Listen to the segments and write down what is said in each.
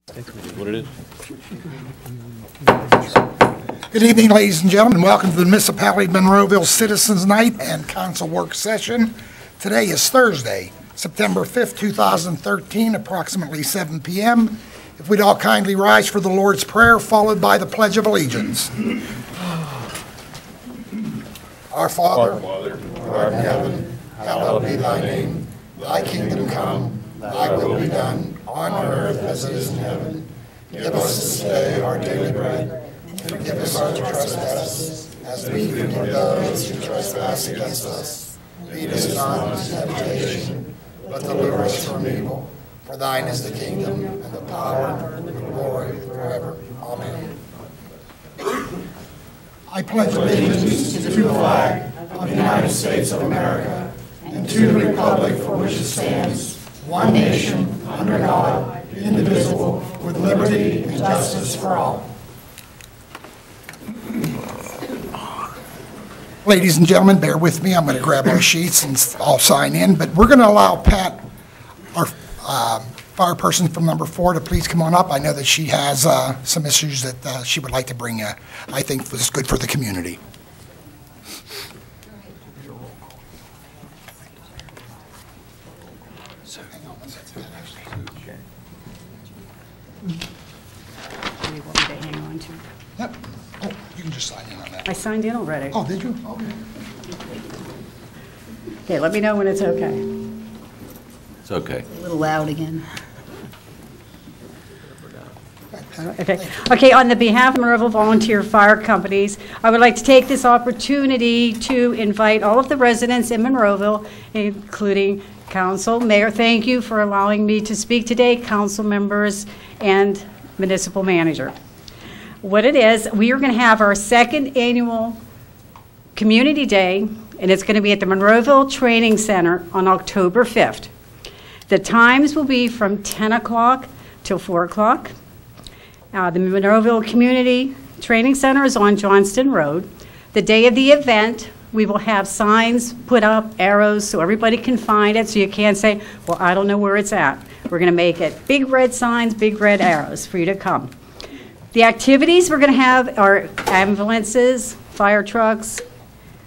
What it is? Good evening, ladies and gentlemen. Welcome to the Municipality of Monroeville Citizens Night and Council Work Session. Today is Thursday, September 5th, 2013, approximately 7 p.m. If we'd all kindly rise for the Lord's Prayer, followed by the Pledge of Allegiance. Our Father, who art in heaven, hallowed be thy name. Thy kingdom come, thy will be done, on earth as it is in heaven. Give us this day our daily bread, and forgive us our trespasses, as we forgive those who trespass against us. Lead us not into temptation, but deliver us from evil. For thine is the kingdom, and the power, and the glory forever. Amen. I pledge allegiance to the flag of the United States of America, and to the republic for which it stands, one nation, under God, indivisible, with liberty and justice for all. Ladies and gentlemen, bear with me. I'm going to grab our sheets and I'll sign in, but we're going to allow Pat, our fire person from number 4, to please come on up. I know that she has some issues that she would like to bring, I think, was good for the community. Do you want me to hang on to? Yep. Oh, you can just sign in on that. I signed in already. Oh, did you? Okay. Okay, let me know when it's okay. It's okay. A little loud again. Okay, on the behalf of Monroeville Volunteer Fire Companies, I would like to take this opportunity to invite all of the residents in Monroeville, including council, mayor, thank you for allowing me to speak today, council members, and municipal manager. What it is, we are going to have our second annual Community Day, and it's going to be at the Monroeville Training Center on October 5th. The times will be from 10 o'clock till 4 o'clock. The Monroeville Community Training Center is on Johnston Road. The day of the event, we will have signs put up, arrows, so everybody can find it, so you can't say, well, I don't know where it's at. We're going to make it big red signs, big red arrows for you to come. The activities we're going to have are ambulances, fire trucks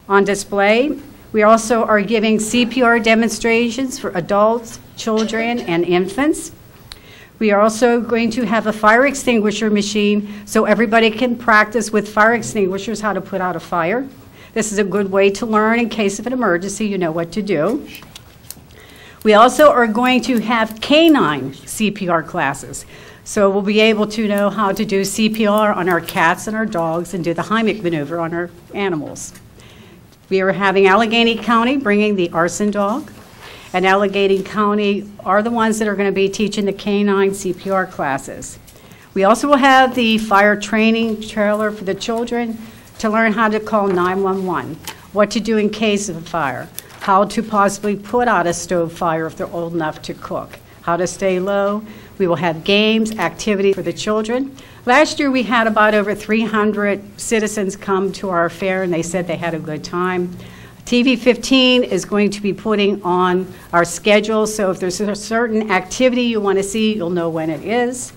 on display. We also are giving CPR demonstrations for adults, children, and infants. We are also going to have a fire extinguisher machine so everybody can practice with fire extinguishers how to put out a fire. This is a good way to learn in case of an emergency, you know what to do. We also are going to have canine CPR classes. So we'll be able to know how to do CPR on our cats and our dogs and do the Heimlich maneuver on our animals. We are having Allegheny County bringing the arson dog. And Allegheny County are the ones that are going to be teaching the canine CPR classes. We also will have the fire training trailer for the children to learn how to call 911, what to do in case of a fire, how to possibly put out a stove fire if they're old enough to cook, how to stay low. We will have games, activities for the children. Last year we had about over 300 citizens come to our fair and they said they had a good time. TV 15 is going to be putting on our schedule, so if there's a certain activity you want to see, you'll know when it is.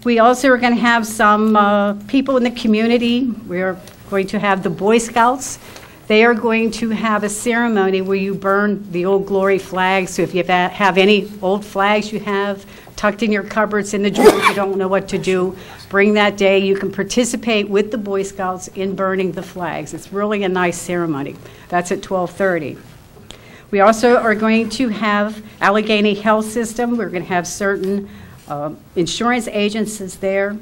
We also are going to have some people in the community. We're going to have the Boy Scouts. They are going to have a ceremony where you burn the Old Glory flags. So if you have any old flags you have tucked in your cupboards in the drawer, you don't know what to do, bring that day. You can participate with the Boy Scouts in burning the flags. It's really a nice ceremony. That's at 12:30. We also are going to have Allegheny Health System. We're going to have certain insurance agencies there.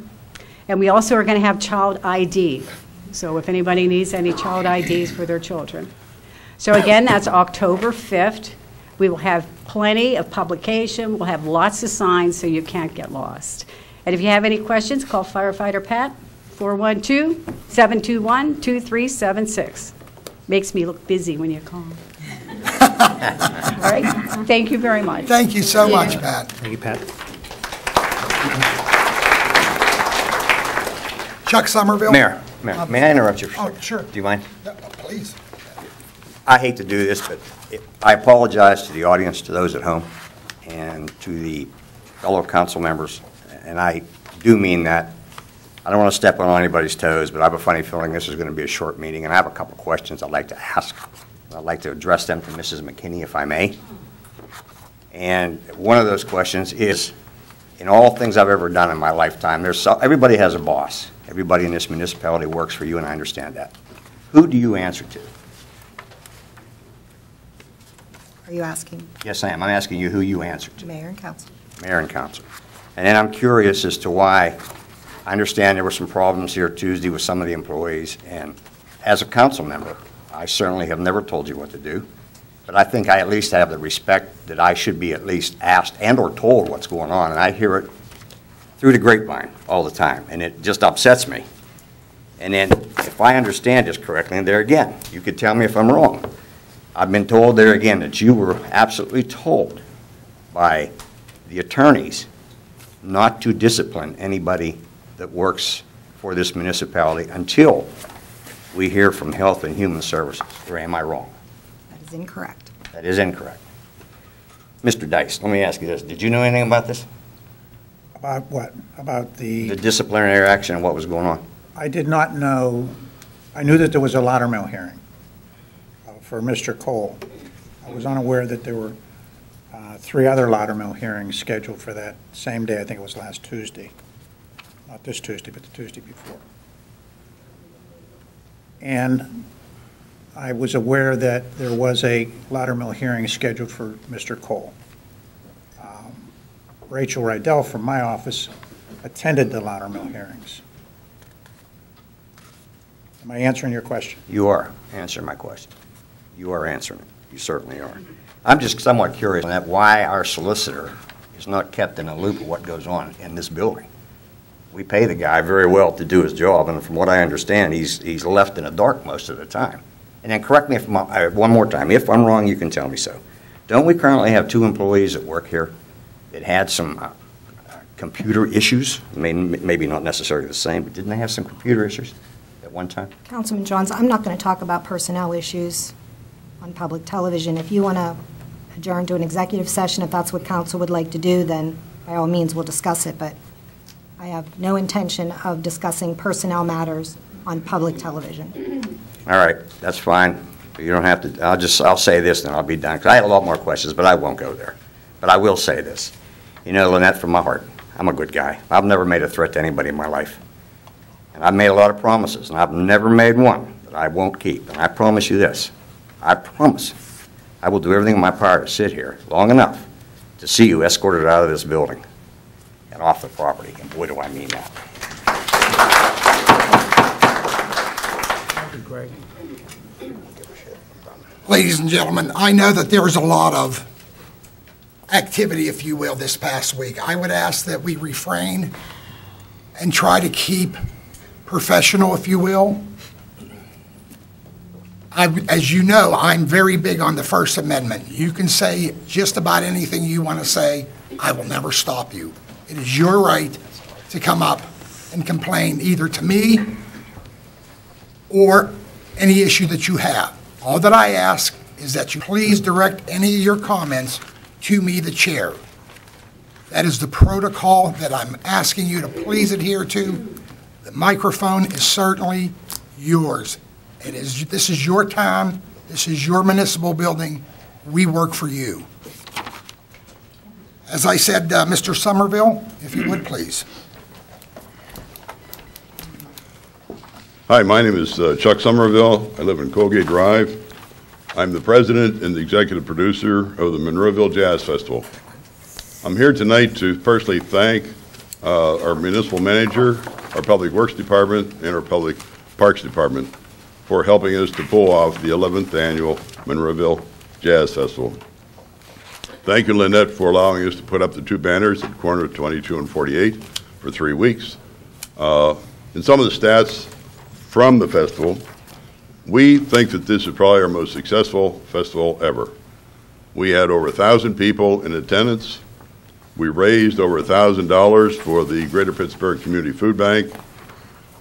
And we also are going to have child ID. So if anybody needs any child IDs for their children. So again, that's October 5th. We will have plenty of publication. We'll have lots of signs so you can't get lost. And if you have any questions, call Firefighter Pat, 412-721-2376. Makes me look busy when you call. All right. Thank you very much. Thank you so much, Pat. Thank you, Pat. Chuck Somerville. Mayor, may I interrupt you? Oh, sure. Do you mind? Yeah, please. I hate to do this, but I apologize to the audience, to those at home, and to the fellow council members and I do mean that. I don't want to step on anybody's toes, but I have a funny feeling this is going to be a short meeting, and I have a couple questions I'd like to ask. I'd like to address them to Mrs. McKinney, if I may. And one of those questions is, in all things I've ever done in my lifetime, everybody has a boss. Everybody in this municipality works for you, and I understand that. Who do you answer to? Are you asking Yes, I am. I'm asking you who you answer to. mayor and council? Mayor and council. And then I'm curious as to why. I understand there were some problems here Tuesday with some of the employees, and as a council member, I certainly have never told you what to do, but I think I at least have the respect that I should be at least asked and/or told what's going on, and I hear it through the grapevine all the time, and it just upsets me. And then, if I understand this correctly, and there again, you could tell me if I'm wrong, I've been told there again that you were absolutely told by the attorneys not to discipline anybody that works for this municipality until we hear from Health and Human Services. Or am I wrong? That is incorrect. That is incorrect. Mr. Dice, let me ask you this. Did you know anything about this? About what? About The disciplinary action and what was going on? I did not know, I knew that there was a Laudermill hearing for Mr. Cole. I was unaware that there were 3 other Laudermill hearings scheduled for that same day. I think it was last Tuesday. Not this Tuesday, but the Tuesday before. And I was aware that there was a Laudermill hearing scheduled for Mr. Cole. Rachel Rydell from my office attended the Laudermill hearings. Am I answering your question? You are answering my question. You are answering it. You certainly are. I'm just somewhat curious on that, why our solicitor is not kept in a loop of what goes on in this building. We pay the guy very well to do his job, and from what I understand, he's left in the dark most of the time. And then correct me if one more time. If I'm wrong, you can tell me so. Don't we currently have 2 employees that work here that had some computer issues? I mean, maybe not necessarily the same, but didn't they have some computer issues at one time? Councilman Johns, I'm not going to talk about personnel issues on public television. If you want to adjourn to an executive session, if that's what council would like to do, then by all means, we'll discuss it. But I have no intention of discussing personnel matters on public television. All right, that's fine. You don't have to, I'll say this, then I'll be done, because I had a lot more questions, but I won't go there. But I will say this. You know, Lynette, from my heart, I'm a good guy. I've never made a threat to anybody in my life. And I've made a lot of promises, and I've never made one that I won't keep. And I promise you this. I promise I will do everything in my power to sit here long enough to see you escorted out of this building and off the property. And boy, do I mean that. Greg. Ladies and gentlemen, I know that there was a lot of activity, if you will, this past week. I would ask that we refrain and try to keep professional, if you will. As you know, I'm very big on the First Amendment. You can say just about anything you want to say. I will never stop you. It is your right to come up and complain either to me or any issue that you have. All that I ask is that you please direct any of your comments to me, the chair. That is the protocol that I'm asking you to please adhere to. The microphone is certainly yours. This is your time. This is your municipal building. We work for you. As I said, Mr. Somerville, if you would, please. Hi, my name is Chuck Somerville. I live in Colgate Drive. I'm the president and the executive producer of the Monroeville Jazz Festival. I'm here tonight to personally thank our municipal manager, our public works department, and our public parks department for helping us to pull off the 11th annual Monroeville Jazz Festival. Thank you, Lynette, for allowing us to put up the 2 banners at the corner of 22 and 48 for 3 weeks. And some of the stats from the festival, we think that this is probably our most successful festival ever. We had over 1,000 people in attendance. We raised over $1,000 for the Greater Pittsburgh Community Food Bank.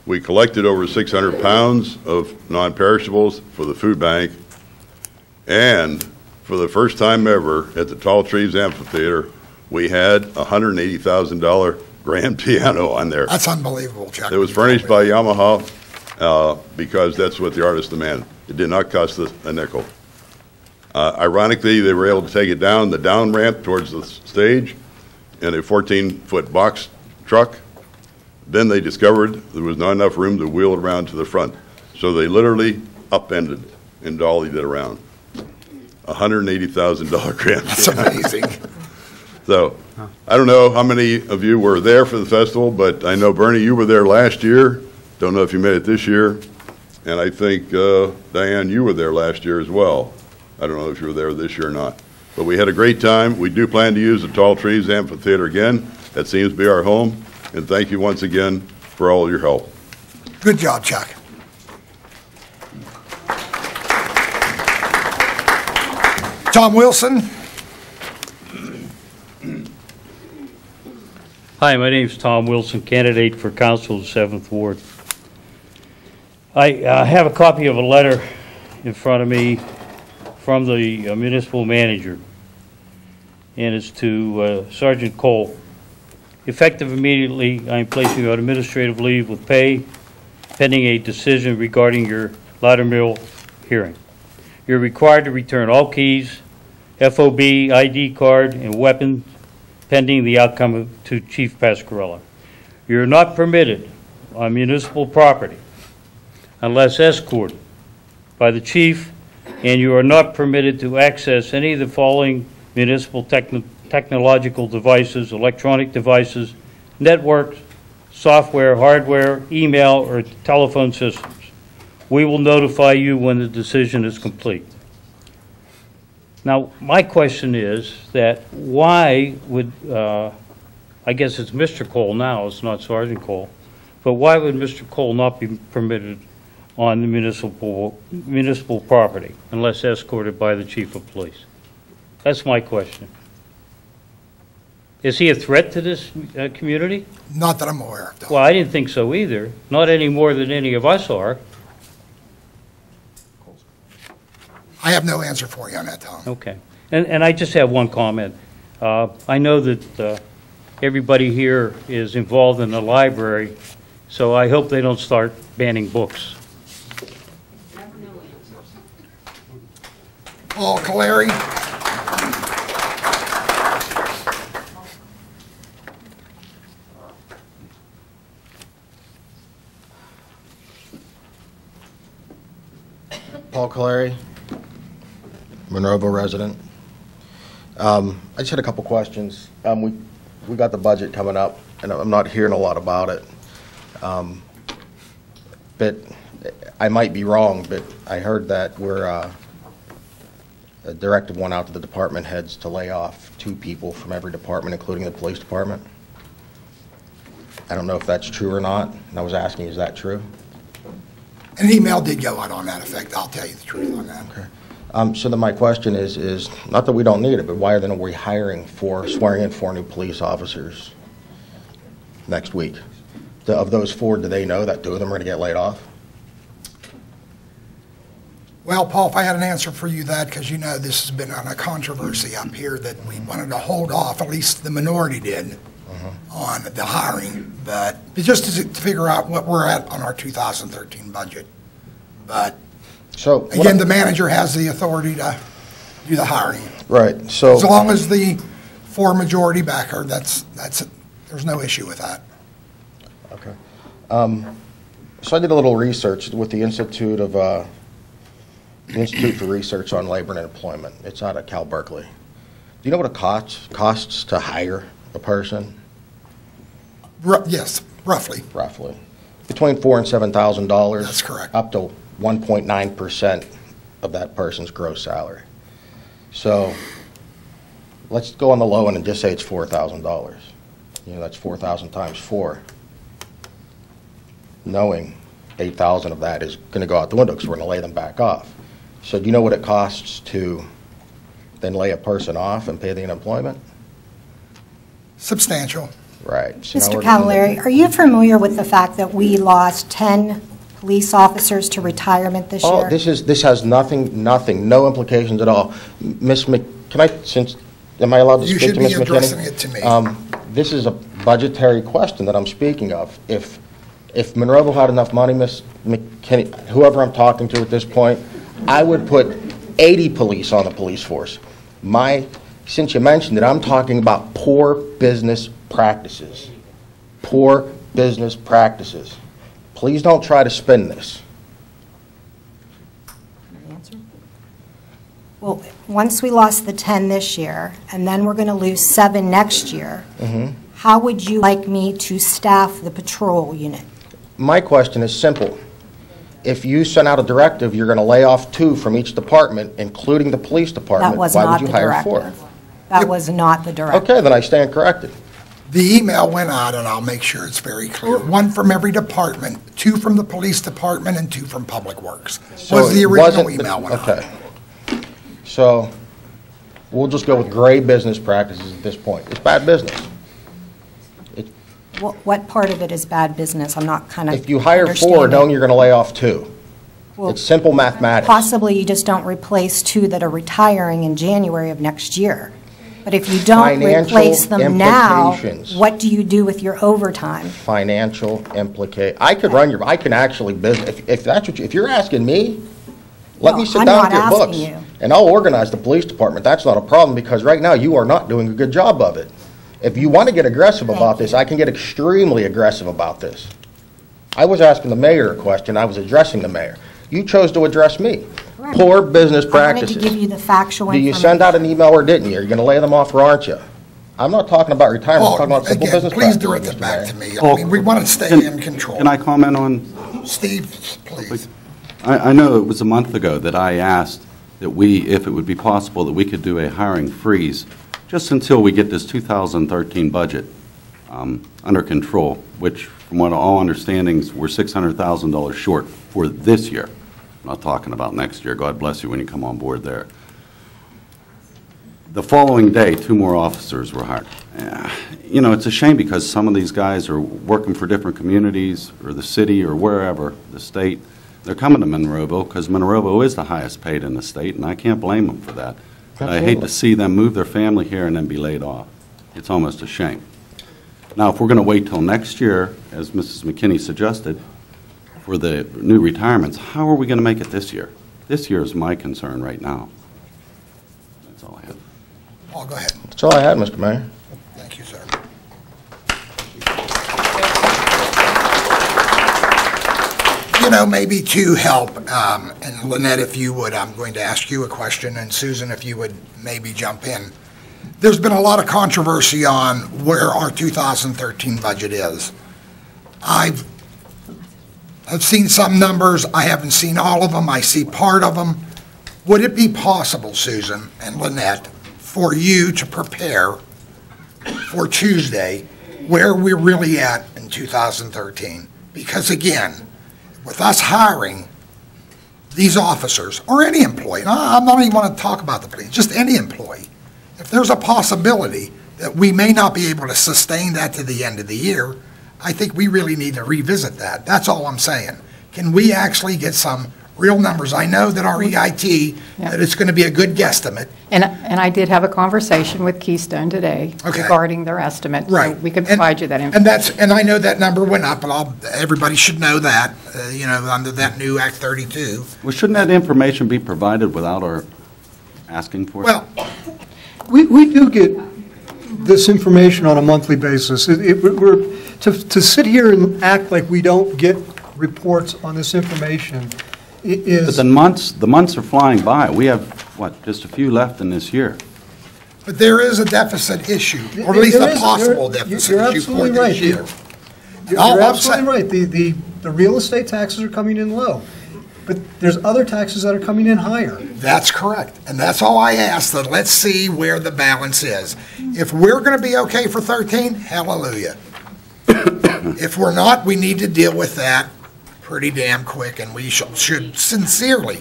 We collected over 600 pounds of non-perishables for the food bank. And for the first time ever at the Tall Trees Amphitheater, we had a $180,000 grand piano on there. That's unbelievable, Chuck. It was furnished by Yamaha because that's what the artist demanded. It did not cost us a nickel. Ironically, they were able to take it down the down ramp towards the stage in a 14-foot box truck. Then they discovered there was not enough room to wheel it around to the front. So they literally upended and dollied it around. $180,000 grand That's amazing. So, I don't know how many of you were there for the festival, but I know, Bernie, you were there last year. Don't know if you made it this year. And I think, Diane, you were there last year as well. I don't know if you were there this year or not. But we had a great time. We do plan to use the Tall Trees Amphitheater again. That seems to be our home. And thank you once again for all your help. Good job, Chuck. Tom Wilson. Hi, my name's Tom Wilson, candidate for council of the 7th Ward. I have a copy of a letter in front of me from the municipal manager, and it's to Sergeant Cole. Effective immediately, I am placing you on administrative leave with pay pending a decision regarding your Loudermill hearing. You're required to return all keys, FOB, ID card, and weapons pending the outcome to Chief Pasquarella. You're not permitted on municipal property unless escorted by the chief, and you are not permitted to access any of the following municipal technological devices, electronic devices, networks, software, hardware, email, or telephone systems. We will notify you when the decision is complete. Now, my question is that why would, I guess it's Mr. Cole now, it's not Sergeant Cole, but why would Mr. Cole not be permitted on the municipal property unless escorted by the chief of police? That's my question. Is he a threat to this community? Not that I'm aware of, Tom. Well, I didn't think so either, not any more than any of us are. I have no answer for you on that, Tom. Okay. And I just have one comment. I know that everybody here is involved in the library, so I hope they don't start banning books. Paul Caleri. Paul Caleri, Monroeville resident. I just had a couple questions. We got the budget coming up, and I'm not hearing a lot about it. But I might be wrong, but I heard that a directive went out to the department heads to lay off 2 people from every department, including the police department. I don't know if that's true or not, and I was asking, is that true? An email did go out on that effect. I'll tell you the truth on that. Okay. So then my question is not that we don't need it, but why are then we swearing in 4 new police officers next week? Of those 4, do they know that 2 of them are going to get laid off? Well, Paul, if I had an answer for you that, because you know this has been on a controversy up here that we wanted to hold off, at least the minority did, on the hiring, but just to figure out what we're at on our 2013 budget. But so again, the manager has the authority to do the hiring. Right. So as long as the 4 majority backer, there's no issue with that. Okay. So I did a little research with the Institute for Research on Labor and Employment. It's out of Cal Berkeley. Do you know what it costs to hire a person? Yes, roughly. Roughly. Between $4,000 and $7,000. That's correct. Up to 1.9% of that person's gross salary. So let's go on the low end and just say it's $4,000. That's 4,000 times 4. Knowing 8,000 of that is going to go out the window because we're going to lay them back off. So do you know what it costs to then lay a person off and pay the unemployment? Substantial. Right. So Mr. Cavallari, are you familiar with the fact that we lost 10 police officers to retirement this year? This has nothing, no implications at all. Ms. Am I allowed to speak to Ms. McKinney? You should be addressing it to me. This is a budgetary question that I'm speaking of. If Monroeville had enough money, Ms. McKinney, whoever I'm talking to at this point, I would put 80 police on the police force. Since you mentioned it, I'm talking about poor business practices. Poor business practices. Please don't try to spin this. Well, once we lost the 10 this year, and then we're going to lose 7 next year, how would you like me to staff the patrol unit? My question is simple. If you send out a directive, you're going to lay off 2 from each department, including the police department. That was Why not would the you hire 4? directive. That was not the directive. Okay, then I stand corrected. The email went out, and I'll make sure it's very clear. 1 from every department, 2 from the police department, and 2 from Public Works. Was the it original wasn't email went out. Okay. So we'll just go with gray business practices at this point. It's bad business. What part of it is bad business? I'm not kind of If you hire 4, understanding. knowing you're going to lay off 2. Well, It's simple mathematics. Possibly you just don't replace 2 that are retiring in January of next year. But if you don't Financial replace them now, implications. what do you do with your overtime? Financial I can actually if that's what if you're asking me, let No, me sit I'm down not with your asking books. you. And I'll organize the police department. That's not a problem because right now you are not doing a good job of it. If you want to get aggressive about this, I can get extremely aggressive about this. I was asking the mayor a question. I was addressing the mayor. You chose to address me. Correct. Poor business I practices. wanted to give you the factual Do you information. send out an email or didn't you? You're going to lay them off or aren't you? I'm not talking about retirement. I'm Paul, talking about simple again, business please practices. direct it Mr. back Mayor. to me. I mean, we want to stay in control. Can I comment on? Steve, please. I know it was a month ago that I asked that if it would be possible, that we could do a hiring freeze just until we get this 2013 budget under control, which, from what all understandings, we're $600,000 short for this year. I'm not talking about next year. God bless you when you come on board there. The following day, 2 more officers were hired. You know, it's a shame because some of these guys are working for different communities or the city or wherever, the state. They're coming to Monroeville because Monroeville is the highest paid in the state, and I can't blame them for that. I hate to see them move their family here and then be laid off. It's almost a shame. Now, if we're going to wait till next year, as Mrs. McKinney suggested, for the new retirements, how are we going to make it this year? This year is my concern right now. That's all I have. Paul, go ahead. That's all I had, Mr. Mayor. Thank you, sir. You know, maybe to help, and Lynette, if you would, I'm going to ask you a question, and Susan, if you would maybe jump in. There's been a lot of controversy on where our 2013 budget is. I've seen some numbers. I haven't seen all of them. I see part of them. Would it be possible, Susan and Lynette, for you to prepare for Tuesday where we're really at in 2013? Because again, with us hiring these officers, or any employee, and I'm not even want to talk about the police, just any employee, if there's a possibility that we may not be able to sustain that to the end of the year, I think we really need to revisit that. That's all I'm saying. Can we actually get some real numbers? I know that our EIT, that it's going to be a good guesstimate. And I did have a conversation with Keystone today regarding their estimate. Right. So we can provide you that information. And I know that number went up, and everybody should know that, you know, under that new Act 32. Well, shouldn't that information be provided without our asking for it? Well, we do get this information on a monthly basis. To sit here and act like we don't get reports on this information is... But the months are flying by. We have, what, just a few left in this year. but there is a deficit issue, or at least a possible deficit issue for this year. You're absolutely right. The real estate taxes are coming in low, but there's other taxes that are coming in higher. That's correct, and that's all I asked, that let's see where the balance is. If we're going to be okay for 13, hallelujah. If we're not, we need to deal with that pretty damn quick, and we should sincerely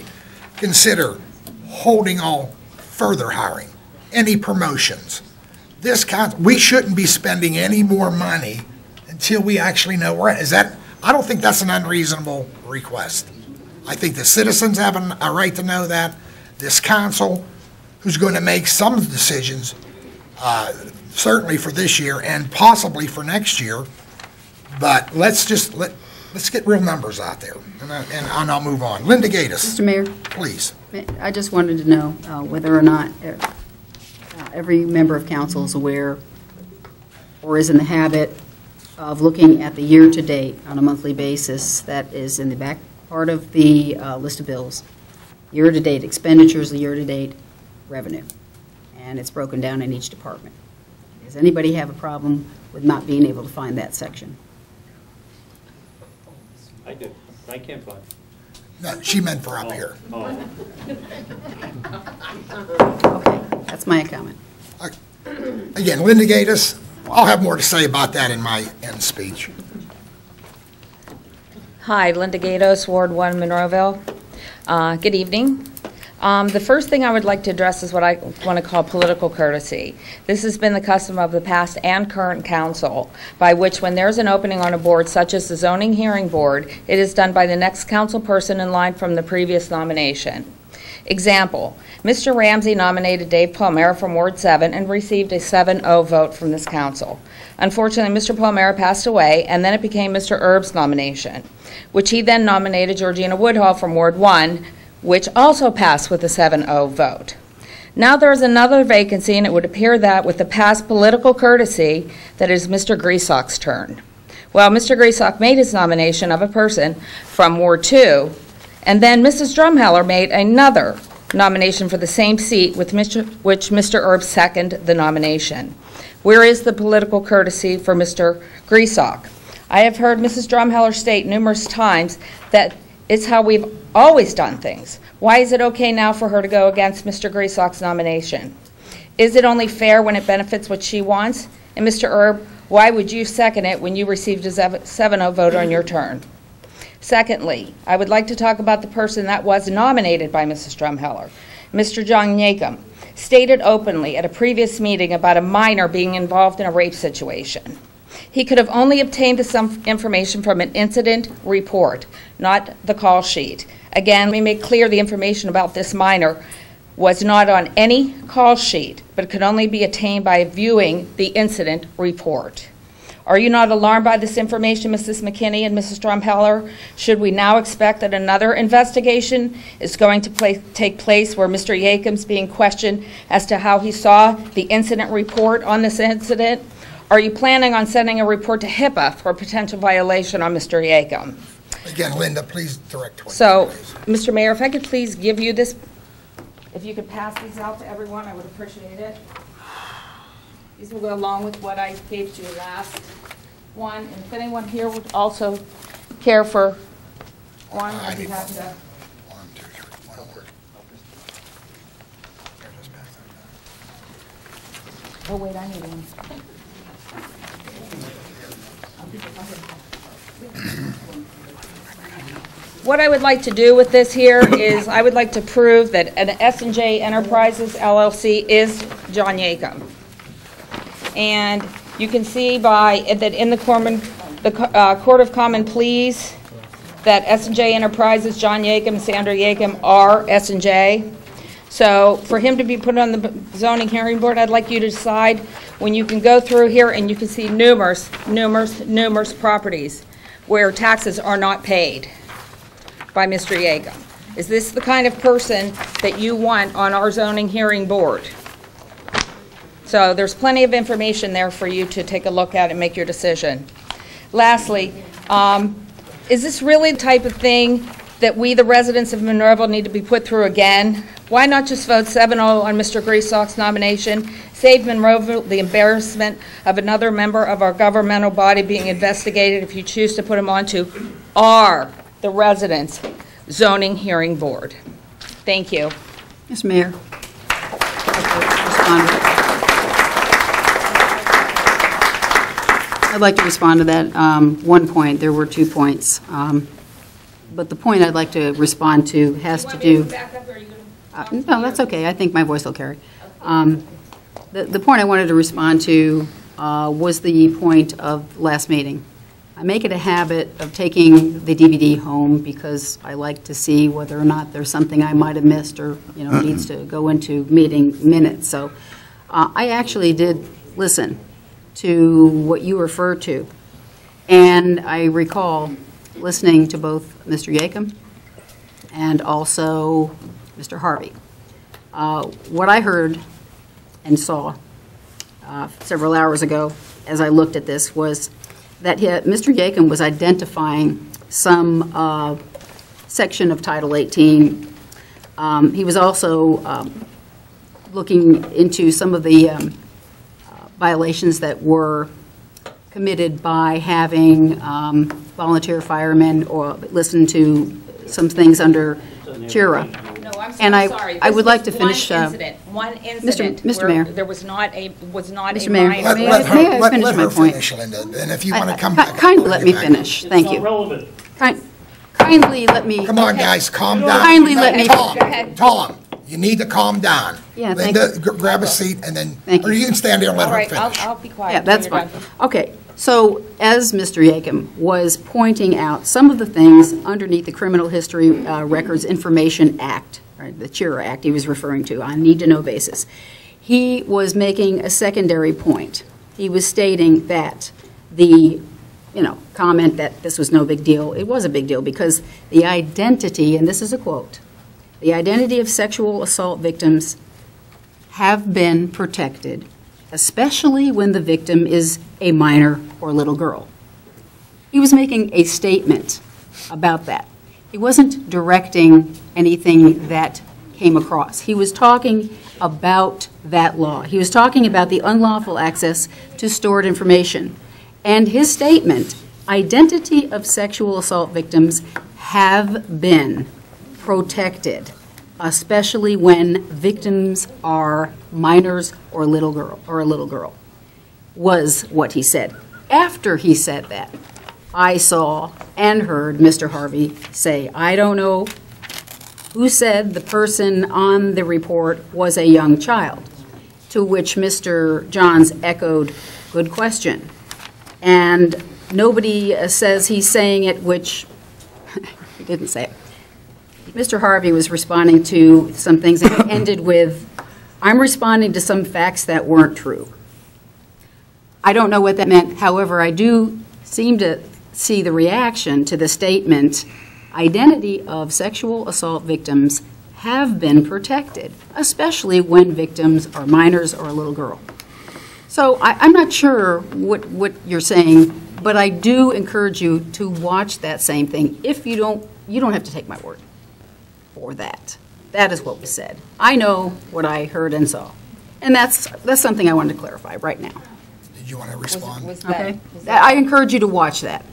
consider holding all further hiring, any promotions. We shouldn't be spending any more money until we actually know where. I don't think that's an unreasonable request. I think the citizens have a right to know that. This council, who's going to make some decisions, certainly for this year and possibly for next year. But let's get real numbers out there, and I'll move on. Linda Gatiss. Mr. Mayor? Please. I just wanted to know whether or not every member of council is aware or is in the habit of looking at the year-to-date on a monthly basis that is in the back part of the list of bills. Year-to-date expenditures, the year-to-date revenue. And it's broken down in each department. Does anybody have a problem with not being able to find that section? I do. I can't find it. No, she meant for up here. Okay, that's my comment. Again, Linda Gatiss, I'll have more to say about that in my end speech. Hi, Linda Gatiss, Ward 1, Monroeville. Good evening. The first thing I would like to address is what I want to call political courtesy. This has been the custom of the past and current council, by which when there's an opening on a board, such as the zoning hearing board, it is done by the next council person in line from the previous nomination. Example, Mr. Ramsey nominated Dave Palmera from Ward 7 and received a 7-0 vote from this council. Unfortunately, Mr. Palmera passed away, and then it became Mr. Erb's nomination, which he then nominated Georgina Woodhull from Ward 1, which also passed with a 7-0 vote. Now there is another vacancy, and it would appear that with the past political courtesy, that it is Mr. Griesbach's turn. Well, Mr. Griesbach made his nomination of a person from Ward 2, and then Mrs. Drumheller made another nomination for the same seat, which Mr. Erb seconded the nomination. Where is the political courtesy for Mr. Griesbach? I have heard Mrs. Drumheller state numerous times that it's how we've always done things. Why is it okay now for her to go against Mr. Griesbach's nomination? Is it only fair when it benefits what she wants? And Mr. Erb, why would you second it when you received a 7-0 vote on your turn? Secondly, I would like to talk about the person that was nominated by Mrs. Drumheller. Mr. John Yakem stated openly at a previous meeting about a minor being involved in a rape situation. He could have only obtained some information from an incident report, not the call sheet. Again, let me make clear the information about this minor was not on any call sheet, but could only be attained by viewing the incident report. Are you not alarmed by this information, Mrs. McKinney and Mrs. Drumheller? Should we now expect that another investigation is going to take place where Mr. Yakem's being questioned as to how he saw the incident report on this incident? Are you planning on sending a report to HIPAA for potential violation on Mr. Yakem? Again, Linda, please direct to So, Mr. Mayor, if I could please give you this, if you could pass these out to everyone, I would appreciate it. These will go along with what I gave to you last one. And if anyone here would also care for one, I'd be happy to. 1, 2, 3, 1 over. Oh, wait, I need one. What I would like to do with this here is I would like to prove that an S&J Enterprises LLC is John Yakem. And you can see that in the Court of Common Pleas that S&J Enterprises, John Yakem and Sandra Yakem are S&J. So for him to be put on the zoning hearing board, I'd like you to decide when you can go through here and you can see numerous properties where taxes are not paid by Mr. Yakem. Is this the kind of person that you want on our zoning hearing board? So there's plenty of information there for you to take a look at and make your decision. Lastly, is this really the type of thing that we, the residents of Monroeville, need to be put through again? Why not just vote 7-0 on Mr. Griesbach's nomination, save Monroeville the embarrassment of another member of our governmental body being investigated if you choose to put him onto the residents' zoning hearing board? Thank you. Mr. Mayor. I'd like to respond to that one point. There were 2 points. But the point I'd like to respond to has to do... no, that's okay. I think my voice will carry. The point I wanted to respond to was the point of last meeting. I make it a habit of taking the DVD home because I like to see whether or not there's something I might have missed or needs to go into meeting minutes. So I actually did listen to what you referred to, and I recall listening to both Mr. Yacom and also Mr. Harvey. What I heard and saw several hours ago as I looked at this was that Mr. Yacom was identifying some section of Title 18. He was also looking into some of the violations that were committed by having volunteer firemen or listen to some things under CHIRA. No, I'm And sorry. I would This like to was finish. One incident Mr. where Mayor. there was not a Mr. Mayor. minor. May I finish let my her point? finish, Linda, and if you want to come back. Kindly let me finish, thank you. Relevant. Kindly let me. Come on, guys, calm down. Kindly let me. Tom, you need to calm down. Yeah, thank Linda, grab a seat and then, Thank or you. you can stand there and let All her right, finish. I'll be quiet. Yeah, that's until fine. you're done. Okay, so as Mr. Yacom was pointing out some of the things underneath the Criminal History Records Information Act, right, the CHIRA Act he was referring to on need-to-know basis, he was making a secondary point. He was stating that the, comment that this was no big deal, it was a big deal because the identity, and this is a quote, the identity of sexual assault victims have been protected, especially when the victim is a minor or little girl. He was making a statement about that. He wasn't directing anything that came across. He was talking about that law. He was talking about the unlawful access to stored information. And his statement, identity of sexual assault victims have been protected, especially when victims are minors or a little girl, was what he said. After he said that, I saw and heard Mr. Harvey say, I don't know who said the person on the report was a young child, to which Mr. Johns echoed, good question. And nobody says he's saying it, which he didn't say it. Mr. Harvey was responding to some things and ended with, I'm responding to some facts that weren't true. I don't know what that meant. However, I do seem to see the reaction to the statement, identity of sexual assault victims have been protected, especially when victims are minors or a little girl. So I'm not sure what you're saying, but I do encourage you to watch that same thing. If you don't have to take my word for that. That is what was said. I know what I heard and saw. And that's something I wanted to clarify right now. Did you want to respond? Okay? I encourage you to watch that.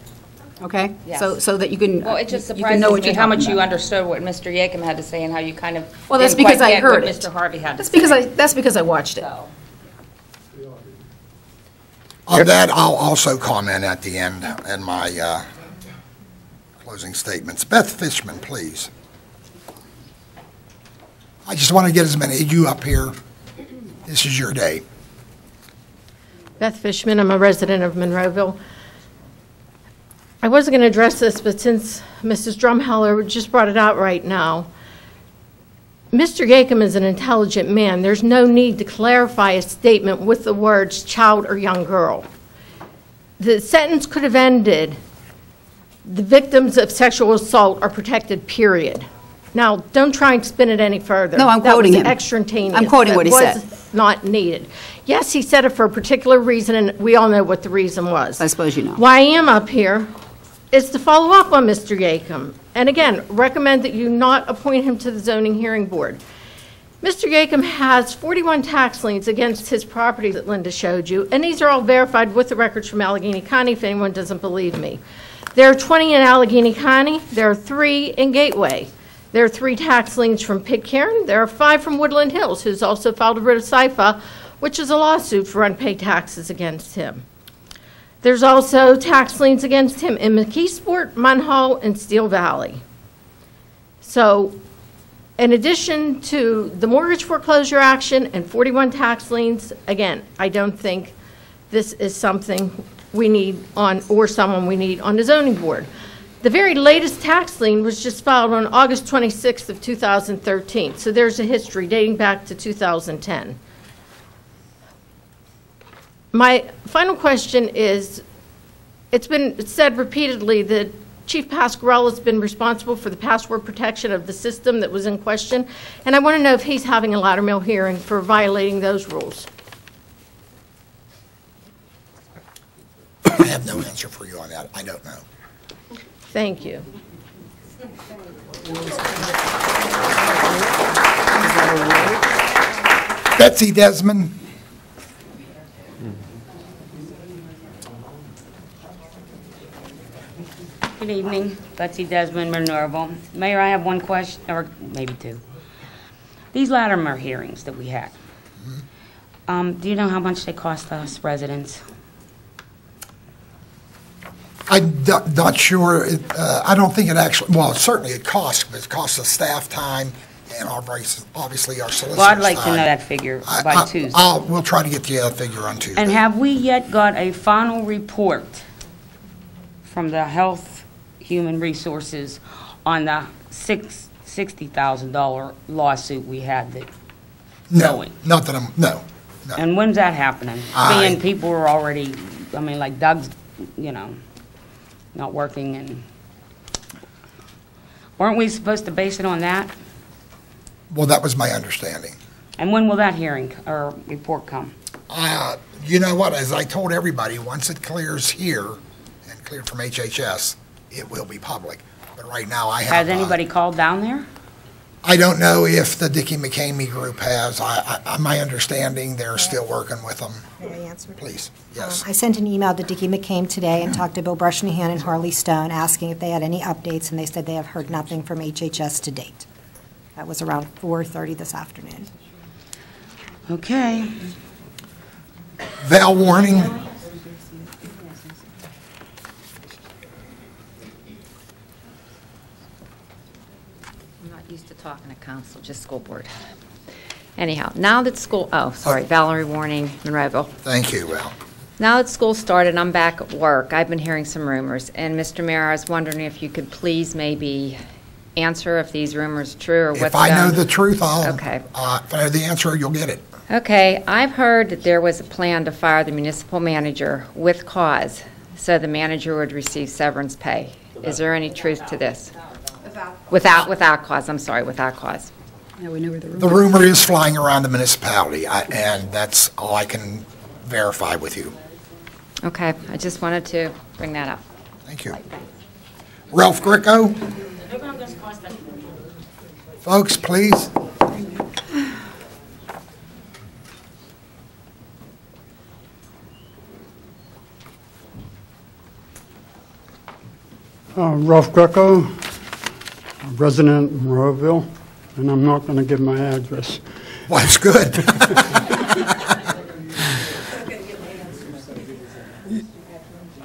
Okay? Yes. So that you can Well, it just you can surprises know what me you're how much talking you about. understood what Mr. Yacom had to say and how you kind of Well, that's didn't because quite I get heard what it. Mr. Harvey had to That's say. because I watched it. So, On that, I'll also comment at the end in my closing statements. Beth Fishman, please. I just want to get as many of you up here. This is your day. Beth Fishman, I'm a resident of Monroeville. I wasn't going to address this, but since Mrs. Drumheller just brought it out right now, Mr. Yacom is an intelligent man. There's no need to clarify a statement with the words child or young girl. The sentence could have ended, the victims of sexual assault are protected, period. Now, don't try and spin it any further. No, I'm quoting him. That was extraneous. I'm quoting what he said. That was not needed. Yes, he said it for a particular reason, and we all know what the reason was. I suppose you know. Why I am up here is to follow up on Mr. Yacom. And again, recommend that you not appoint him to the zoning hearing board. Mr. Yacom has 41 tax liens against his property that Linda showed you, and these are all verified with the records from Allegheny County if anyone doesn't believe me. There are 20 in Allegheny County. There are 3 in Gateway. There are 3 tax liens from Pitcairn. There are 5 from Woodland Hills, who's also filed a writ of SIFA, which is a lawsuit for unpaid taxes against him. There's also tax liens against him in McKeesport, Munhall, and Steel Valley. So, in addition to the mortgage foreclosure action and 41 tax liens, again, I don't think this is something we need on, or someone we need on the zoning board. The very latest tax lien was just filed on August 26th of 2013, so there's a history dating back to 2010. My final question is, it's been said repeatedly that Chief Pasquarello has been responsible for the password protection of the system that was in question, and I want to know if he's having a Loudermill hearing for violating those rules. I have no answer for you on that. I don't know. Thank you. Betsy Desmond. Good evening, Betsy Desmond, Minerval. Mayor, I have one question, or maybe two. These Latimer hearings that we had, do you know how much they cost us residents? I'm not sure. I don't think it actually, well, certainly it costs, but it costs us staff time and obviously our solicitors' Well, I'd like to time. know that figure by Tuesday. We'll try to get you a figure on Tuesday. And have we yet got a final report from the Health Human Resources on the $60,000 lawsuit we had that going? Not that no. And when's that happening? Being people are already, I mean, like Doug's, you know, not working, and weren't we supposed to base it on that? Well, that was my understanding. And when will that hearing or report come? You know what, as I told everybody, once it clears here and cleared from HHS, it will be public. But right now I have... Has anybody called down there? I don't know if the Dickie McCamey group has. My understanding, they're still working with them. May I answer? Please, yes. I sent an email to Dickie McCain today and talked to Bill Brushnhan and Harley Stone, asking if they had any updates, and they said they have heard nothing from HHS to date. That was around 4:30 this afternoon. Okay. Val Warning. I'm not used to talking to council, just school board. Anyhow, now that school, Valerie Warning, Monroeville. Thank you, Val. Now that school started, I'm back at work. I've been hearing some rumors. And Mr. Mayor, I was wondering if you could please maybe answer if these rumors are true or what's If I know the truth, I'll... Okay. If I know the answer, you'll get it. Okay, I've heard that there was a plan to fire the municipal manager with cause, so the manager would receive severance pay. Is there any truth to this? Without cause, I'm sorry, without cause. Yeah, we know where the The rumor is flying around the municipality, and that's all I can verify with you. Okay, I just wanted to bring that up. Thank you. Ralph Gricko? Folks, please. Ralph Greco, resident in Monroeville, and I'm not going to give my address. Well, that's good.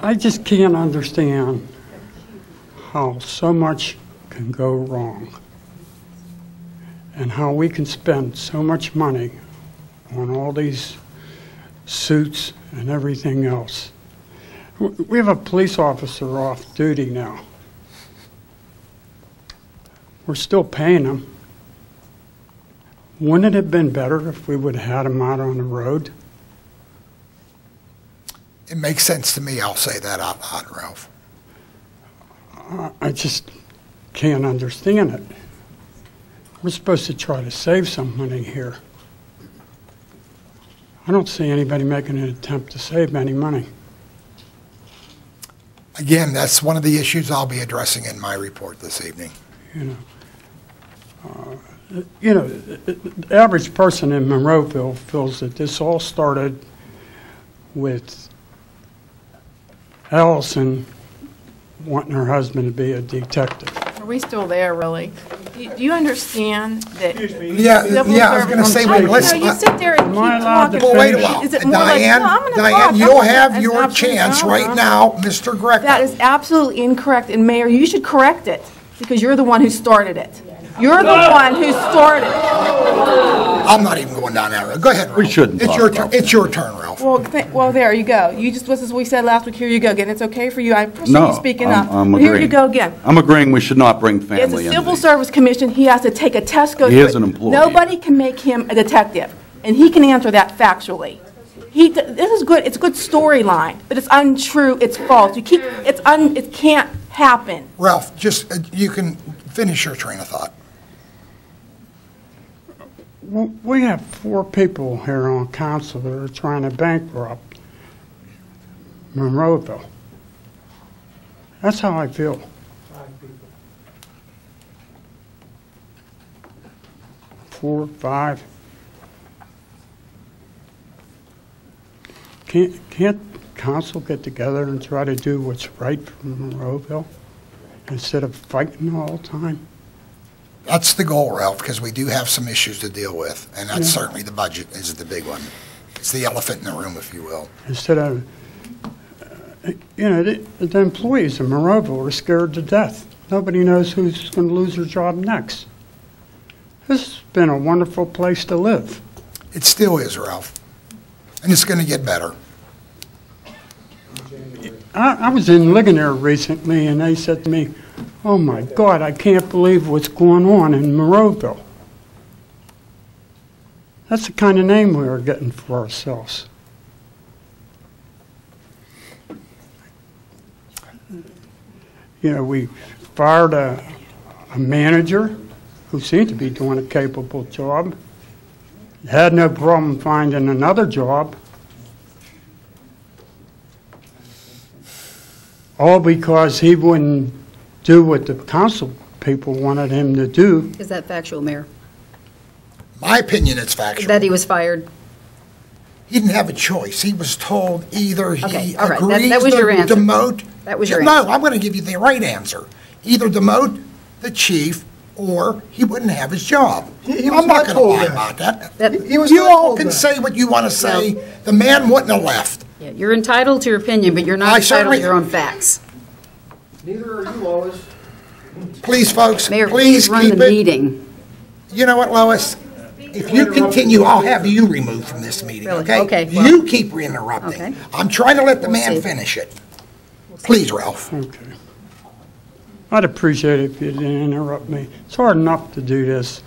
I just can't understand how so much can go wrong and how we can spend so much money on all these suits and everything else. We have a police officer off duty now. We're still paying him. Wouldn't it have been better if we would have had him out on the road? It makes sense to me, I'll say that out loud, Ralph. I just can't understand it. We're supposed to try to save some money here. I don't see anybody making an attempt to save any money. Again, that's one of the issues I'll be addressing in my report this evening. The average person in Monroeville feels that this all started with Allison wanting her husband to be a detective. Are we still there, really? Do you understand that? Yeah, I was going to say, wait, listen. You sit there and keep talking. Well, wait a while. Is it more like, Diane, no, I'm gonna Diane, talk. you'll have That's your absolutely chance wrong. right now, Mr. Greco. That is absolutely incorrect, and Mayor, you should correct it, because you're the one who started it. You're the one who started it. I'm not even going down that road. Go ahead, Ralph. We shouldn't It's talk your about turn. It's your turn, Ralph. Well, there you go. You just, this is what we said last week. Here you go again. It's okay for you. I appreciate No, you speaking I'm- up. I'm But here you agreeing. go again. I'm agreeing we should not bring It's family a into civil these. service commission. He has to take a test, go He through is it. an employee. Nobody can make him a detective, and he can answer that factually. This is good, it's a good storyline, but it's untrue, it's false. It can't happen. Ralph, just, you can finish your train of thought. We have 4 people here on council that are trying to bankrupt Monroeville. That's how I feel. 4, 5. Can't council get together and try to do what's right for Monroeville instead of fighting all the time? That's the goal, Ralph, because we do have some issues to deal with, and that's certainly the budget is the big one. It's the elephant in the room, if you will. Instead of, the employees in Monroeville are scared to death. Nobody knows who's going to lose their job next. This has been a wonderful place to live. It still is, Ralph, and it's going to get better. I was in Ligonier recently, and they said to me, "Oh my God, I can't believe what's going on in Monroeville." That's the kind of name we were getting for ourselves. We fired a manager who seemed to be doing a capable job. Had no problem finding another job. All because he wouldn't do what the council people wanted him to do. Is that factual, Mayor? My opinion, it's factual. That he was fired? He didn't have a choice. He was told either he all right. agrees That was to your answer. demote. That was your No, answer. I'm going to give you the right answer. Either demote the chief or he wouldn't have his job. He was I'm not not going to told lie that. about that. He was You not all told can that. say what you want to say. The man wouldn't have left. Yeah, you're entitled to your opinion, but you're not I entitled certainly- to your own facts. Neither are you, Lois. Please, folks, Mayor, please run keep the it. meeting. You know what, Lois? If you continue, I'll have you removed from this meeting, Really? okay? Okay, well- You keep interrupting. Okay. I'm trying to let the We'll man see. finish it. Please, Ralph. Okay. I'd appreciate it if you didn't interrupt me. It's hard enough to do this.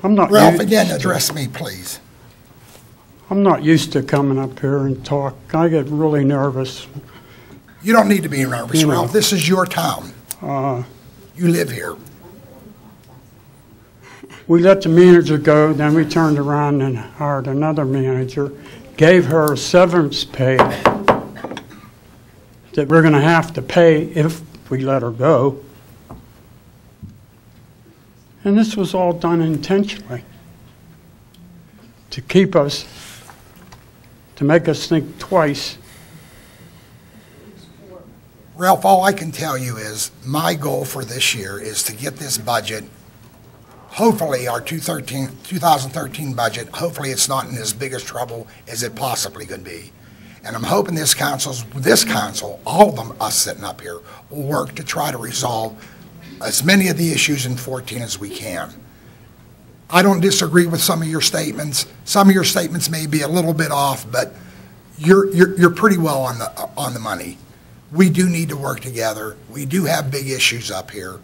I'm not Ralph, used again, to- address me, please. I'm not used to coming up here and talk. I get really nervous. You don't need to be nervous, You know. Ralph. This is your town. You live here. We let the manager go, then we turned around and hired another manager, gave her severance pay that we're going to have to pay if we let her go. And this was all done intentionally to keep us, to make us think twice. Ralph, all I can tell you is my goal for this year is to get this budget, hopefully our 2013 budget, hopefully it's not in as big as trouble as it possibly could be. And I'm hoping this council, all of them, us sitting up here, will work to try to resolve as many of the issues in 14 as we can. I don't disagree with some of your statements. Some of your statements may be a little bit off, but you're pretty well on the money. We do need to work together. We do have big issues up here.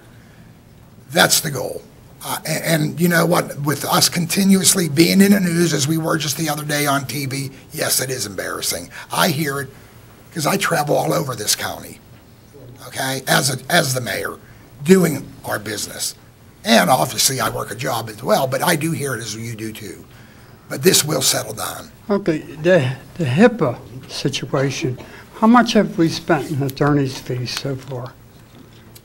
That's the goal. And you know what, with us continuously being in the news as we were just the other day on TV, yes, it is embarrassing. I hear it because I travel all over this county, okay, as the mayor, doing our business. And obviously I work a job as well, but I do hear it as you do too. But this will settle down. Okay, the HIPAA situation, how much have we spent in attorney's fees so far?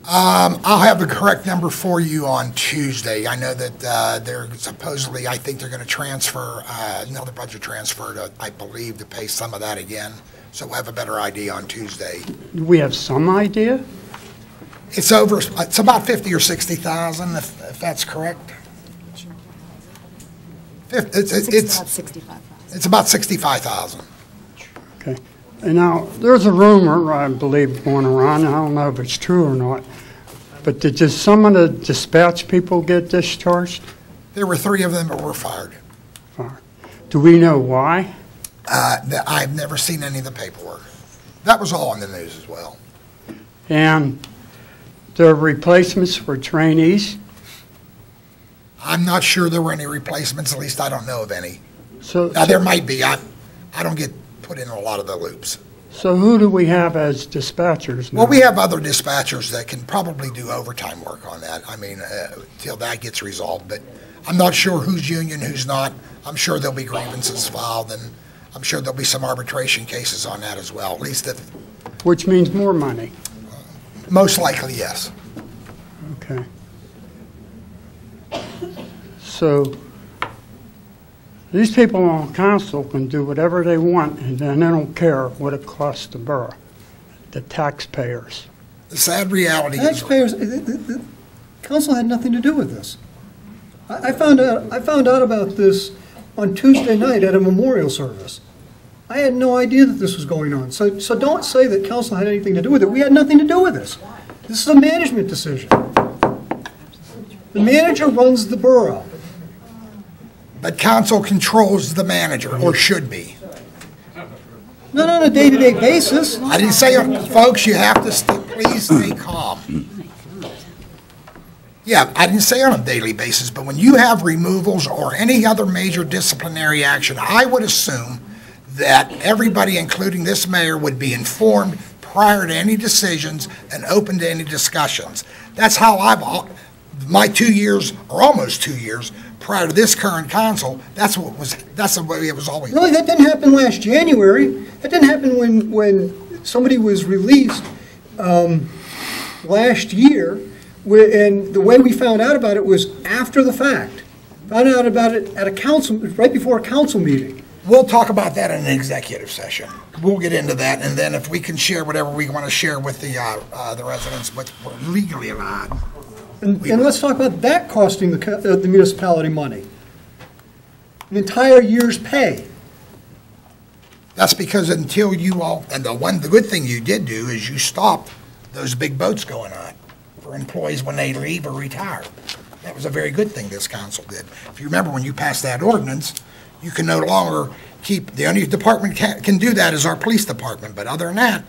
I'll have the correct number for you on Tuesday. I know that they're supposedly, I think they're going to transfer, another budget transfer to, I believe, to pay some of that again. So we'll have a better idea on Tuesday. Do we have some idea? It's about 50 or 60,000, if that's correct. It's about 65,000. Okay. And now, there's a rumor, I believe, going around, I don't know if it's true or not, but did just some of the dispatch people get discharged? There were 3 of them that were fired. Do we know why? I've never seen any of the paperwork. That was all on the news as well. And the replacements for trainees? I'm not sure there were any replacements, at least I don't know of any. So Now, there might be. I don't get put in a lot of the loops. So who do we have as dispatchers now? Well, we have other dispatchers that can probably do overtime work on that. I mean, till that gets resolved, but I'm not sure who's union, who's not. I'm sure there'll be grievances filed, and I'm sure there'll be some arbitration cases on that as well, at least if, Which means more money. most likely, yes. Okay. So these people on council can do whatever they want, and then they don't care what it costs the borough, the taxpayers. The sad reality is, Taxpayers, the council had nothing to do with this. I found out about this on Tuesday night at a memorial service. I had no idea that this was going on. So don't say that council had anything to do with it. We had nothing to do with this. This is a management decision. The manager runs the borough. but council controls the manager, or should be. Not on a day-to-day basis. I didn't say, folks, you have to please stay calm. Yeah, I didn't say on a daily basis, but when you have removals or any other major disciplinary action, I would assume that everybody, including this mayor, would be informed prior to any decisions and open to any discussions. That's how my 2 years, or almost 2 years, prior to this current council, that's the way it was always. Really, that didn't happen last January. That didn't happen when somebody was released last year. And the way we found out about it was after the fact. Found out about it at a council, right before a council meeting. We'll talk about that in an executive session. We'll get into that, and then if we can share whatever we want to share with the residents, what's legally allowed. And let's talk about that costing the municipality money. An entire year's pay. That's because until you all, and the good thing you did do is you stopped those big boats going on for employees when they leave or retire. That was a very good thing this council did. If you remember when you passed that ordinance, you can no longer keep, the only department can do that is our police department, but other than that,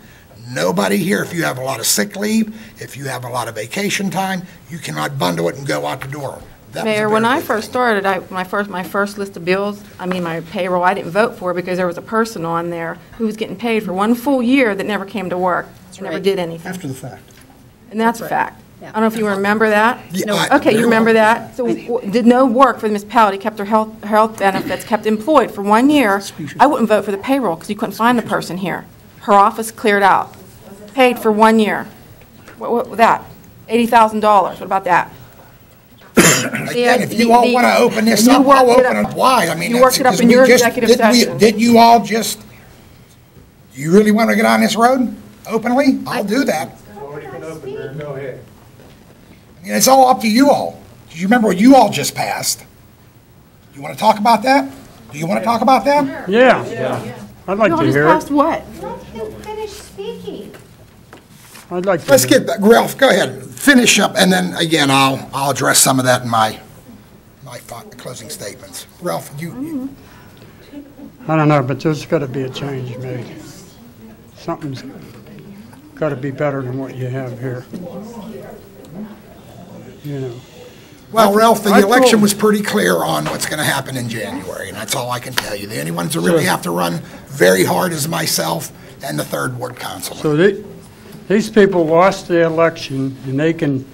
nobody here, if you have a lot of sick leave, if you have a lot of vacation time, you cannot bundle it and go out the door. Mayor, when I first started, my first list of bills, my payroll, I didn't vote for because there was a person on there who was getting paid for 1 full year that never came to work, never did anything. After the fact. And that's a fact. I don't know if you remember that. Yeah, Okay, you remember that? So did no work for the municipality, kept her health benefits, kept employed for 1 year. I wouldn't vote for the payroll because you couldn't find the person here. Her office cleared out. Paid for 1 year. What was that? $80,000. What about that? Again, if you all want to open this up, I'll open it wide. I mean, you worked it up in your executive session. Did you all just, you really want to get on this road openly? I'll do that. Go ahead. I mean, it's all up to you all. Do you remember what you all just passed? You want to talk about that? Do you want to talk about that? Yeah. I'd like to hear it. Passed what? Let him finish speaking. I'd like to Let's hear get back. Ralph, go ahead. Finish up, and then, again, I'll address some of that in my closing statements. Ralph, you. I don't know, but there's got to be a change made. Something's got to be better than what you have here. You know. Well, Ralph, the election was pretty clear on what's going to happen in January, and that's all I can tell you. The only ones that really have to run very hard is myself and the 3rd Ward Councilman. So these people lost the election, and they can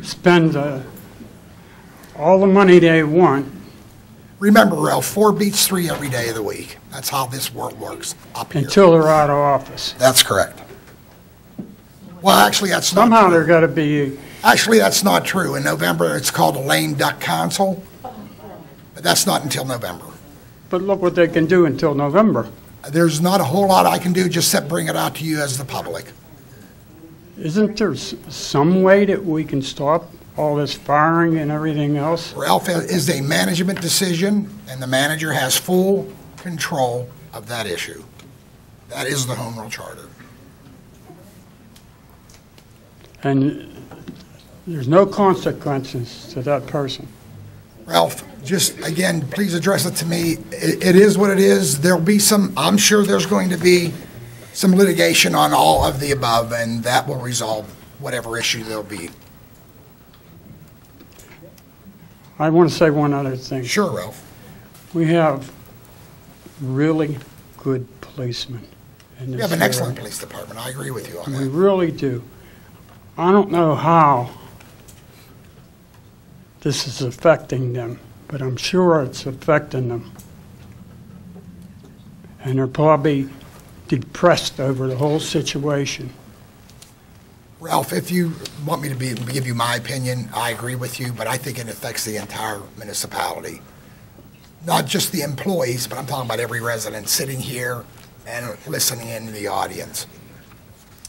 spend all the money they want. Remember, Ralph, 4 beats 3 every day of the week. That's how this world works up here. Until they're out of office. That's correct. Well, actually, that's not Somehow true. there got to be. Actually, that's not true. In November, it's called a lame duck council, but that's not until November. But look what they can do until November. There's not a whole lot I can do, just except bring it out to you as the public. Isn't there some way that we can stop all this firing and everything else? Ralph, is a management decision, and the manager has full control of that issue. That is the Home Rule Charter. And there's no consequences to that person. Ralph, just, again, please address it to me. It is what it is. There'll be some, I'm sure there's going to be some litigation on all of the above, and that will resolve whatever issue there'll be. I want to say one other thing. Sure, Ralph. We have really good policemen in this We have an excellent area. police department. I agree with you on We that. really do. I don't know how this is affecting them, but I'm sure it's affecting them. And they're probably depressed over the whole situation. Ralph, if you want me to give you my opinion, I agree with you, but I think it affects the entire municipality. Not just the employees, but I'm talking about every resident sitting here and listening in the audience.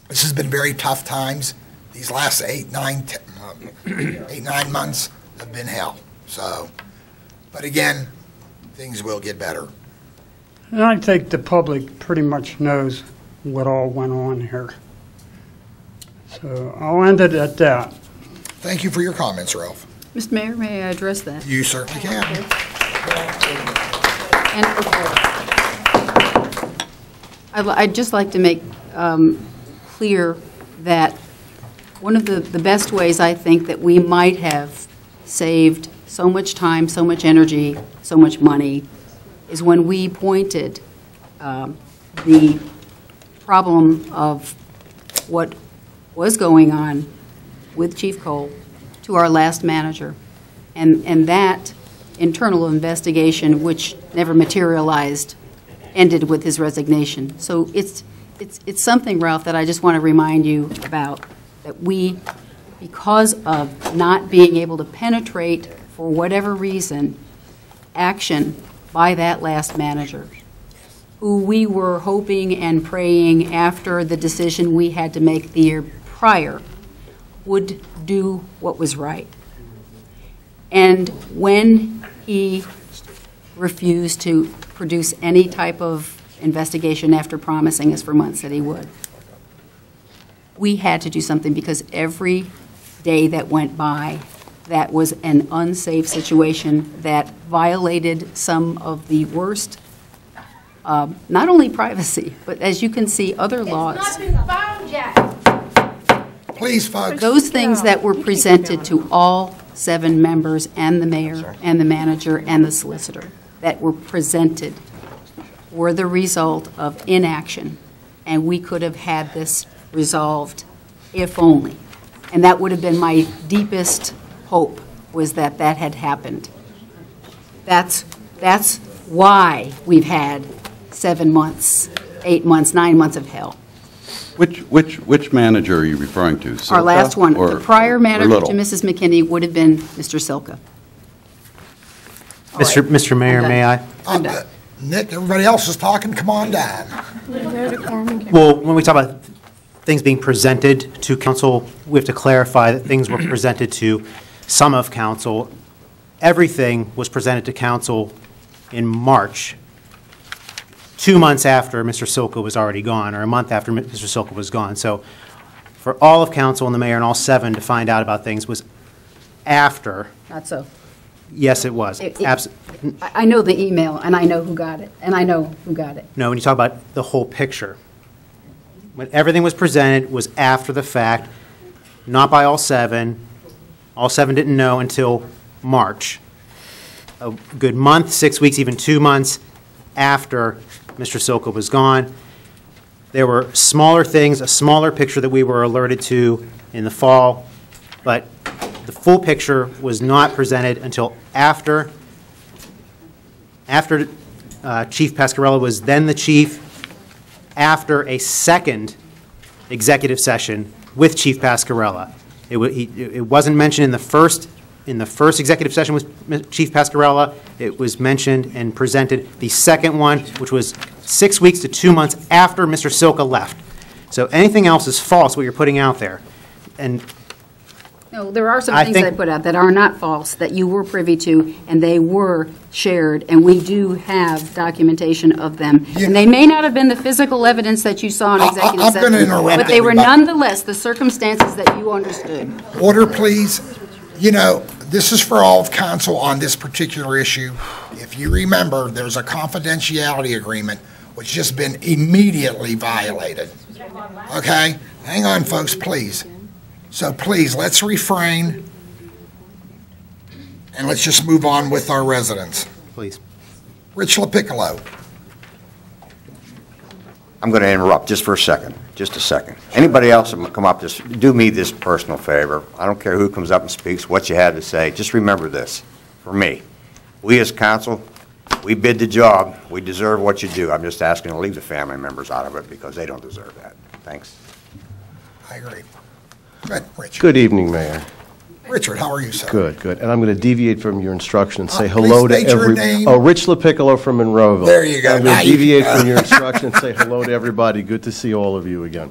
This has been very tough times. These last 9 months have been hell. So, but again, things will get better. And I think the public pretty much knows what all went on here. So I'll end it at that. Thank you for your comments, Ralph. Mr. Mayor, may I address that? You certainly can. And I'd just like to make clear that one of the best ways I think that we might have saved so much time, so much energy, so much money is when we pointed the problem of what was going on with Chief Cole to our last manager. And that internal investigation, which never materialized, ended with his resignation. So it's something, Ralph, that I just want to remind you about, that we, because of not being able to penetrate, for whatever reason, action by that last manager, who we were hoping and praying after the decision we had to make the year prior would do what was right. And when he refused to produce any type of investigation after promising us for months that he would, we had to do something, because every day that went by, that was an unsafe situation that violated some of the worst, not only privacy, but as you can see, other laws. It's not been found yet. Please, folks. Those things that were presented to all 7 members and the mayor and the manager and the solicitor that were presented were the result of inaction, and we could have had this resolved if only. And that would have been my deepest hope, was that that had happened. That's why we've had 7 months, 8 months, 9 months of hell. Which manager are you referring to? Our last Silka one, or- the prior or manager Little? to Mrs. McKinney would have been Mr. Silka. Mr. Mayor, may I? Nick, everybody else is talking. Come on down. Well, when we talk about things being presented to council, we have to clarify that things were presented to some of council. Everything was presented to council in March, 2 months after Mr. Silka was already gone, or a month after Mr. Silka was gone. So for all of council and the mayor and all 7 to find out about things was after. Not so. Yes, it was. I know the email, and I know who got it, and I know who got it. No, when you talk about the whole picture, when everything was presented was after the fact, not by all 7. All 7 didn't know until March. A good month, 6 weeks, even 2 months after Mr. Silka was gone. There were smaller things, a smaller picture that we were alerted to in the fall, but the full picture was not presented until after Chief Pasquarella was then the chief, after a second executive session with Chief Pasquarella. It wasn't mentioned in the first executive session with Chief Pasquarella. It was mentioned and presented the second one, which was 6 weeks to 2 months after Mr. Silka left. So anything else is false, what you're putting out there. And No, there are some I things I think- put out that are not false, that you were privy to, and they were shared, and we do have documentation of them. And they may not have been the physical evidence that you saw in executive I'm gonna session, interrupt but they were everybody. nonetheless the circumstances that you understood. Order, please. You know, this is for all of council on this particular issue. If you remember, there's a confidentiality agreement which has been immediately violated. Okay? Hang on, folks, please. So please, let's refrain, and let's just move on with our residents. Please. Rich LaPiccolo. I'm going to interrupt just for a second, just a second. Anybody else that come up, just do me this personal favor. I don't care who comes up and speaks, what you have to say. Just remember this, for me. We as council, we bid the job. We deserve what you do. I'm just asking to leave the family members out of it because they don't deserve that. Thanks. I agree. Good, Rich. Good evening, Mayor. Richard, how are you, sir? Good, good. And I'm going to deviate from your instruction and say hello to please state your every... name. Oh, Rich LaPiccolo from Monroeville. There you go. I'm going to deviate from your instruction and say hello to everybody. Good to see all of you again.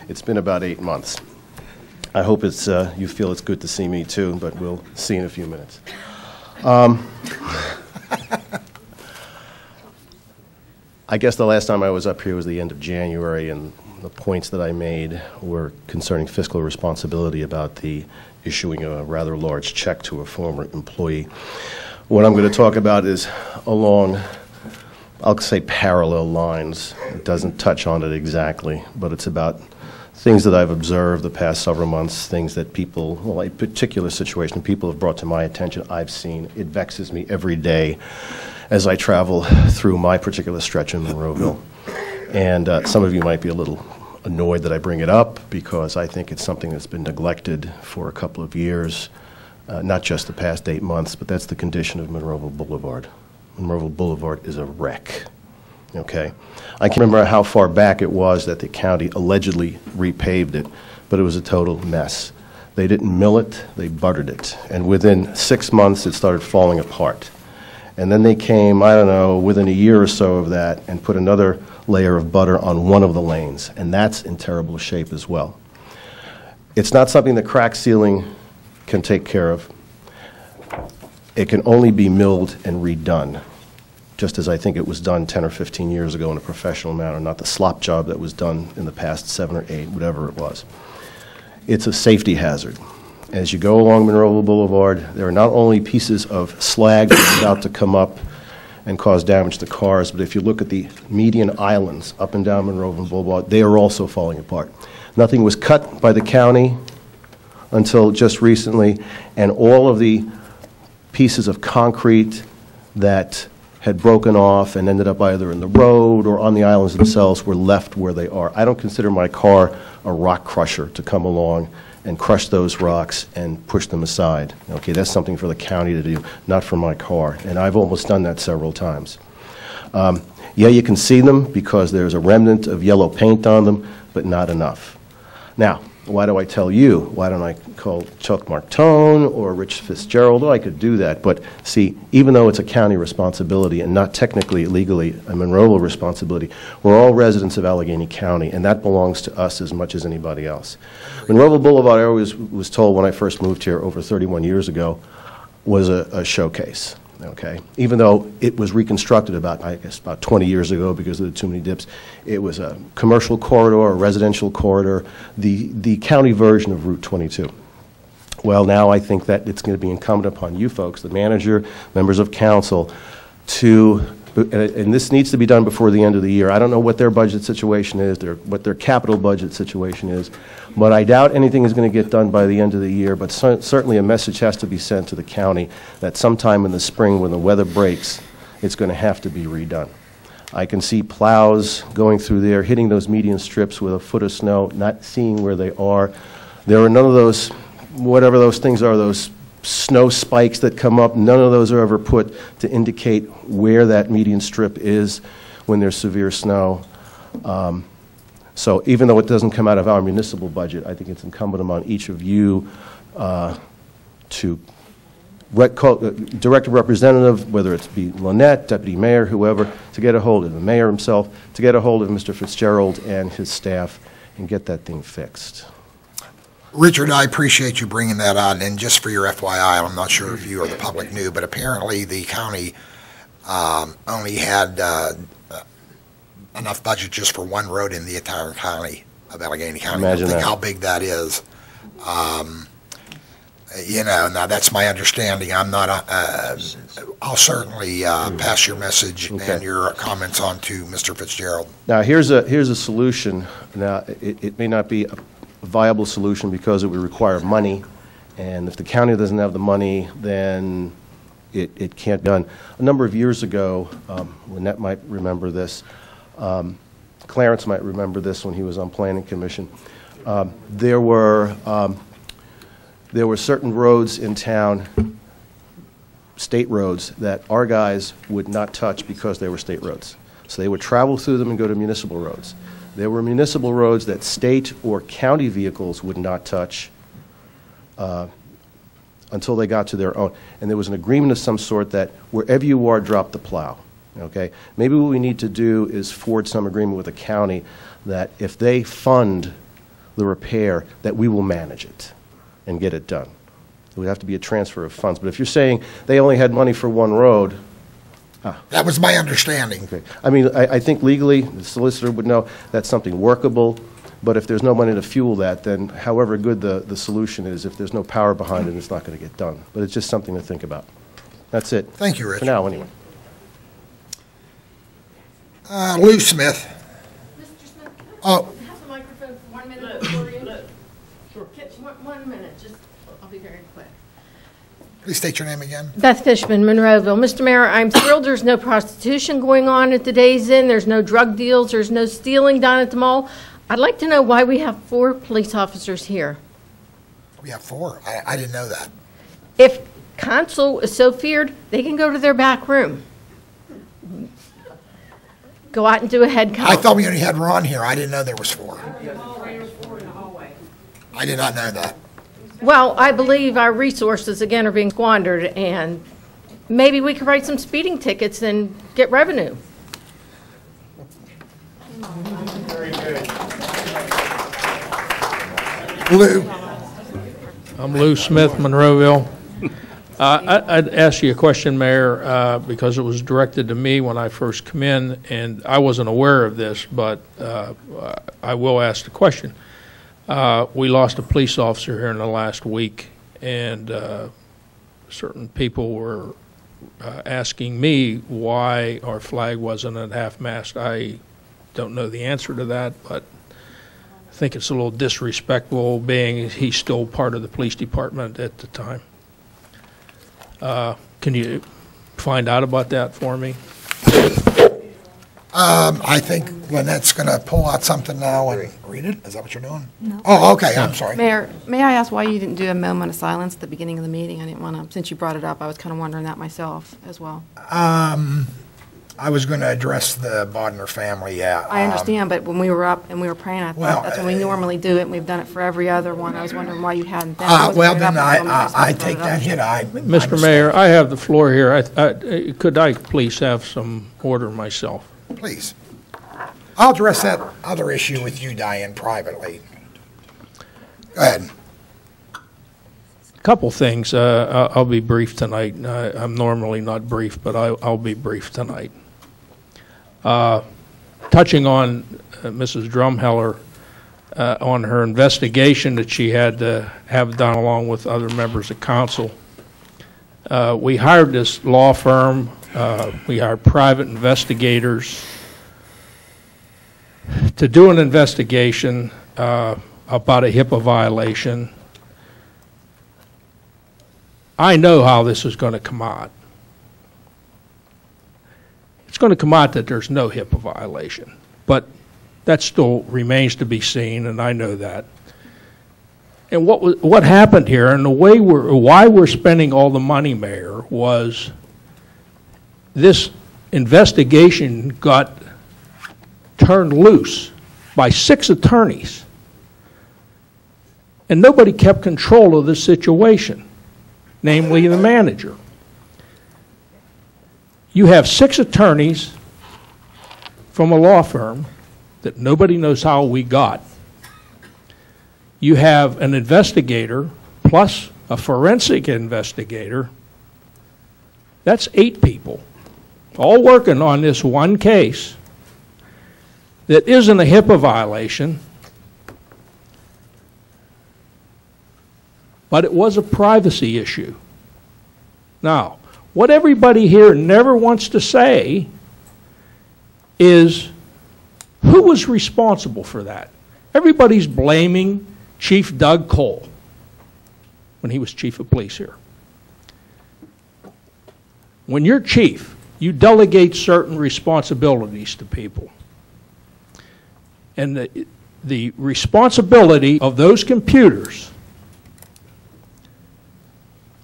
It's been about 8 months. I hope it's you feel it's good to see me too, but we'll see in a few minutes. I guess the last time I was up here was the end of January, and the points that I made were concerning fiscal responsibility about the issuing a rather large check to a former employee. What I'm going to talk about is along, I'll say parallel lines. It doesn't touch on it exactly, but it's about things that I've observed the past several months, things that people, well, a particular situation people have brought to my attention, I've seen. It vexes me every day as I travel through my particular stretch in Monroeville. And some of you might be a little annoyed that I bring it up because I think it's something that's been neglected for a couple of years, not just the past 8 months, but that's the condition of Monroeville Boulevard. Monroeville Boulevard is a wreck, okay? I can't remember how far back it was that the county allegedly repaved it, but it was a total mess. They didn't mill it, they buttered it, and within 6 months it started falling apart. And then they came, I don't know, within a year or so of that and put another layer of butter on one of the lanes, and that's in terrible shape as well. It's not something the crack ceiling can take care of. It can only be milled and redone, just as I think it was done 10 or 15 years ago in a professional manner, not the slop job that was done in the past 7 or 8, whatever it was. It's a safety hazard. As you go along Monroeville Boulevard, there are not only pieces of slag that's about to come up and cause damage to cars, but if you look at the median islands up and down Monroeville Boulevard, they are also falling apart. Nothing was cut by the county until just recently, and all of the pieces of concrete that had broken off and ended up either in the road or on the islands themselves were left where they are. I don't consider my car a rock crusher to come along and crush those rocks and push them aside. Okay, that's something for the county to do, not for my car. And I've almost done that several times. Yeah, you can see them because there's a remnant of yellow paint on them, but not enough. Now, why do I tell you? Why don't I call Chuck Martone or Rich Fitzgerald? Well, I could do that, but see, even though it's a county responsibility and not technically, legally, a Monroeville responsibility, we're all residents of Allegheny County, and that belongs to us as much as anybody else. Monroeville Boulevard, I always was told when I first moved here over 31 years ago, was a showcase. Okay, even though it was reconstructed about, I guess, about 20 years ago because of the too many dips. It was a commercial corridor, a residential corridor, the county version of Route 22. Well, now I think that it's going to be incumbent upon you folks, the manager, members of council, to, and this needs to be done before the end of the year. I don't know what their budget situation is, what their capital budget situation is, but I doubt anything is going to get done by the end of the year, but certainly a message has to be sent to the county that sometime in the spring when the weather breaks, it's going to have to be redone. I can see plows going through there, hitting those median strips with a foot of snow, not seeing where they are. There are none of those, whatever those things are, those snow spikes that come up, none of those are ever put to indicate where that median strip is when there's severe snow. So even though it doesn't come out of our municipal budget, I think it's incumbent upon each of you to direct a representative, whether it's be Lynette, Deputy Mayor, whoever, to get a hold of the Mayor himself, to get a hold of Mr. Fitzgerald and his staff and get that thing fixed. Richard, I appreciate you bringing that on, and just for your FYI, I'm not sure if you or the public knew, but apparently the county only had enough budget just for one road in the entire county of Allegheny County. Imagine I think that. how big that is. You know, now that's my understanding. I'm not, I'll certainly pass your message and your comments on to Mr. Fitzgerald. Now, here's a solution. Now, it may not be a viable solution because it would require money, and if the county doesn't have the money, then it can't be done. A number of years ago, Lynette might remember this, Clarence might remember this when he was on Planning Commission. There were certain roads in town, state roads, that our guys would not touch because they were state roads. So they would travel through them and go to municipal roads. There were municipal roads that state or county vehicles would not touch until they got to their own. And there was an agreement of some sort that wherever you are, drop the plow. Okay? Maybe what we need to do is forge some agreement with the county that if they fund the repair, that we will manage it and get it done. It would have to be a transfer of funds. But if you're saying they only had money for one road, that was my understanding. Okay. I mean, I think legally, the solicitor would know that's something workable, but if there's no money to fuel that, then however good the solution is, if there's no power behind it, it's not going to get done. But it's just something to think about. That's it. Thank you, Rich. For now, anyway. Lou Smith. Mr. Smith, Oh. have the microphone for 1 minute for you? Sure. 1 minute, just, I'll be very quick. Please state your name again. Beth Fishman, Monroeville. Mr. Mayor, I'm thrilled there's no prostitution going on at the Days Inn. There's no drug deals. There's no stealing down at the mall. I'd like to know why we have 4 police officers here. We have 4. I didn't know that. If council is so feared, they can go to their back room. Go out and do a head count. I thought we only had Ron here. I didn't know there was 4. I did not know that. Well, I believe our resources, again, are being squandered, and maybe we could write some speeding tickets and get revenue. Very good. Lou. I'm Lou Smith, Monroeville. I'd ask you a question, Mayor, because it was directed to me when I first come in, and I wasn't aware of this, but I will ask the question. We lost a police officer here in the last week, and certain people were asking me why our flag wasn't at half-mast. I don't know the answer to that, but I think it's a little disrespectful, being he's still part of the police department at the time. Can you find out about that for me? I think Lynette's going to pull out something now and read it. Is that what you're doing? No. Oh, okay. I'm sorry. Mayor, may I ask why you didn't do a moment of silence at the beginning of the meeting? I didn't want to, since you brought it up, I was kind of wondering that myself as well. I was going to address the Bodner family, yeah. I understand, but when we were up and we were praying, I thought that's when we normally do it, and we've done it for every other one. I was wondering why you hadn't. Well, then I take that hit. Mr. Mayor, I have the floor here. Could I please have some order myself? Please. I'll address that other issue with you, Diane, privately. Go ahead. Couple things. I'll be brief tonight. I'm normally not brief, but I'll be brief tonight. Touching on Mrs. Drumheller, on her investigation that she had to have done along with other members of council. We hired this law firm. We hired private investigators to do an investigation about a HIPAA violation. I know how this is going to come out. It's going to come out that there's no HIPAA violation, but that still remains to be seen, and I know that. And what happened here, and why we're spending all the money, Mayor, was this investigation got turned loose by 6 attorneys, and nobody kept control of this situation, namely the manager. You have 6 attorneys from a law firm that nobody knows how we got. You have an investigator plus a forensic investigator. That's 8 people, all working on this one case that isn't a HIPAA violation, but it was a privacy issue. Now, what everybody here never wants to say is who was responsible for that. Everybody's blaming Chief Doug Cole when he was chief of police here. When you're chief, you delegate certain responsibilities to people. And the responsibility of those computers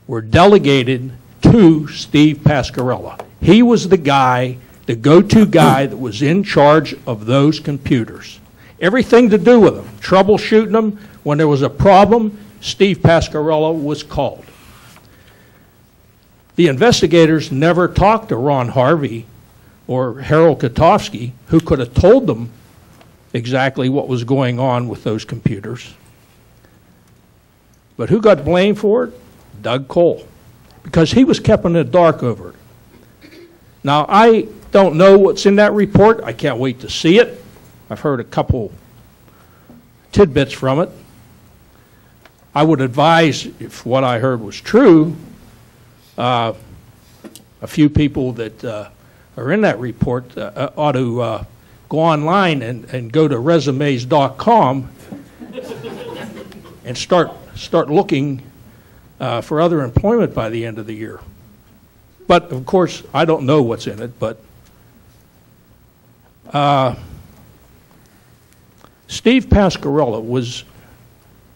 were delegated to Steve Pascarella. He was the guy, the go-to guy that was in charge of those computers. Everything to do with them, troubleshooting them. When there was a problem, Steve Pascarella was called. The investigators never talked to Ron Harvey or Harold Katofsky, who could have told them exactly what was going on with those computers. But who got blamed for it? Doug Cole, because he was kept in the dark over it. Now, I don't know what's in that report. I can't wait to see it. I've heard a couple tidbits from it. I would advise, if what I heard was true, a few people that are in that report ought to go online and go to resumes.com and start looking for other employment by the end of the year. But, of course, I don't know what's in it, but Steve Pascarella was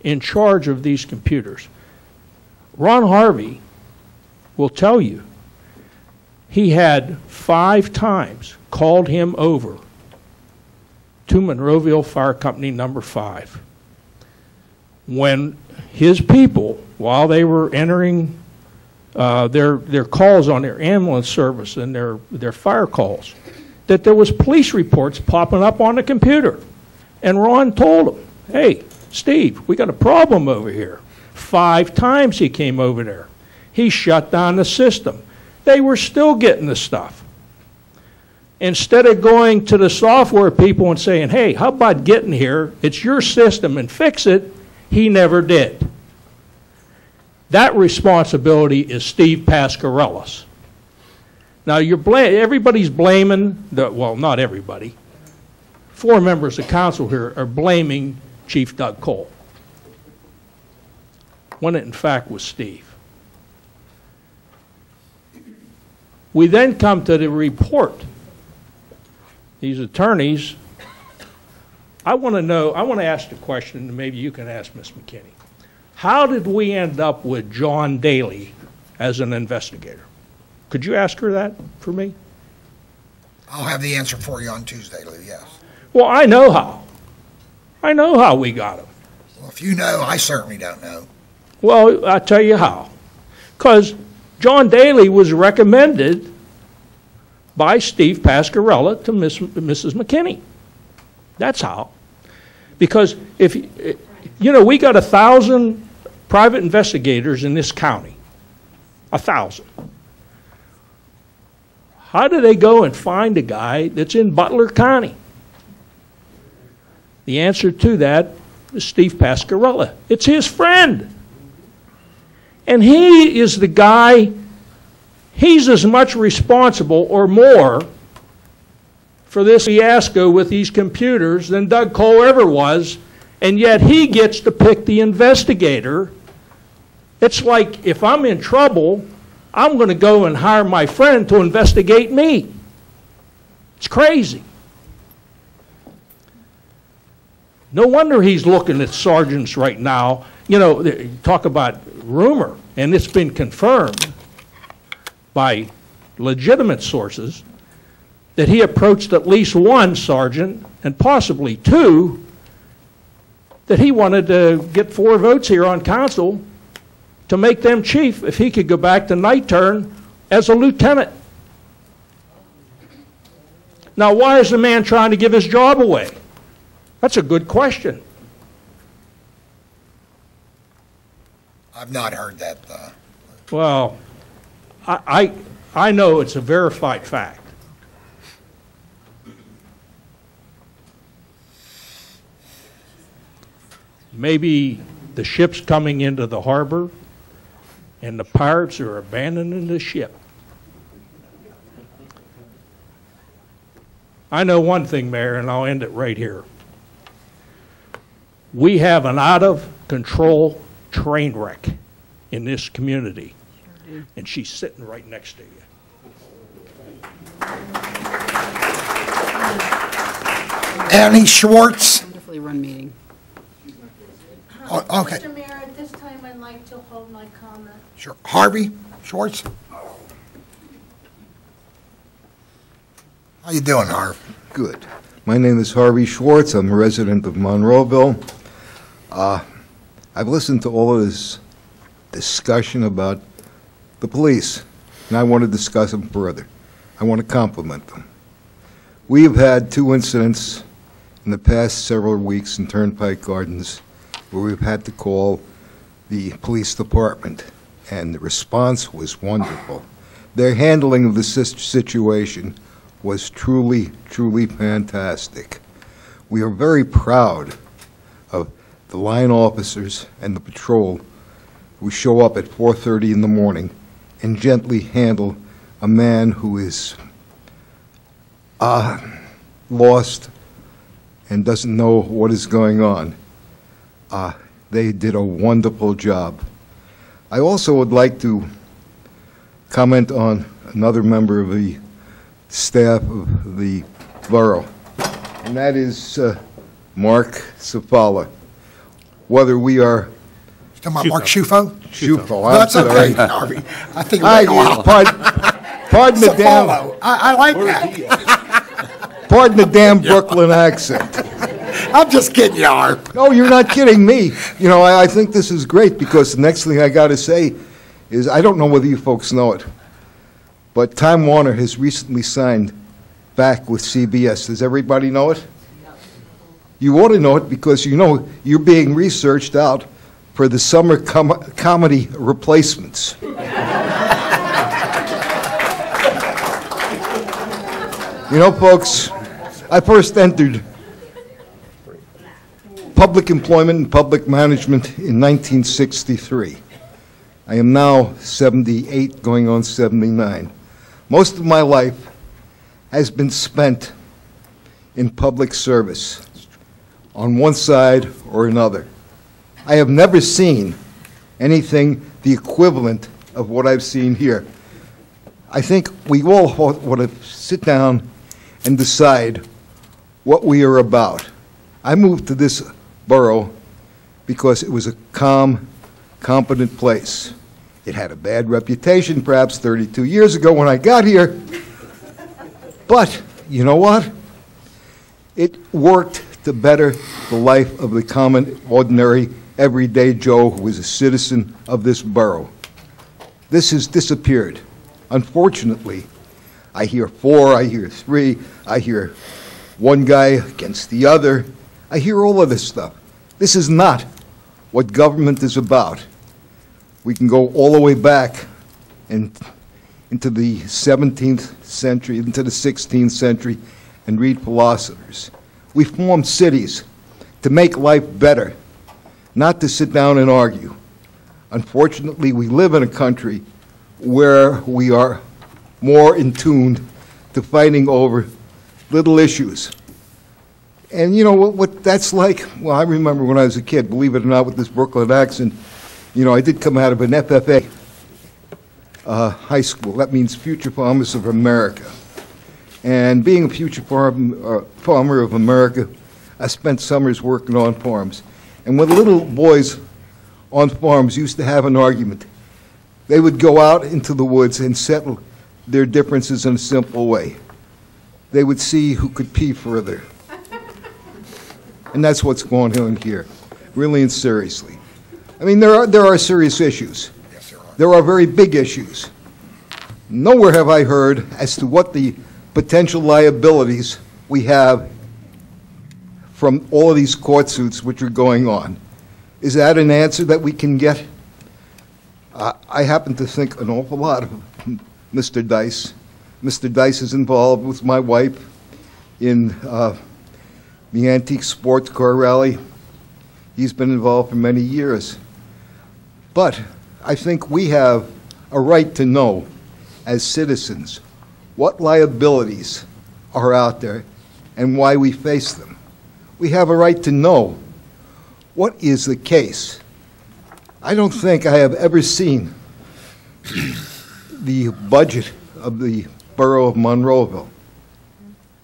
in charge of these computers. Ron Harvey will tell you he had 5 times called him over to Monroeville Fire Company number 5 when his people, while they were entering their calls on their ambulance service and their fire calls, that there was police reports popping up on the computer. And Ron told him, hey, Steve, we got a problem over here. 5 times he came over there. He shut down the system. They were still getting the stuff. Instead of going to the software people and saying, hey, how about getting here, it's your system, and fix it, he never did. That responsibility is Steve Pascarella's. Now, everybody's blaming, well, not everybody. 4 members of council here are blaming Chief Doug Cole, when it in fact was Steve. We then come to the report. These attorneys, I want to ask the question, and maybe you can ask Ms. McKinney. How did we end up with John Daly as an investigator? Could you ask her that for me? I'll have the answer for you on Tuesday, Lou, yes. Well, I know how. I know how we got him. Well, if you know, I certainly don't know. Well, I'll tell you how. Because John Daly was recommended by Steve Pascarella to Mrs. McKinney. That's how. Because if, you know, we got 1,000 private investigators in this county. 1,000. How do they go and find a guy that's in Butler County? The answer to that is Steve Pascarella. It's his friend. And he is the guy, he's as much responsible or more for this fiasco with these computers than Doug Cole ever was, and yet he gets to pick the investigator. It's like, if I'm in trouble, I'm going to go and hire my friend to investigate me. It's crazy. No wonder he's looking at sergeants right now. You know, talk about rumor, and it's been confirmed by legitimate sources that he approached at least 1 sergeant, and possibly 2, that he wanted to get 4 votes here on council to make them chief if he could go back to night turn as a lieutenant. Now, why is the man trying to give his job away? That's a good question. I've not heard that. Well, I know it's a verified fact. Maybe the ship's coming into the harbor and the pirates are abandoning the ship. I know one thing, Mayor, and I'll end it right here. We have an out-of-control train wreck in this community, and she's sitting right next to you. Annie Schwartz. Wonderfully run meeting. Okay, Mr. Mayor, at this time, I'd like to hold my comment. sure. Harvey Schwartz. How you doing, Harv? Good. My name is Harvey Schwartz. I'm a resident of Monroeville. I've listened to all of this discussion about the police, and I want to discuss them further. I want to compliment them. We have had 2 incidents in the past several weeks in Turnpike Gardens where we've had to call the police department, and the response was wonderful. Their handling of the situation was truly, truly fantastic. We are very proud of the line officers and the patrol who show up at 4:30 in the morning and gently handle a man who is lost and doesn't know what is going on. They did a wonderful job. I also would like to comment on another member of the staff of the borough, and that is Mark Safala. Whether we are... Talking about Mark Schufo? Schufo. That's okay, Harvey. I think Pardon the damn... I like that. Pardon the damn Brooklyn accent. I'm just kidding you, Harv. No, you're not kidding me. You know, I think this is great because the next thing I got to say is, I don't know whether you folks know it, but Time Warner has recently signed back with CBS. Does everybody know it? No. You ought to know it because you know you're being researched out for the summer comedy replacements. You know, folks, I first entered public employment and public management in 1963. I am now 78, going on 79. Most of my life has been spent in public service on one side or another. I have never seen anything the equivalent of what I've seen here. I think we all want to sit down and decide what we are about. I moved to this borough because it was a calm, competent place. It had a bad reputation perhaps 32 years ago when I got here, but you know what? It worked to better the life of the common, ordinary, everyday Joe who was a citizen of this borough. This has disappeared. Unfortunately, I hear 4, I hear 3, I hear one guy against the other. I hear all of this stuff. This is not what government is about. We can go all the way back into the 17th century, into the 16th century, and read philosophers. We formed cities to make life better, not to sit down and argue. Unfortunately, we live in a country where we are more in tune to fighting over little issues. And you know what that's like? Well, I remember when I was a kid, believe it or not, with this Brooklyn accent, you know, I did come out of an FFA high school. That means Future Farmers of America. And being a future farmer of America, I spent summers working on farms. And when little boys on farms used to have an argument, they would go out into the woods and settle their differences in a simple way. They would see who could pee further. And that's what's going on here, really and seriously. I mean, there are serious issues. Yes, there are. There are very big issues. Nowhere have I heard as to what the potential liabilities we have from all of these court suits which are going on. Is that an answer that we can get? I happen to think an awful lot of Mr. Dice. Mr. Dice is involved with my wife in the antique sports car rally. He's been involved for many years. But I think we have a right to know, as citizens, what liabilities are out there and why we face them. We have a right to know what is the case. I don't think I have ever seen the budget of the borough of Monroeville.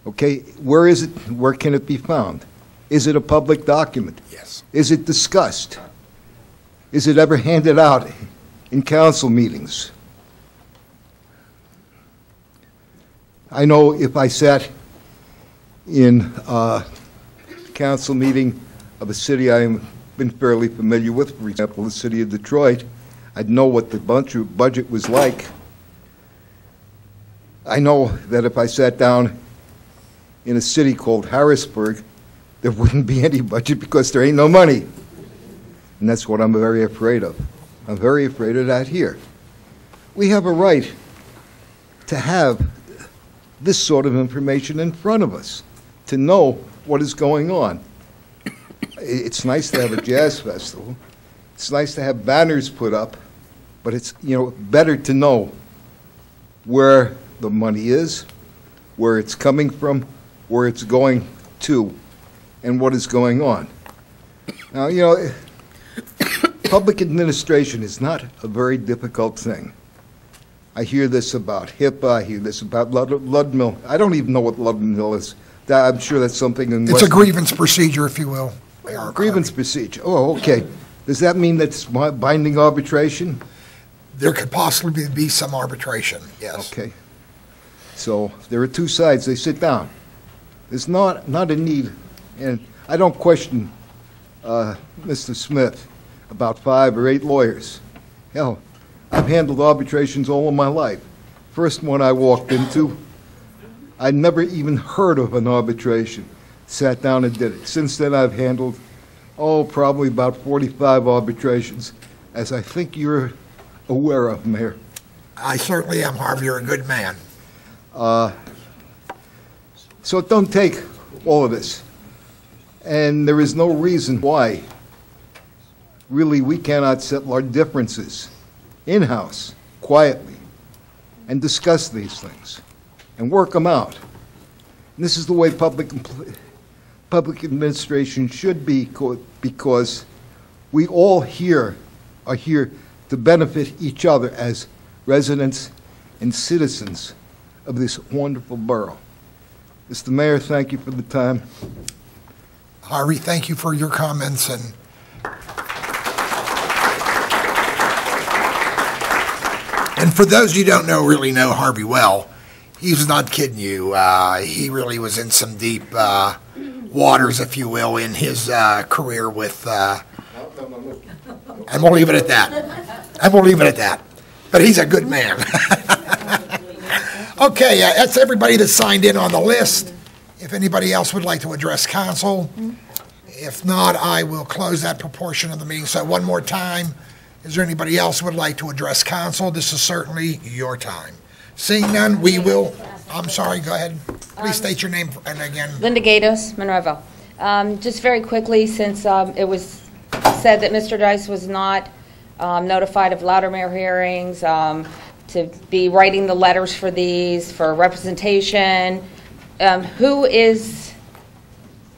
Okay, where is it? Where can it be found? Is it a public document? Yes. Is it discussed? Is it ever handed out in council meetings? I know if I sat in a council meeting of a city I've been fairly familiar with, for example, the city of Detroit, I'd know what the budget was like. I know that if I sat down in a city called Harrisburg, there wouldn't be any budget because there ain't no money. And that's what I'm very afraid of. I'm very afraid of that here. We have a right to have this sort of information in front of us, to know what is going on. It's nice to have a jazz festival. It's nice to have banners put up, but it's, better to know where the money is, where it's coming from, where it's going to, and what is going on. Now, public administration is not a very difficult thing. I hear this about HIPAA, I hear this about Ludmill. I don't even know what Ludmill is. I'm sure that's something in It's a grievance procedure, if you will. Grievance procedure. Oh, okay. Does that mean that's binding arbitration? There could possibly be some arbitration, yes. Okay. So there are two sides. They sit down. There's not a need, and I don't question Mr. Smith about 5 or 8 lawyers. Hell, I've handled arbitrations all of my life. First one I walked into, I'd never even heard of an arbitration. Sat down and did it. Since then, I've handled, probably about 45 arbitrations, as I think you're aware of, Mayor. I certainly am, Harvey. You're a good man. So don't take all of this. And there is no reason why, really, we cannot settle our differences in-house, quietly, and discuss these things, and work them out. And this is the way public administration should be, because we all here are here to benefit each other as residents and citizens of this wonderful borough. Mr. Mayor, thank you for the time. Harvey, thank you for your comments. And for those you don't really know Harvey well, he was not kidding you. He really was in some deep waters, if you will, in his career with, and we'll leave it at that. But he's a good man. Okay, that's everybody that signed in on the list. If anybody else would like to address council, if not, I will close that proportion of the meeting. So one more time, is there anybody else who would like to address council? This is certainly your time. Seeing none, we will, I'm sorry, go ahead. Please state your name and again. Linda Gatos, Monroeville. Just very quickly, since it was said that Mr. Dice was not notified of Loudermere hearings, to be writing the letters for these, for representation, who is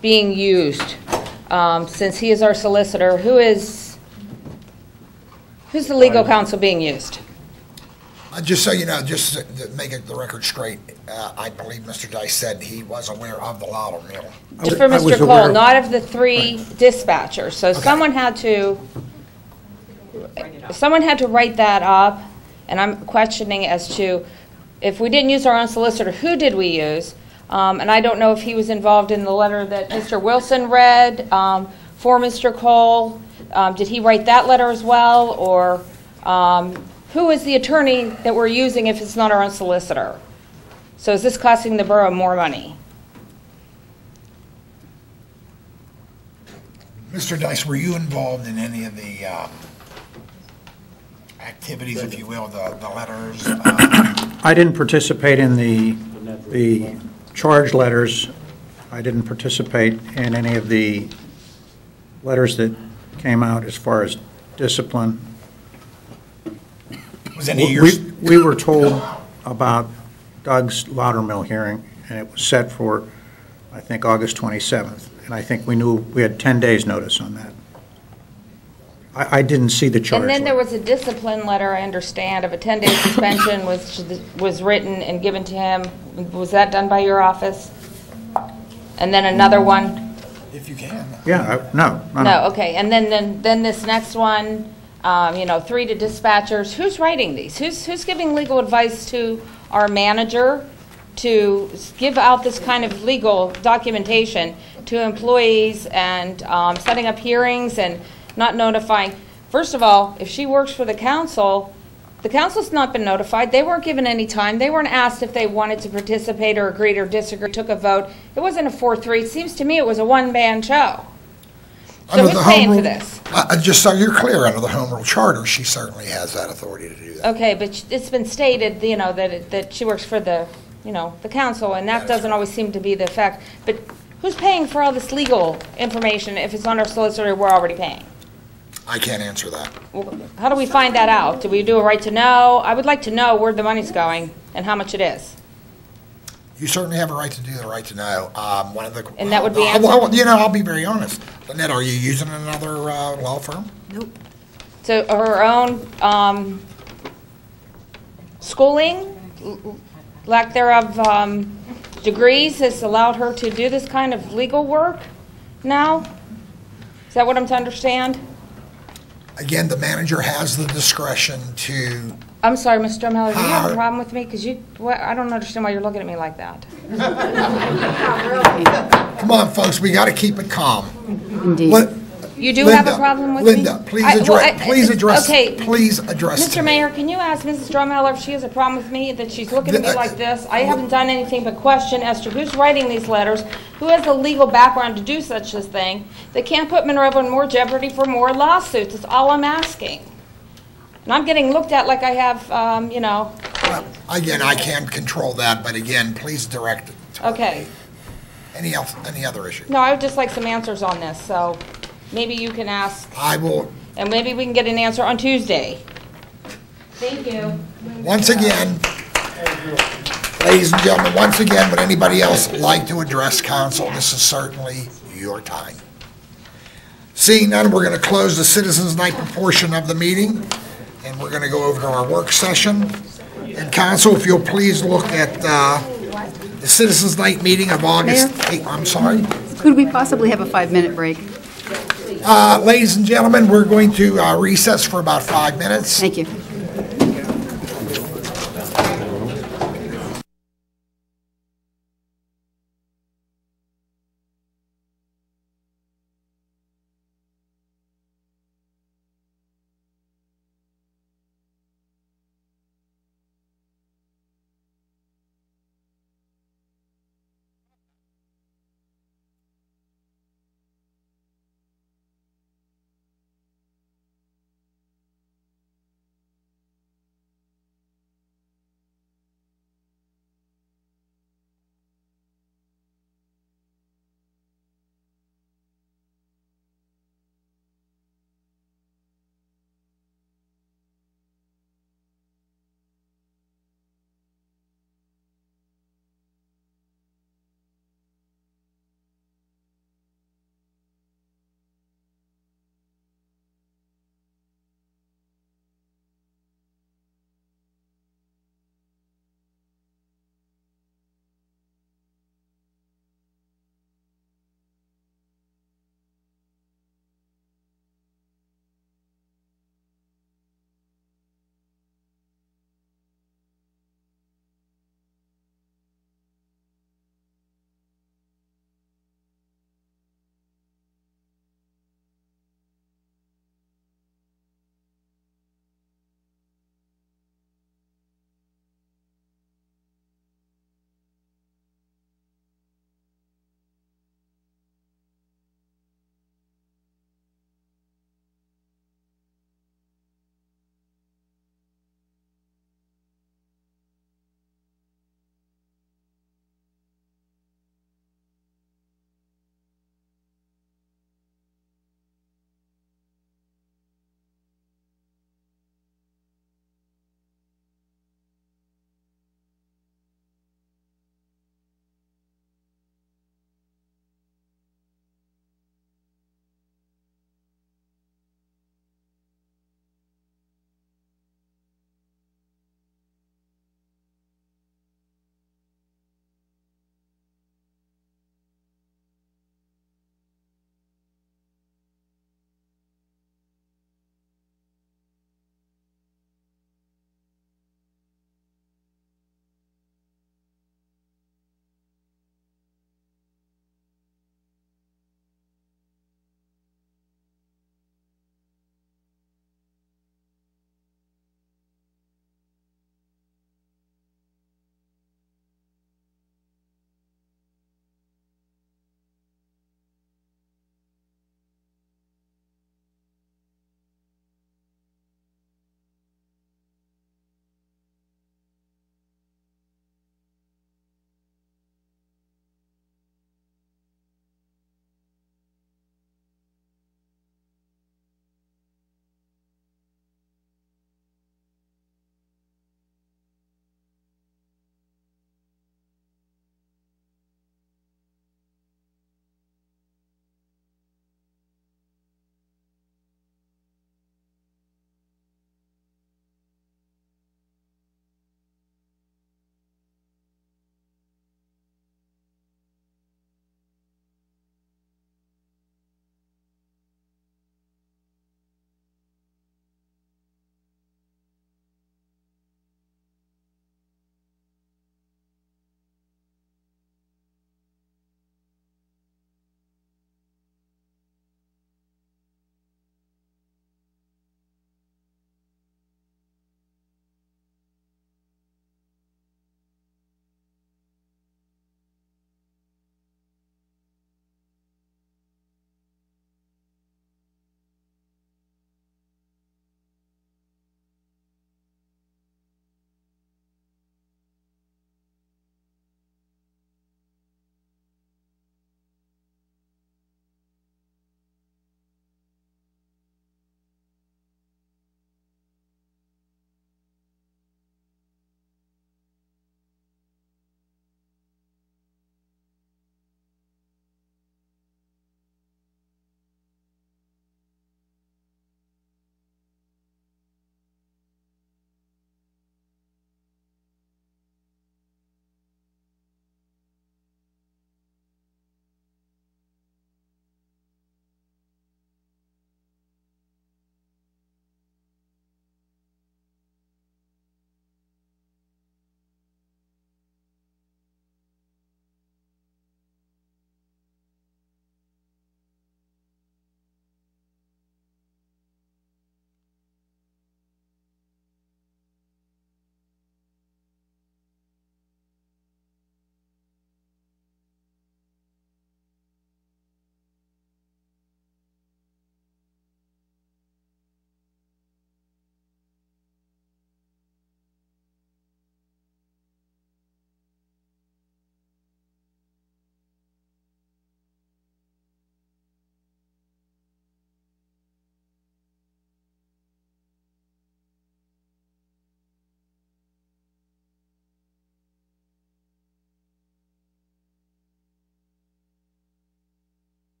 being used? Since he is our solicitor, who's the legal counsel being used? Just so you know, just to make the record straight, I believe Mr. Dice said he was aware of the Loudermere. Just for Mr. Cole, not of the 3 dispatchers. So someone had to write that up, and I'm questioning as to if we didn't use our own solicitor, who did we use? And I don't know if he was involved in the letter that Mr. Wilson read for Mr. Cole. Did he write that letter as well, or who is the attorney that we're using if it's not our own solicitor? So is this costing the borough more money? Mr. Dice, were you involved in any of the activities, if you will, the letters? I didn't participate in the charge letters. I didn't participate in any of the letters that came out as far as discipline. Was any of yours? We were told about Doug's Loudermilk hearing, and it was set for, I think, August 27th. And I think we knew we had 10 days' notice on that. I didn't see the charge. And then there was a discipline letter, I understand, of a 10-day suspension was written and given to him. Was that done by your office? And then another one? If you can. Yeah, no. No, okay, and then this next one, 3 to dispatchers. Who's writing these? Who's giving legal advice to our manager to give out this kind of legal documentation to employees and setting up hearings and not notifying? First of all, if she works for the council's not been notified. They weren't given any time. They weren't asked if they wanted to participate or agreed or disagreed, took a vote. It wasn't a 4-3. It seems to me it was a one-man show. So who's paying for this? Just so you're clear, under the Home Rule Charter, she certainly has that authority to do that. Okay, but it's been stated, that she works for the council, and that doesn't always seem to be the fact. But who's paying for all this legal information if it's on our solicitor we're already paying? I can't answer that. Well, how do we find that out? Do we do a right to know? I would like to know where the money's going and how much it is. You certainly have a right to do the right to know. And that would be answered? I'll be very honest. Lynette, are you using another law firm? Nope. So her own schooling, lack thereof, degrees has allowed her to do this kind of legal work now? Is that what I'm to understand? Again, the manager has the discretion to... I'm sorry, Mr. Miller, do you have a problem with me? Because I don't understand why you're looking at me like that. Come on, folks, we got to keep it calm. Indeed. You do have a problem with me? Linda, please address. Mr. Mayor, can you ask Mrs. Drumheller if she has a problem with me, that she's looking at me like this? I haven't done anything but question as to who's writing these letters, who has the legal background to do such a thing. They can't put Monroe in more jeopardy for more lawsuits. That's all I'm asking. And I'm getting looked at like I have, Again, I can't control that, but again, please direct it. Okay. Any other issue? No, I would just like some answers on this, so maybe you can ask. I will. And maybe we can get an answer on Tuesday. Thank you. Once again, ladies and gentlemen, once again, would anybody else like to address council? This is certainly your time. Seeing none, we're going to close the Citizens Night portion of the meeting, and we're going to go over to our work session. And council, if you'll please look at the Citizens Night meeting of August 8th. I'm sorry? Could we possibly have a 5-minute break? Ladies and gentlemen, we're going to recess for about 5 minutes. Thank you.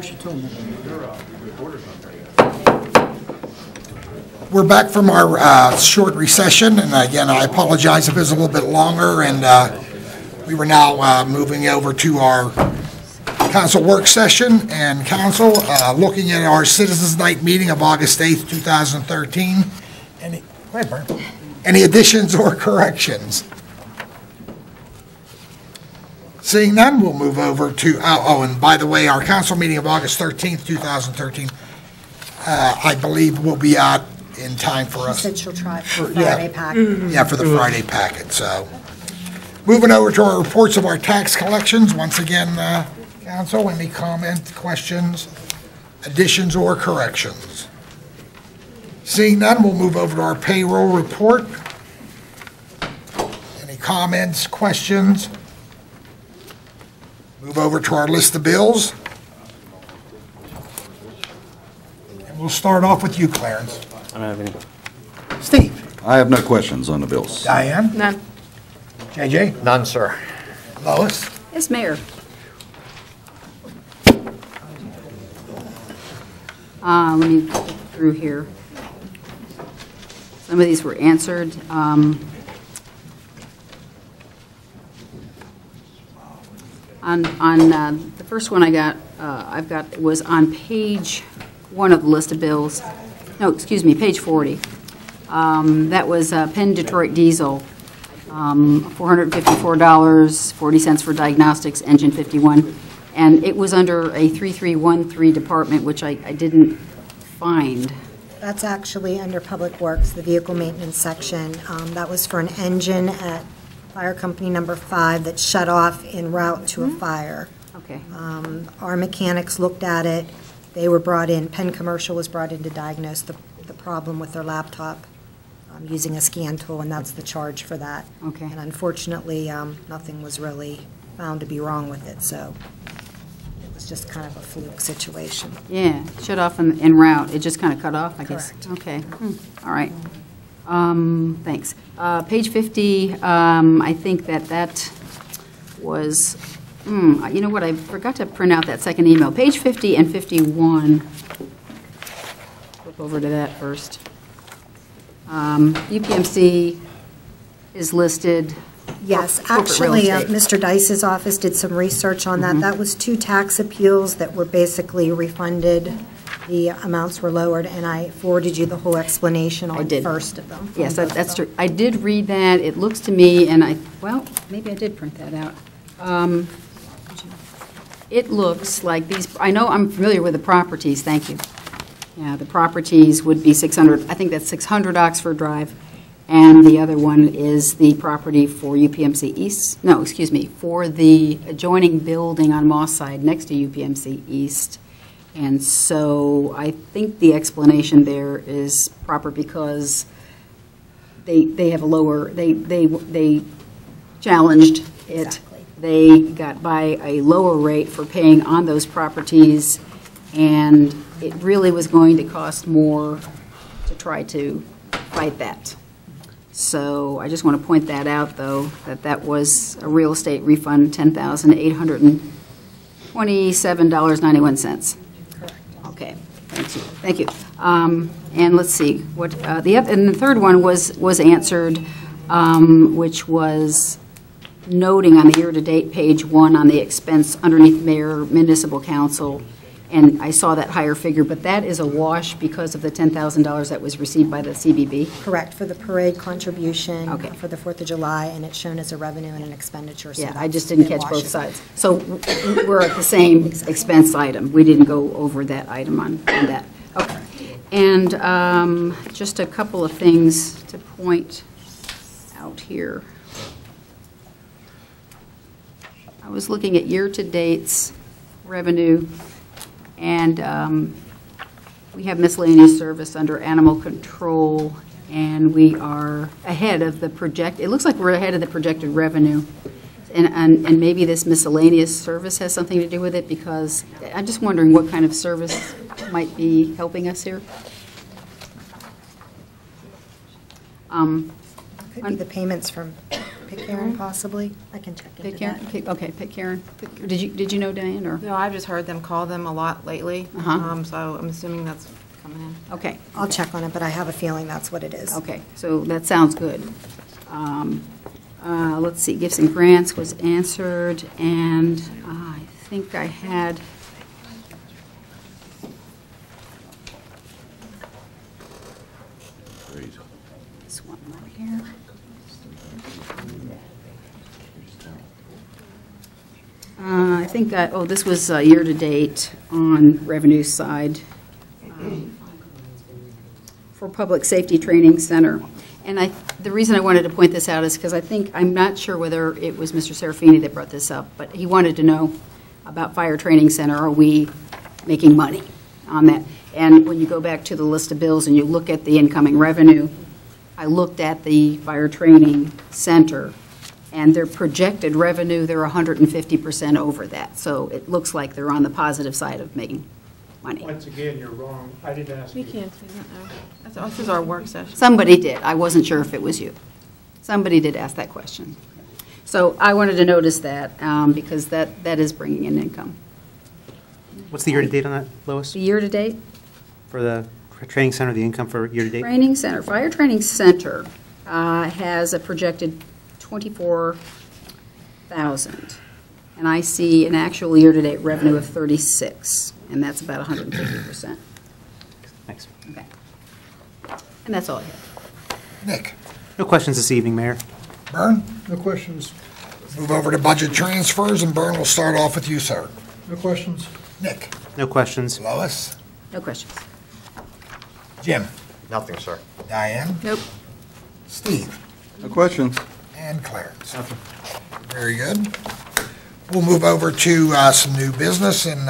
she told me. We're back from our short recession, and again, I apologize if it was a little bit longer, and we were now moving over to our council work session, and council, looking at our Citizens Night meeting of August 8th, 2013. Any additions or corrections? Seeing none, we'll move over to, and by the way, our council meeting of August 13th, 2013, I believe will be out in time for us. She said she'll try for Friday packet. Yeah, for the Friday packet, so. Moving over to our reports of our tax collections, once again, council, any comments, questions, additions, or corrections? Seeing none, we'll move over to our payroll report. Any comments, questions? Move over to our list of bills. And we'll start off with you, Clarence. I don't have any. Steve? I have no questions on the bills. Diane? None. JJ? None, sir. Lois? Yes, Mayor. Let me go through here. Some of these were answered. On the first one I've got was on page 1 of the list of bills. No, excuse me, page 40. That was Penn Detroit Diesel, $454.40 for diagnostics, engine 51. And it was under a 3313 department, which I didn't find. That's actually under Public Works, the vehicle maintenance section. That was for an engine at Fire Company number 5 that shut off en route to a fire. Okay. Our mechanics looked at it. They were brought in, Penn Commercial was brought in to diagnose the problem with their laptop using a scan tool, and that's the charge for that. Okay. And unfortunately, nothing was really found to be wrong with it, so it was just kind of a fluke situation. Yeah, shut off en route. It just kind of cut off, I guess. Correct. Okay. All right. Thanks. Page 50, I think that was, you know what, I forgot to print out that second email. Page 50 and 51. Flip over to that first. UPMC is listed. Yes, Corporate real actually, estate. Mr. Dice's office did some research on that. That was 2 tax appeals that were basically refunded. The amounts were lowered, and I forwarded you the whole explanation on the first of them. Yes, that's true. I did read that. It looks to me, and well, maybe I did print that out. It looks like these, I know I'm familiar with the properties, thank you. Yeah, the properties would be 600, I think that's 600 Oxford Drive, and the other one is the property for UPMC East, no, excuse me, for the adjoining building on Moss Side next to UPMC East. And so I think the explanation there is proper because they have a lower, they challenged it. Exactly. They got by a lower rate for paying on those properties, and it really was going to cost more to try to fight that. So I just want to point that out, though, that was a real estate refund, $10,827.91. Okay, thank you. And let's see, what and the third one was answered, which was noting on the year-to-date page 1 on the expense underneath Mayor Municipal Council, and I saw that higher figure, but that is a wash because of the $10,000 that was received by the CBB. Correct, for the parade contribution Okay. for the 4th of July, and it's shown as a revenue and an expenditure. So Yeah, I just didn't it catch both washes. sides. So we're at the same expense item. We didn't go over that item on that. Okay. And just a couple of things to point out here. I was looking at year-to-dates revenue, and we have miscellaneous service under animal control, and we are ahead of the it looks like we're ahead of the projected revenue. And maybe this miscellaneous service has something to do with it, because I'm just wondering what kind of service might be helping us here. Could be the payments from Pitcairn possibly. I can check into Pitcairn? that. Okay, Pitcairn. Did you know, Diane, or? No, I've just heard them call them a lot lately, so I'm assuming that's coming in. Okay. I'll check on it, but I have a feeling that's what it is. Okay, so that sounds good. Let's see, gifts and grants was answered, and I think I had, this one right here. I think this was year-to-date on revenue side for Public Safety Training Center. And the reason I wanted to point this out is because I'm not sure whether it was Mr. Serafini that brought this up, but he wanted to know about Fire Training Center. Are we making money on that? And when you go back to the list of bills and you look at the incoming revenue, I looked at the Fire Training Center, and their projected revenue, they're 150% over that. So it looks like they're on the positive side of making money. Once again, you're wrong. I didn't ask We you. can't say that now. This is our work session. Somebody did. I wasn't sure if it was you. Somebody did ask that question. So I wanted to notice that because that is bringing in income. What's the year-to-date on that, Lois? The year-to-date? For the training center, the income for year-to-date? Training Center, Fire Training Center has a projected 24,000. And I see an actual year-to-date revenue of 36, and that's about 150%. Thanks. Okay. And that's all I have. Nick? No questions this evening, Mayor. Byrne? No questions. Move over to budget transfers, and Byrne will start off with you, sir. No questions. Nick? No questions. Lois? No questions. Jim? Nothing, sir. Diane? Nope. Steve? No questions. And Clarence? Nothing. Very good. We'll move over to some new business, and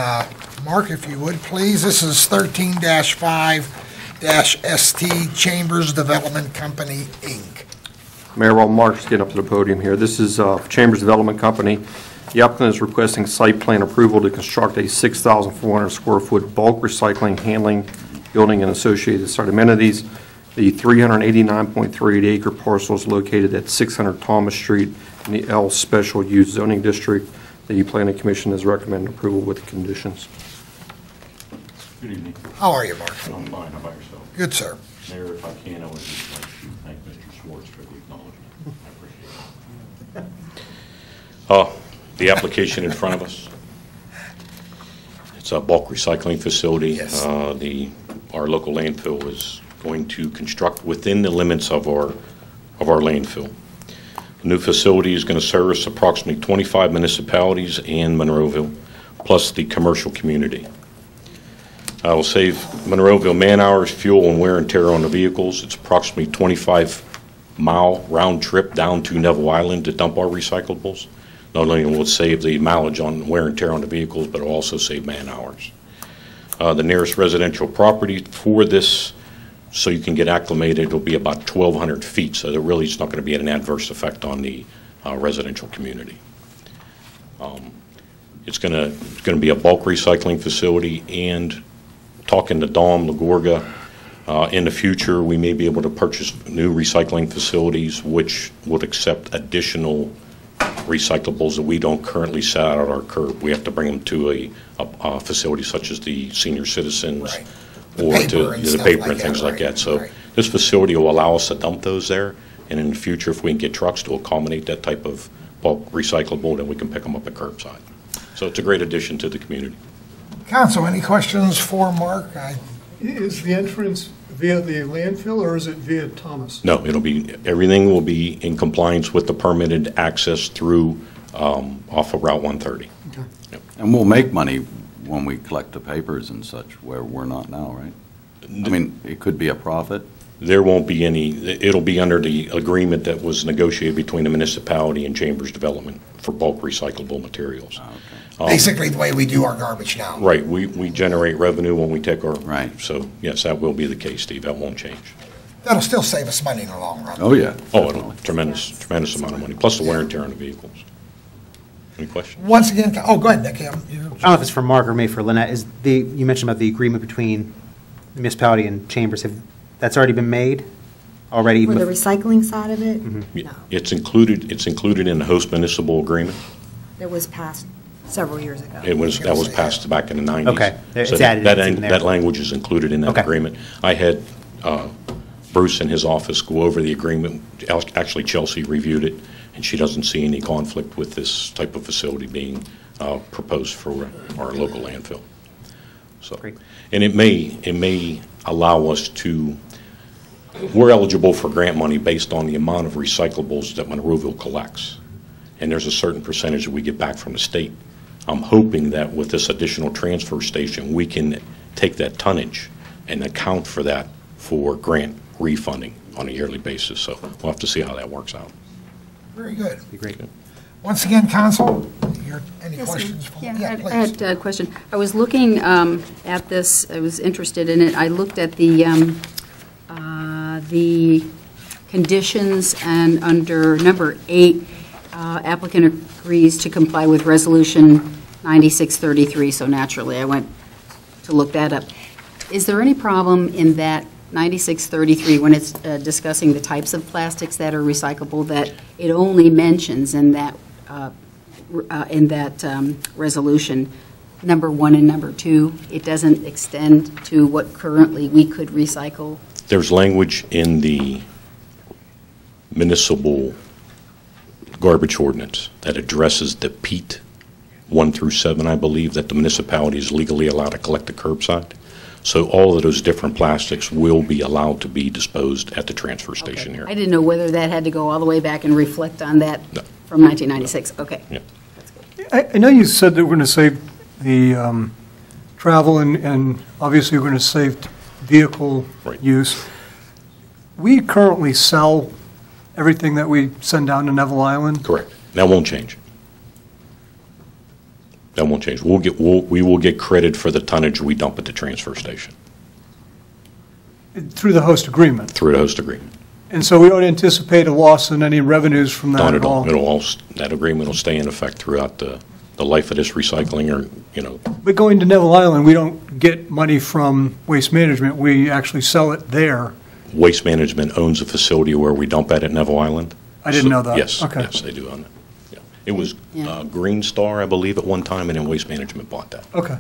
Mark, if you would, please. This is 13-5-ST Chambers Development Company, Inc. Mayor, while Mark's getting up to the podium here, this is Chambers Development Company. The applicant is requesting site plan approval to construct a 6,400 square foot bulk recycling, handling, building, and associated site amenities. The 389.38 acre parcel is located at 600 Thomas Street in the L Special Use Zoning District. The Planning Commission has recommended approval with conditions. Good evening. How are you, Mark? I'm fine. How about yourself? Good, sir. Mayor, if I can, I would just like to thank Mr. Schwartz for the acknowledgement. I appreciate it. The application in front of us. It's a bulk recycling facility. Yes. Our local landfill is going to construct within the limits of our landfill. The new facility is going to service approximately 25 municipalities and Monroeville, plus the commercial community. Will save Monroeville man-hours, fuel, and wear and tear on the vehicles. It's approximately 25-mile round trip down to Neville Island to dump our recyclables. Not only will it save the mileage on wear and tear on the vehicles, but it'll also save man-hours. The nearest residential property for this, so you can get acclimated, will be about 1,200 feet, so there really is not going to be an adverse effect on the residential community. It's going to be a bulk recycling facility, and talking to Dom LaGorga, in the future, we may be able to purchase new recycling facilities which would accept additional recyclables that we don't currently set out at our curb. We have to bring them to a facility such as the senior citizens, Right. or to and the stuff paper like and things that, like right, that. So right. this facility will allow us to dump those there, and in the future, if we can get trucks to accommodate that type of bulk recyclable, then we can pick them up at curbside. So it's a great addition to the community. Council, any questions for Mark? Is the entrance via the landfill, or is it via Thomas? No, everything will be in compliance with the permitted access through off of Route 130. Okay. And we'll make money when we collect the papers and such, where we're not now, right? I mean, it could be a profit. There won't be any, it'll be under the agreement that was negotiated between the municipality and Chambers Development for bulk recyclable materials. Basically, the way we do our garbage now. Right, we generate revenue when we take our, right. So, yes, that will be the case, Steve, that won't change. That'll still save us money in the long run. Oh, yeah. Oh, it'll, tremendous amount of money, plus the wear and tear on the vehicles. Any questions? Once again, oh, go ahead, Nick. I don't know if it's for Mark or maybe for Lynette. You mentioned about the agreement between the municipality and Chambers. That's already been made? already? For the recycling side of it, It's included in the host municipal agreement. it was passed several years ago. That was passed back in the 90s. Okay. It's So added, it's in there. that language is included in that Okay. agreement. I had Bruce in his office go over the agreement. Actually, Chelsea reviewed it, and she doesn't see any conflict with this type of facility being proposed for our local landfill. So, and it may allow us to, we're eligible for grant money based on the amount of recyclables that Monroeville collects. And there's a certain percentage that we get back from the state. I'm hoping that with this additional transfer station, we can take that tonnage and account for that for grant refunding on a yearly basis. So we'll have to see how that works out. Very good. Be great. Once again, council, any Yes, questions? Yeah, Yeah, I please. had a question. I was looking at this, I was interested in it. I looked at the conditions, and under number 8, applicant agrees to comply with resolution 9633, so naturally I went to look that up. Is there any problem in that 9633, when it's discussing the types of plastics that are recyclable, that it only mentions in that resolution number 1 and number 2? It doesn't extend to what currently we could recycle? There's language in the municipal garbage ordinance that addresses the PEAT 1 through 7, I believe, that the municipality is legally allowed to collect the curbside. So all of those different plastics will be allowed to be disposed at the transfer station here. I didn't know whether that had to go all the way back and reflect on that from 1996. Okay. Yeah. I know you said that we're going to save the travel and obviously we're going to save vehicle use. We currently sell everything that we send down to Neville Island? Correct. That won't change. That won't change. We will get credit for the tonnage we dump at the transfer station. Through the host agreement? Through the host agreement. And so we don't anticipate a loss in any revenues from that Not at all? That agreement will stay in effect throughout the life of this recycling, or, But going to Neville Island, we don't get money from Waste Management. We actually sell it there. Waste Management owns a facility where we dump at Neville Island. I didn't know that. Yes, Okay. yes, they do own it. Yeah. It was Green Star, I believe, at one time, and then Waste Management bought that. Okay.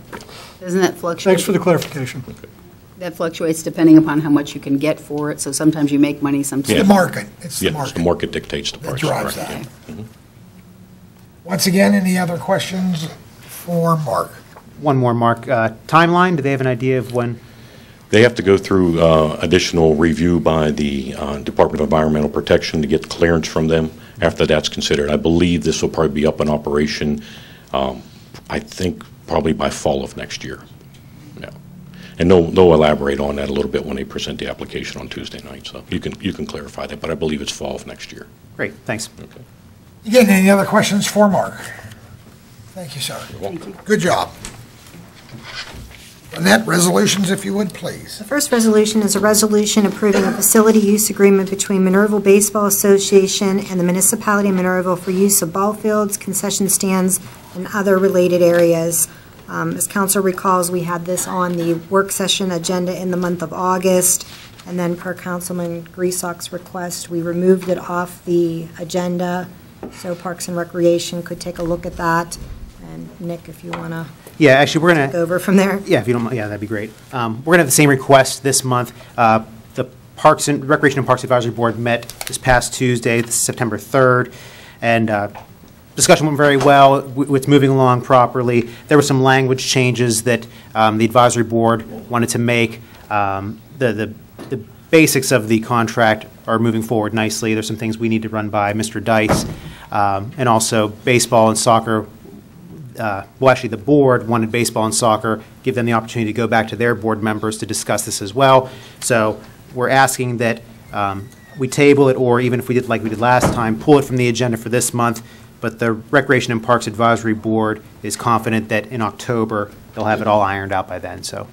Doesn't that fluctuate? Thanks for the clarification. That fluctuates depending upon how much you can get for it, so sometimes you make money, sometimes... Yeah. The market. It's the Yes, market. the market dictates the price. drives correct, that. yeah. Mhm. Once again, any other questions for Mark? One more, Mark. Timeline, do they have an idea of when? They have to go through additional review by the Department of Environmental Protection to get clearance from them. After that's considered, I believe this will probably be up in operation, I think, probably by fall of next year. Yeah. And they'll elaborate on that a little bit when they present the application on Tuesday night, so you can clarify that, but I believe it's fall of next year. Great, thanks. Okay. Again, any other questions for Mark? Thank you, sir. Thank you. Good job. Annette, resolutions, if you would, please. The first resolution is a resolution approving a facility use agreement between Monroeville Baseball Association and the municipality of Monroeville for use of ball fields, concession stands, and other related areas. As council recalls, we had this on the work session agenda in the month of August, and then per Councilman Griesbach's request, we removed it off the agenda, so Parks and Recreation could take a look at that. And Nick, if you want to... Yeah, actually, we're going to... over from there? Yeah, if you don't mind, yeah, that'd be great. We're going to have the same request this month. The Recreation and Parks Advisory Board met this past Tuesday, September 3rd, and discussion went very well. It's moving along properly. There were some language changes that the advisory board wanted to make. The basics of the contract are moving forward nicely. There's some things we need to run by Mr. Dice, and also baseball and soccer. Well, actually, the board wanted baseball and soccer, give them the opportunity to go back to their board members to discuss this as well. So we're asking that we table it, or even if we did like we did last time, pull it from the agenda for this month. But the Recreation and Parks Advisory Board is confident that in October, they'll have it all ironed out by then, so.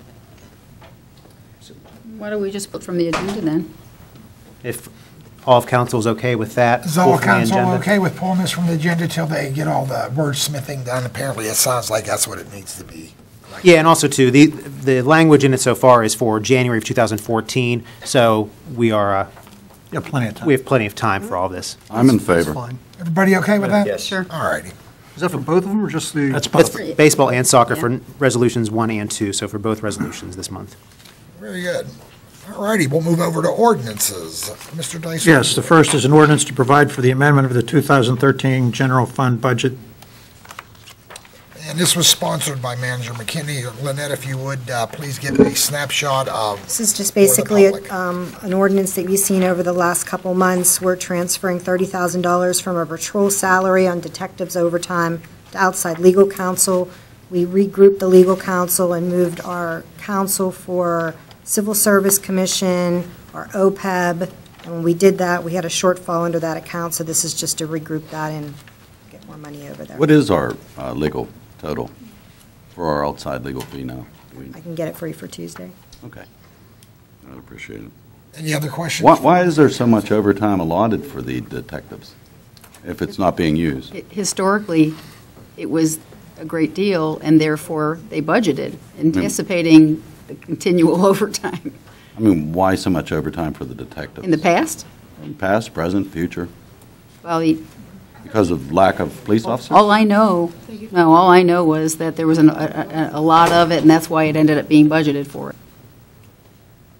Why don't we just put from the agenda then? If all of council is okay with that. Is pull all from the council agenda. okay with pulling this from the agenda till they get all the wordsmithing done? Apparently, it sounds like that's what it needs to be. Yeah, and also too, the language in it so far is for January of 2014, so we are Yeah, plenty of time. We have plenty of time for all this. I'm in favor. Everybody okay with that? Yes. Sure. All righty. Is that for both of them, or just the? That's That's both. for baseball and soccer for resolutions 1 and 2, so for both resolutions this month. Very good. All righty, we'll move over to ordinances. Mr. Dyson? Yes, the first is an ordinance to provide for the amendment of the 2013 general fund budget. And this was sponsored by Manager McKinney. Lynette, if you would, please give a snapshot of. This is just for the basically public. an ordinance that you've seen over the last couple months. We're transferring $30,000 from a patrol salary on detectives' overtime to outside legal counsel. We regrouped the legal counsel and moved our counsel for Civil Service Commission, our OPEB, and when we did that, we had a shortfall under that account, so this is just to regroup that and get more money over there. What is our legal total for our outside legal fee now? I can get it for you for Tuesday. Okay. I appreciate it. Any other questions? Why is there so much overtime allotted for the detectives if it's not being used? Historically, it was a great deal, and therefore they budgeted, anticipating the continual overtime. I mean, why so much overtime for the detectives? In the past, Past, present, future? well, Because of lack of police officers? all I know was that there was a lot of it, and that's why it ended up being budgeted for.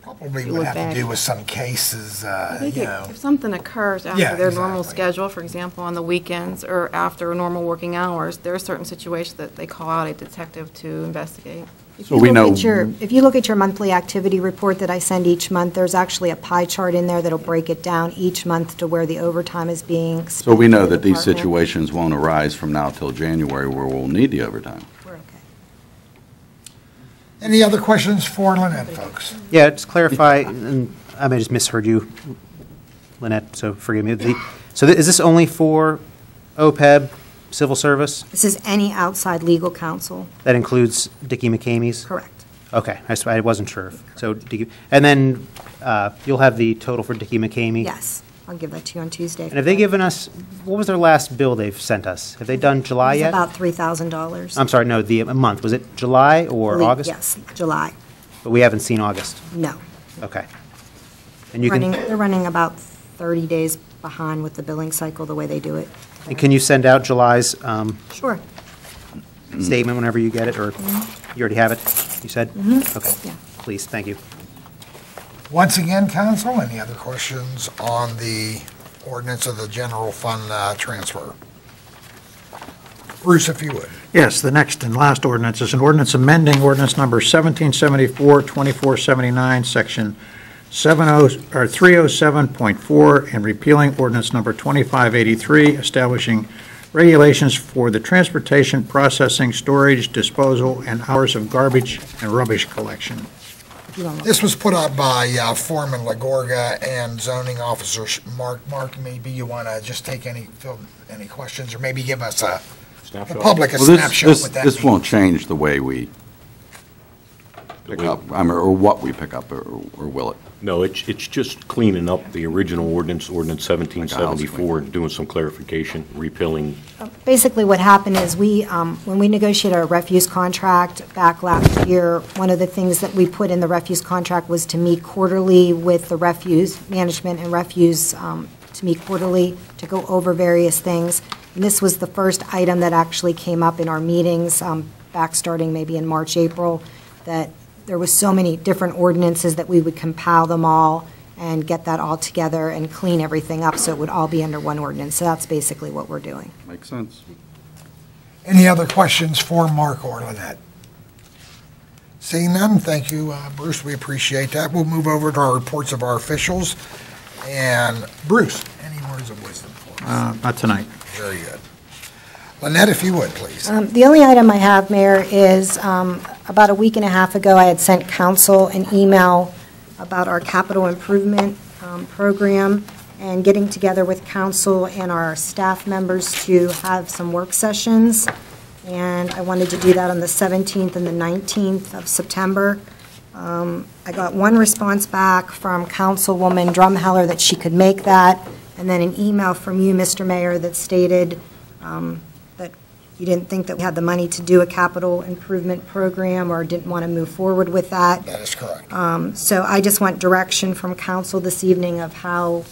Probably You would look have back. to do with some cases, you know. If something occurs after Yeah, their normal schedule, for example, on the weekends or after normal working hours, there are certain situations that they call out a detective to investigate. So we know. If you look at your monthly activity report that I send each month, there's actually a pie chart in there that'll break it down each month to where the overtime is being spent. So we know for the that these department. situations won't arise from now till January where we'll need the overtime. We're okay. Any other questions for Lynette, folks? Yeah, just clarify, and I may just misheard you, Lynette, so forgive me. So is this only for OPEB, civil service? This is any outside legal counsel. That includes Dickie McCamey's? Correct. Okay, I wasn't sure. So, and then you'll have the total for Dickie McCamey? Yes, I'll give that to you on Tuesday. And have they given us, what was their last bill they've sent us? Have they done July It's yet? about $3,000. I'm sorry, no, the month. Was it July or August? Yes, July. But we haven't seen August? No. Okay. And you can, They're running about 30 days behind with the billing cycle, the way they do it. and can you send out July's Sure. statement whenever you get it, or you already have it, you said? Mhm. Okay, Yeah. please, thank you. Once again, council, any other questions on the ordinance of the general fund transfer? Bruce, if you would. Yes, the next and last ordinance is an ordinance amending ordinance number 1774, 2479, section 307.4, and repealing ordinance number 2583, establishing regulations for the transportation, processing, storage, disposal, and hours of garbage and rubbish collection. This was put up by Foreman LaGorga and zoning officer Mark. Mark, maybe you want to just take any questions, or maybe give us the public a Well, snapshot this what that This means. won't change the way we pick up, or what we pick up, or will it? No, it's just cleaning up the original ordinance, Ordinance 1774, and doing some clarification, repealing. Basically, what happened is when we negotiated our refuse contract back last year, one of the things that we put in the refuse contract was to meet quarterly with the refuse management and refuse, to meet quarterly, to go over various things. And this was the first item that actually came up in our meetings, back starting maybe in March, April, that there was so many different ordinances that we would compile them all and get that all together and clean everything up so it would all be under one ordinance. So that's basically what we're doing. Makes sense. Any other questions for Mark or Lynette? Seeing none, thank you, Bruce, we appreciate that. We'll move over to our reports of our officials. And Bruce, any words of wisdom for us? Not tonight. Very good. Lynette, if you would, please. The only item I have, Mayor, is about a week and a half ago, I had sent council an email about our capital improvement program and getting together with council and our staff members to have some work sessions. And I wanted to do that on the 17th and the 19th of September. I got one response back from Councilwoman Drumheller that she could make that, and then an email from you, Mr. Mayor, that stated that you didn't think that we had the money to do a capital improvement program or didn't want to move forward with that. That is correct. So I just want direction from council this evening of how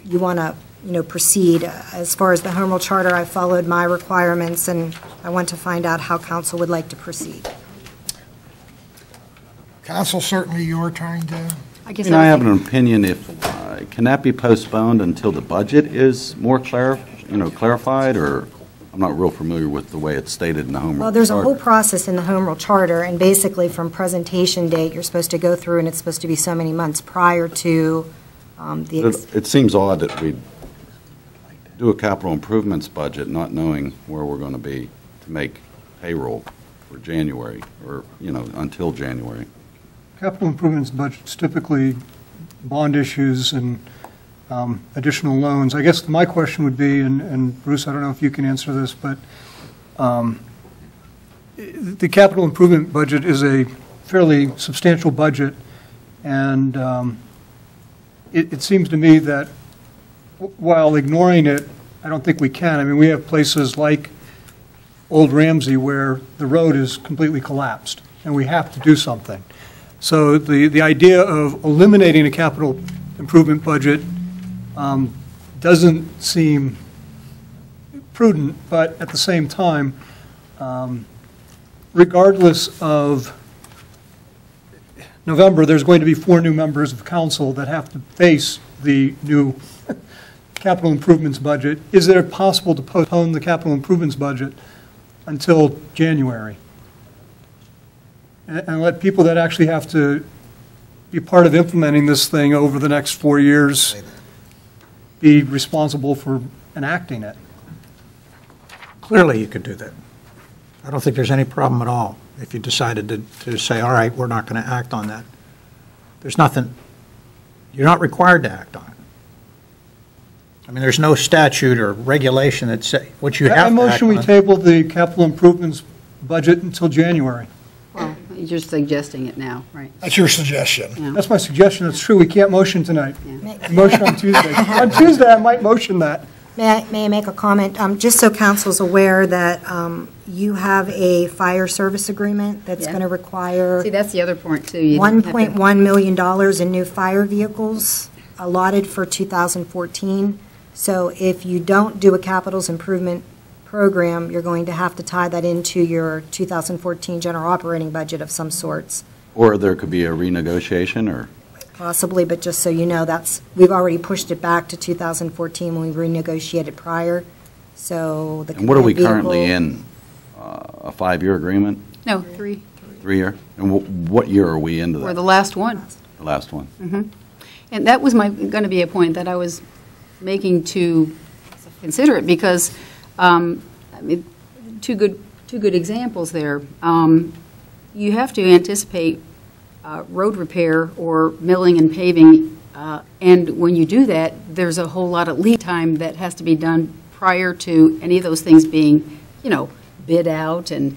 you want to, proceed. As far as the Home Rule Charter, I followed my requirements, and I want to find out how council would like to proceed. Council, certainly your turn to. I have an opinion if, can that be postponed until the budget is more clarified, or I'm not real familiar with the way it's stated in the Home Rule Charter. Well, there's a whole process in the Home Rule Charter, and basically from presentation date, you're supposed to go through, and it's supposed to be so many months prior to It seems odd that we do a capital improvements budget not knowing where we're going to be to make payroll for January, or, until January. Capital improvements budgets typically bond issues and additional loans. I guess my question would be, and Bruce, I don't know if you can answer this, but the capital improvement budget is a fairly substantial budget, and it seems to me that while ignoring it, I don't think we can. I mean, we have places like Old Ramsey where the road is completely collapsed, and we have to do something. So the idea of eliminating a capital improvement budget doesn't seem prudent, but at the same time, regardless of November, there's going to be 4 new members of council that have to face the new capital improvements budget. Is it possible to postpone the capital improvements budget until January? And let people that actually have to be part of implementing this thing over the next 4 years be responsible for enacting it. Clearly, you could do that. I don't think there's any problem at all if you decided to say, all right, we're not going to act on that. There's nothing, you're not required to act on it. I mean, there's no statute or regulation that say what you have to act on. I motion we table the capital improvements budget until January. Well, you're suggesting it now, right? That's your suggestion. Yeah. That's my suggestion. It's true. We can't motion tonight. Motion on Tuesday. On Tuesday, I might motion that. May I make a comment? Just so council's aware that you have a fire service agreement that's going to require See, that's the other point, too. You don't have to- $1.1 million in new fire vehicles allotted for 2014. So if you don't do a capitals improvement program, you're going to have to tie that into your 2014 general operating budget of some sorts. Or there could be a renegotiation, or? Possibly, but just so you know, we've already pushed it back to 2014 when we renegotiated prior. So the And what are we vehicle- currently in? A 5-year agreement? No, 3. 3-year? And what year are we into that? Or the last one. The last one. Mm-hmm. And that was going to be a point that I was making to consider it, because, I mean, two good examples there. You have to anticipate road repair or milling and paving, and when you do that, there's a whole lot of lead time that has to be done prior to any of those things being, bid out, and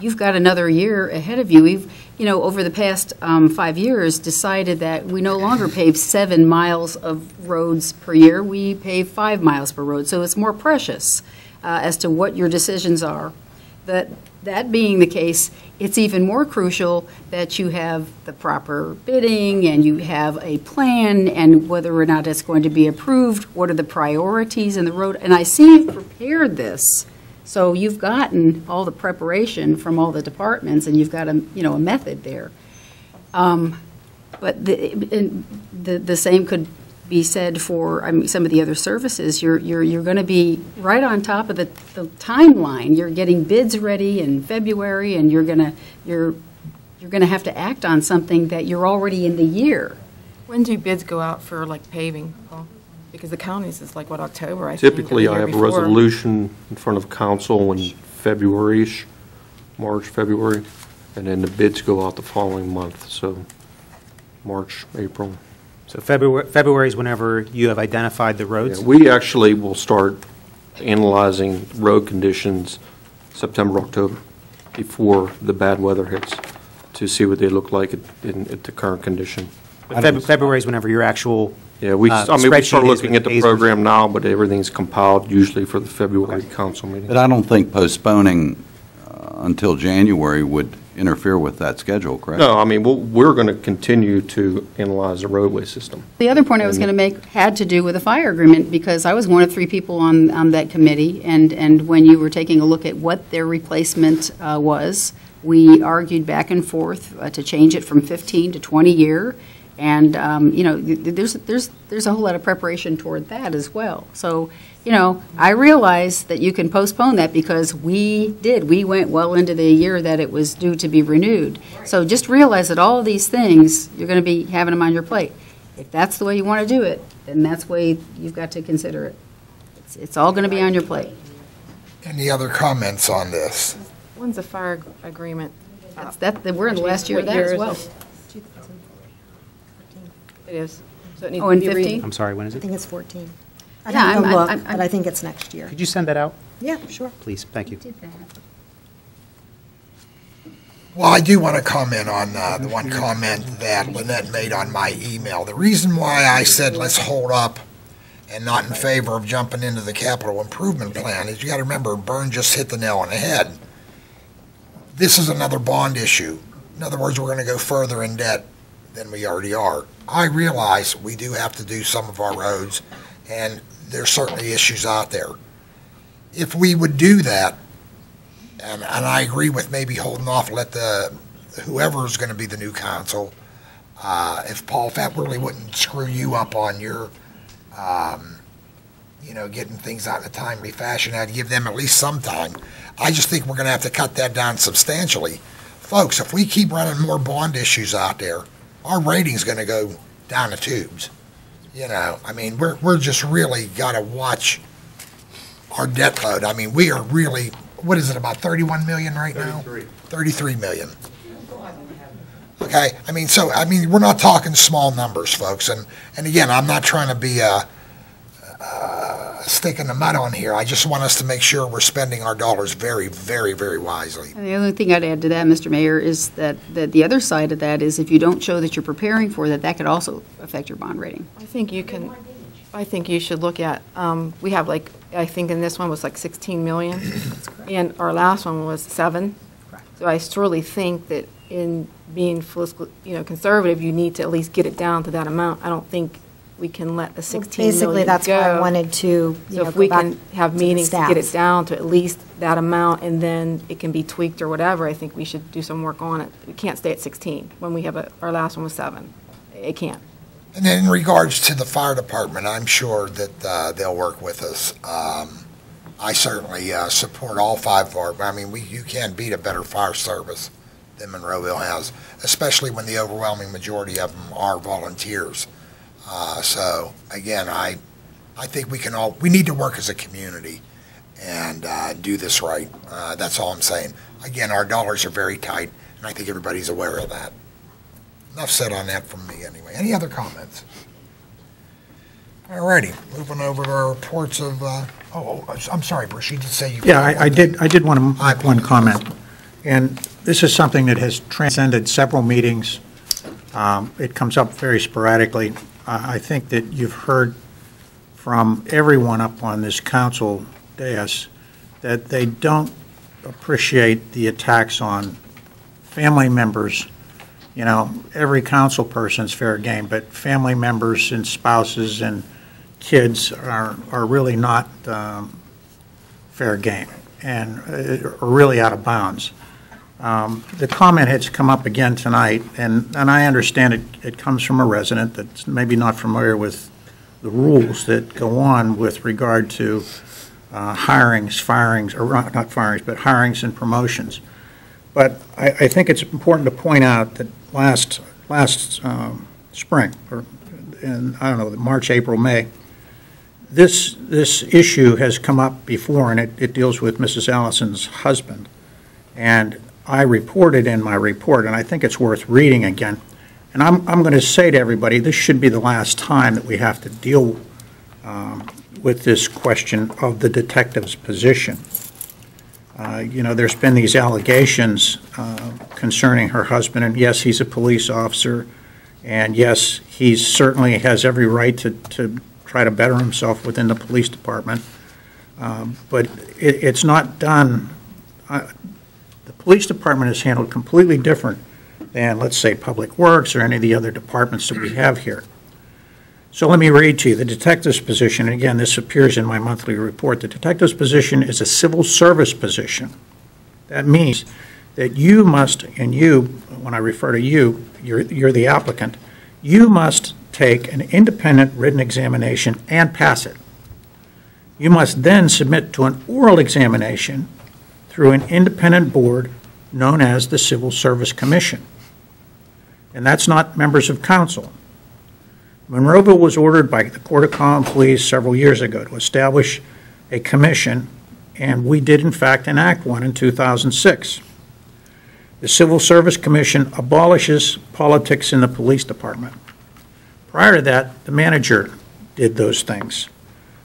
you've got another year ahead of you. We've, over the past 5 years, decided that we no longer pave 7 miles of roads per year. We pave 5 miles per road, so it's more precious as to what your decisions are. That being the case, it's even more crucial that you have the proper bidding and you have a plan and whether or not it's going to be approved, what are the priorities in the road. And I see you've prepared this, so you've gotten all the preparation from all the departments and you've got a method there. But the same could be said for some of the other services. You're going to be right on top of the timeline. You're getting bids ready in February, and you're going to have to act on something that you're already in the year. When do bids go out for like paving, Paul? Because the counties is like, what, October, I think? Typically, I have a resolution in front of council in February-ish, March, February, and then the bids go out the following month, so March, April. So February is whenever you have identified the roads? Yeah, we actually will start analyzing road conditions September, October, before the bad weather hits, to see what they look like at the current condition. February is whenever your actual Yeah, we start spreadsheet is looking with at the Azers. program now, but everything's compiled usually for the February council meeting. But I don't think postponing until January would interfere with that schedule, correct? No, I mean, we're going to continue to analyze the roadway system. The other point I was going to make had to do with the fire agreement, because I was one of 3 people on that committee, and when you were taking a look at what their replacement was, we argued back and forth to change it from 15 to 20 year, and, you know, there's a whole lot of preparation toward that as well. So, you know, I realize that you can postpone that because we went well into the year that it was due to be renewed. So just realize that all of these things, you're going to be having them on your plate. If that's the way you want to do it, then that's the way you've got to consider it. It's all going to be on your plate. Any other comments on this? When's the fire agreement? We're in the last year of that as well. It is. So it needs Oh, to in be 15? I'm sorry, when is I it? think it's 14. I Yeah, don't know, I'm- but I think it's next year. Could you send that out, Yeah, sure. please? Thank you. Well, I do want to comment on the one comment that Lynette made on my email. The reason why I said let's hold up and not in favor of jumping into the capital improvement plan is you got to remember, Byrne just hit the nail on the head. This is another bond issue. In other words, we're going to go further in debt than we already are. I realize we do have to do some of our roads, and there's certainly issues out there. If we would do that, and I agree with maybe holding off, let whoever is going to be the new council, if that really wouldn't screw you up on your, you know, getting things out in a timely fashion, I'd give them at least some time. I just think we're going to have to cut that down substantially. Folks, if we keep running more bond issues out there, our rating's going to go down the tubes. You know, I mean, we're just really got to watch our debt load. I mean, we are really, what is it, about 31 million right now? 33 million. Okay, I mean, so, I mean, we're not talking small numbers, folks, and again, I'm not trying to be a stick in the mud on here. I just want us to make sure we're spending our dollars very, very, very wisely. And the only thing I'd add to that, Mr. Mayor, is that the other side of that is if you don't show that you're preparing for that, that could also affect your bond rating. I think you should look at, we have like, I think in this one was like 16 million. And our last one was 7. So I surely think that in being fiscal, you know, conservative, you need to at least get it down to that amount. I don't think we can let the 16 million go. Basically, that's why I wanted to, So if we can have meetings to get it down to at least that amount, and then it can be tweaked or whatever, I think we should do some work on it. We can't stay at 16 when we have our last one was 7. It can't. And then in regards to the fire department, I'm sure that they'll work with us. I certainly support all 5 of our, I mean, you can't beat a better fire service than Monroeville has, especially when the overwhelming majority of them are volunteers. So again, I think we need to work as a community and do this right. That's all I'm saying. Again, our dollars are very tight, and I think everybody's aware of that. Enough said on that from me anyway. Any other comments? All righty, moving over to our reports of, I'm sorry, Bruce, you did say you. Yeah, I did want to make one comment. And this is something that has transcended several meetings. It comes up very sporadically. I think that you've heard from everyone up on this council dais that they don't appreciate the attacks on family members. You know, every council person's fair game, but family members and spouses and kids are really not fair game and are really out of bounds. The comment has come up again tonight, and I understand it comes from a resident that's maybe not familiar with the rules that go on with regard to hirings, firings, or not firings, but hirings and promotions. But I think it's important to point out that last spring, or in, I don't know, March, April, May, this issue has come up before, and it deals with Mrs. Allison's husband. And I reported in my report, and I think it's worth reading again. And I'm going to say to everybody, this should be the last time that we have to deal with this question of the detective's position. You know, there's been these allegations concerning her husband, and yes, he's a police officer, and yes, he certainly has every right to try to better himself within the police department. But it's not done. The police department is handled completely different than, let's say, Public Works or any of the other departments that we have here. So let me read to you the detective's position. And again, this appears in my monthly report. The detective's position is a civil service position. That means that you must, and you, when I refer to you, you're the applicant, you must take an independent written examination and pass it. You must then submit to an oral examination through an independent board known as the Civil Service Commission. And that's not members of council. Monroeville was ordered by the Court of Common Pleas several years ago to establish a commission, and we did in fact enact one in 2006. The Civil Service Commission abolishes politics in the police department. Prior to that, the manager did those things.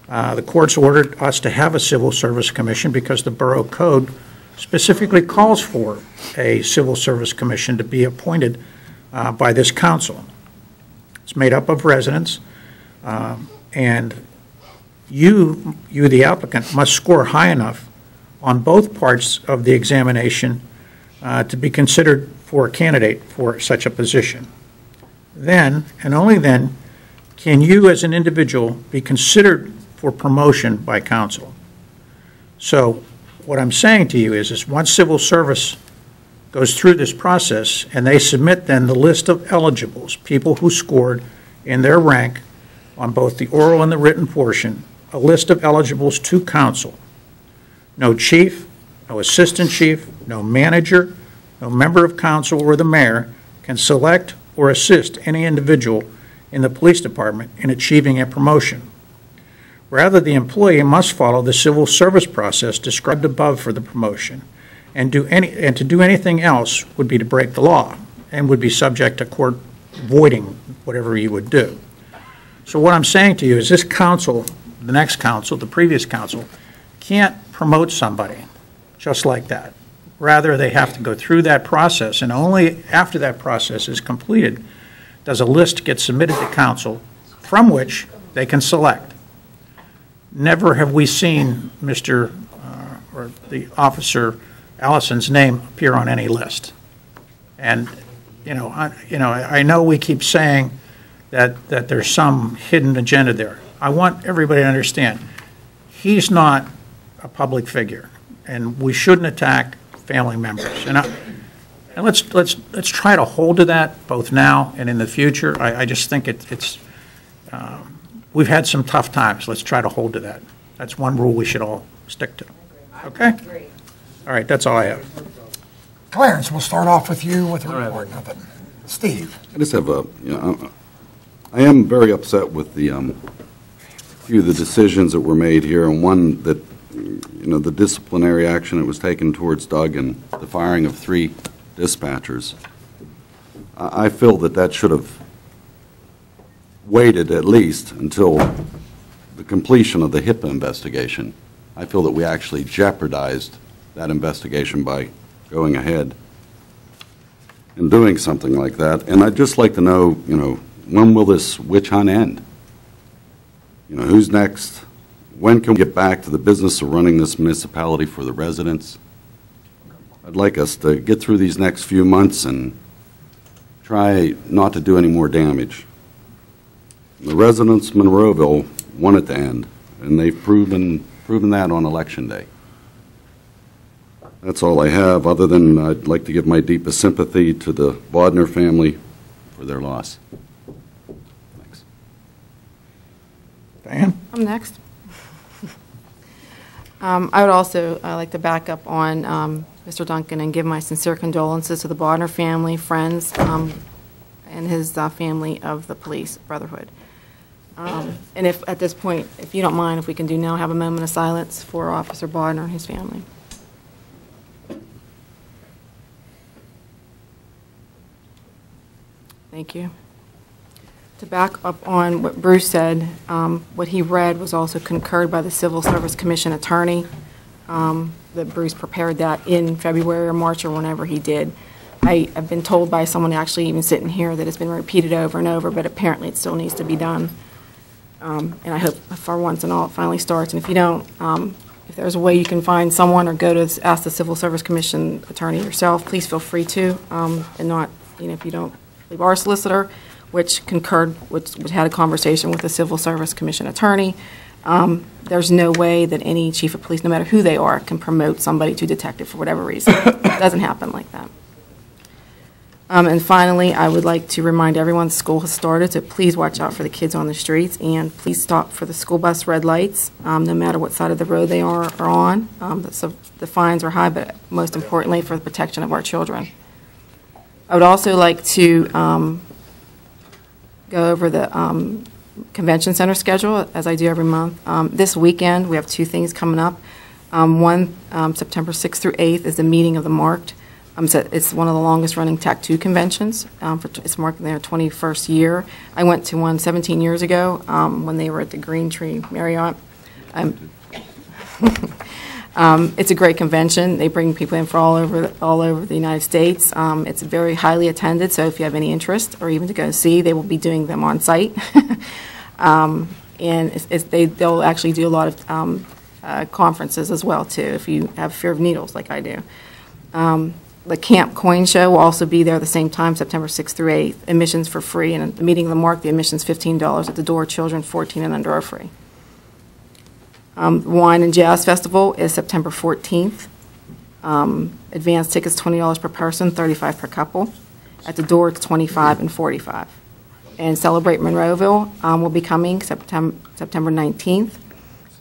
The courts ordered us to have a Civil Service Commission because the Borough Code specifically calls for a Civil Service Commission to be appointed by this council. It's made up of residents, and you, the applicant, must score high enough on both parts of the examination to be considered for a candidate for such a position. Then, and only then, can you as an individual be considered for promotion by council. So what I'm saying to you is once civil service goes through this process and they submit then the list of eligibles, people who scored in their rank on both the oral and the written portion, a list of eligibles to council. No chief, no assistant chief, no manager, no member of council or the mayor can select or assist any individual in the police department in achieving a promotion. Rather, the employee must follow the civil service process described above for the promotion, and to do anything else would be to break the law and would be subject to court voiding whatever you would do. So what I'm saying to you is this council, the next council, the previous council, can't promote somebody just like that. Rather, they have to go through that process, and only after that process is completed does a list get submitted to council from which they can select. Never have we seen Mr. Or the officer Allison's name appear on any list. And I know we keep saying that there's some hidden agenda there. I want everybody to understand he's not a public figure, and we shouldn't attack family members. And let's try to hold to that both now and in the future. I just think it's. We've had some tough times. Let's try to hold to that. That's one rule we should all stick to. Okay? All right, that's all I have. Clarence, we'll start off with you with a report. Nothing. Steve. I just have I am very upset with the few of the decisions that were made here, and one that, the disciplinary action that was taken towards Doug and the firing of 3 dispatchers. I feel that should have waited at least until the completion of the HIPAA investigation. I feel that we actually jeopardized that investigation by going ahead and doing something like that. And I'd just like to know, when will this witch hunt end? Who's next? When can we get back to the business of running this municipality for the residents? I'd like us to get through these next few months and try not to do any more damage. The residents of Monroeville want it to end, and they've proven that on Election Day. That's all I have, other than I'd like to give my deepest sympathy to the Bodner family for their loss. Thanks. Diane? I'm next. I would also like to back up on Mr. Duncan and give my sincere condolences to the Bodner family, friends, and his family of the police brotherhood. And if at this point, if you don't mind, if we can do now, have a moment of silence for Officer Bodner and his family. Thank you. To back up on what Bruce said, what he read was also concurred by the Civil Service Commission attorney, that Bruce prepared that in February or March or whenever he did. I have been told by someone actually even sitting here that it's been repeated over and over, but apparently it still needs to be done. And I hope for once and all it finally starts. And if you don't, If there's a way you can find someone or go to ask the Civil Service Commission attorney yourself, please feel free to, and not, if you don't believe our solicitor, which had a conversation with the Civil Service Commission attorney. There's no way that any chief of police, no matter who they are, can promote somebody to detective for whatever reason. It doesn't happen like that. And finally, I would like to remind everyone school has started, so please watch out for the kids on the streets, and please stop for the school bus red lights, no matter what side of the road they are on. So the fines are high, but most importantly, for the protection of our children. I would also like to go over the convention center schedule, as I do every month. This weekend, we have two things coming up. One, September 6th through 8th, is the Meeting of the Marked. So it's one of the longest-running TAC2 conventions. It's marking their 21st year. I went to one 17 years ago when they were at the Green Tree Marriott. It's a great convention. They bring people in from all over the United States. It's very highly attended, so if you have any interest or even to go see, they will be doing them on site. And they'll actually do a lot of conferences as well, too, if you have fear of needles like I do. The Camp Coin Show will also be there at the same time, September 6th through 8th. Admissions for free, and at the Meeting of the Mark, the admission's $15 at the door. Children 14 and under are free. Wine and Jazz Festival is September 14th. Advance tickets $20 per person, $35 per couple. At the door, it's $25 and $45. And Celebrate Monroeville will be coming September 19th.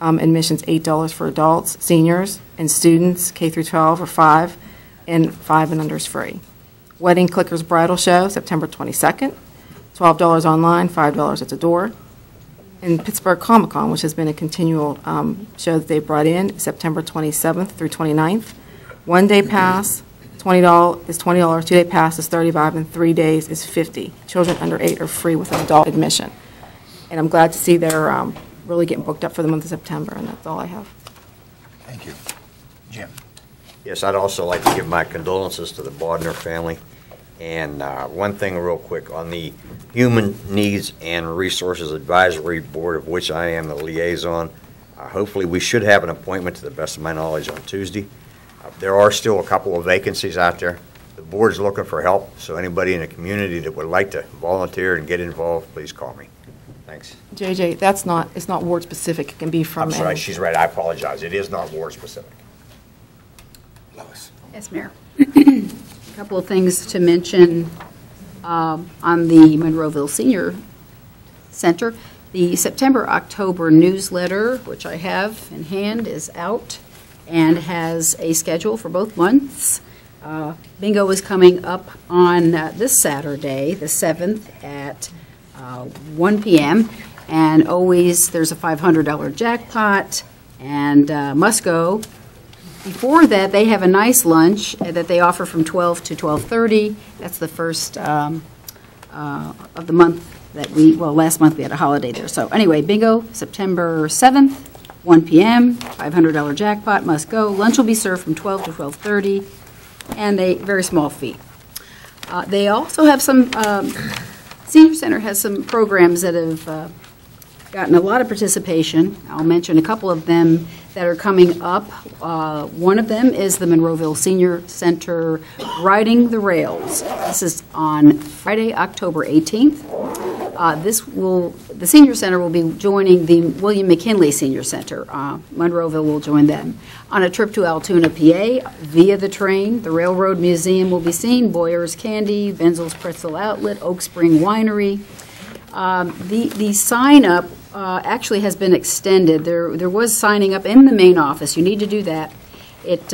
Admissions $8 for adults, seniors, and students K through 12 or 5. And 5 and under is free. Wedding Clickers Bridal Show, September 22nd, $12 online, $5 at the door. And Pittsburgh Comic-Con, which has been a continual show that they brought in, September 27th through 29th. One-day pass, $20 is $20, two-day pass is $35, and 3 days is $50. Children under 8 are free with adult admission. And I'm glad to see they're really getting booked up for the month of September, and that's all I have. Thank you. Jim. Yes, I'd also like to give my condolences to the Bodner family. And one thing real quick, on the Human Needs and Resources Advisory Board, of which I am the liaison, hopefully we should have an appointment, to the best of my knowledge, on Tuesday. There are still a couple of vacancies out there. The board's looking for help, so anybody in the community that would like to volunteer and get involved, please call me. Thanks. JJ, it's not ward specific. It can be from. I'm sorry, she's right. I apologize. It is not ward specific. Lois. Yes, Mayor. A couple of things to mention on the Monroeville Senior Center. The September-October newsletter, which I have in hand, is out and has a schedule for both months. Bingo is coming up on this Saturday, the 7th, at 1 p.m. And always there's a $500 jackpot and must go. Before that, they have a nice lunch that they offer from 12 to 12:30. That's the first of the month that last month we had a holiday there. So anyway, bingo, September 7th, 1 p.m., $500 jackpot, must go. Lunch will be served from 12 to 12:30, and a very small fee. They also have some, Senior Center has some programs that have gotten a lot of participation. I'll mention a couple of them that are coming up. One of them is the Monroeville Senior Center Riding the Rails. This is on Friday, October 18th. The Senior Center will be joining the William McKinley Senior Center. Monroeville will join them on a trip to Altoona, PA, via the train. The Railroad Museum will be seen, Boyer's Candy, Benzel's Pretzel Outlet, Oak Spring Winery. The sign-up actually has been extended. There was signing up in the main office. You need to do that. It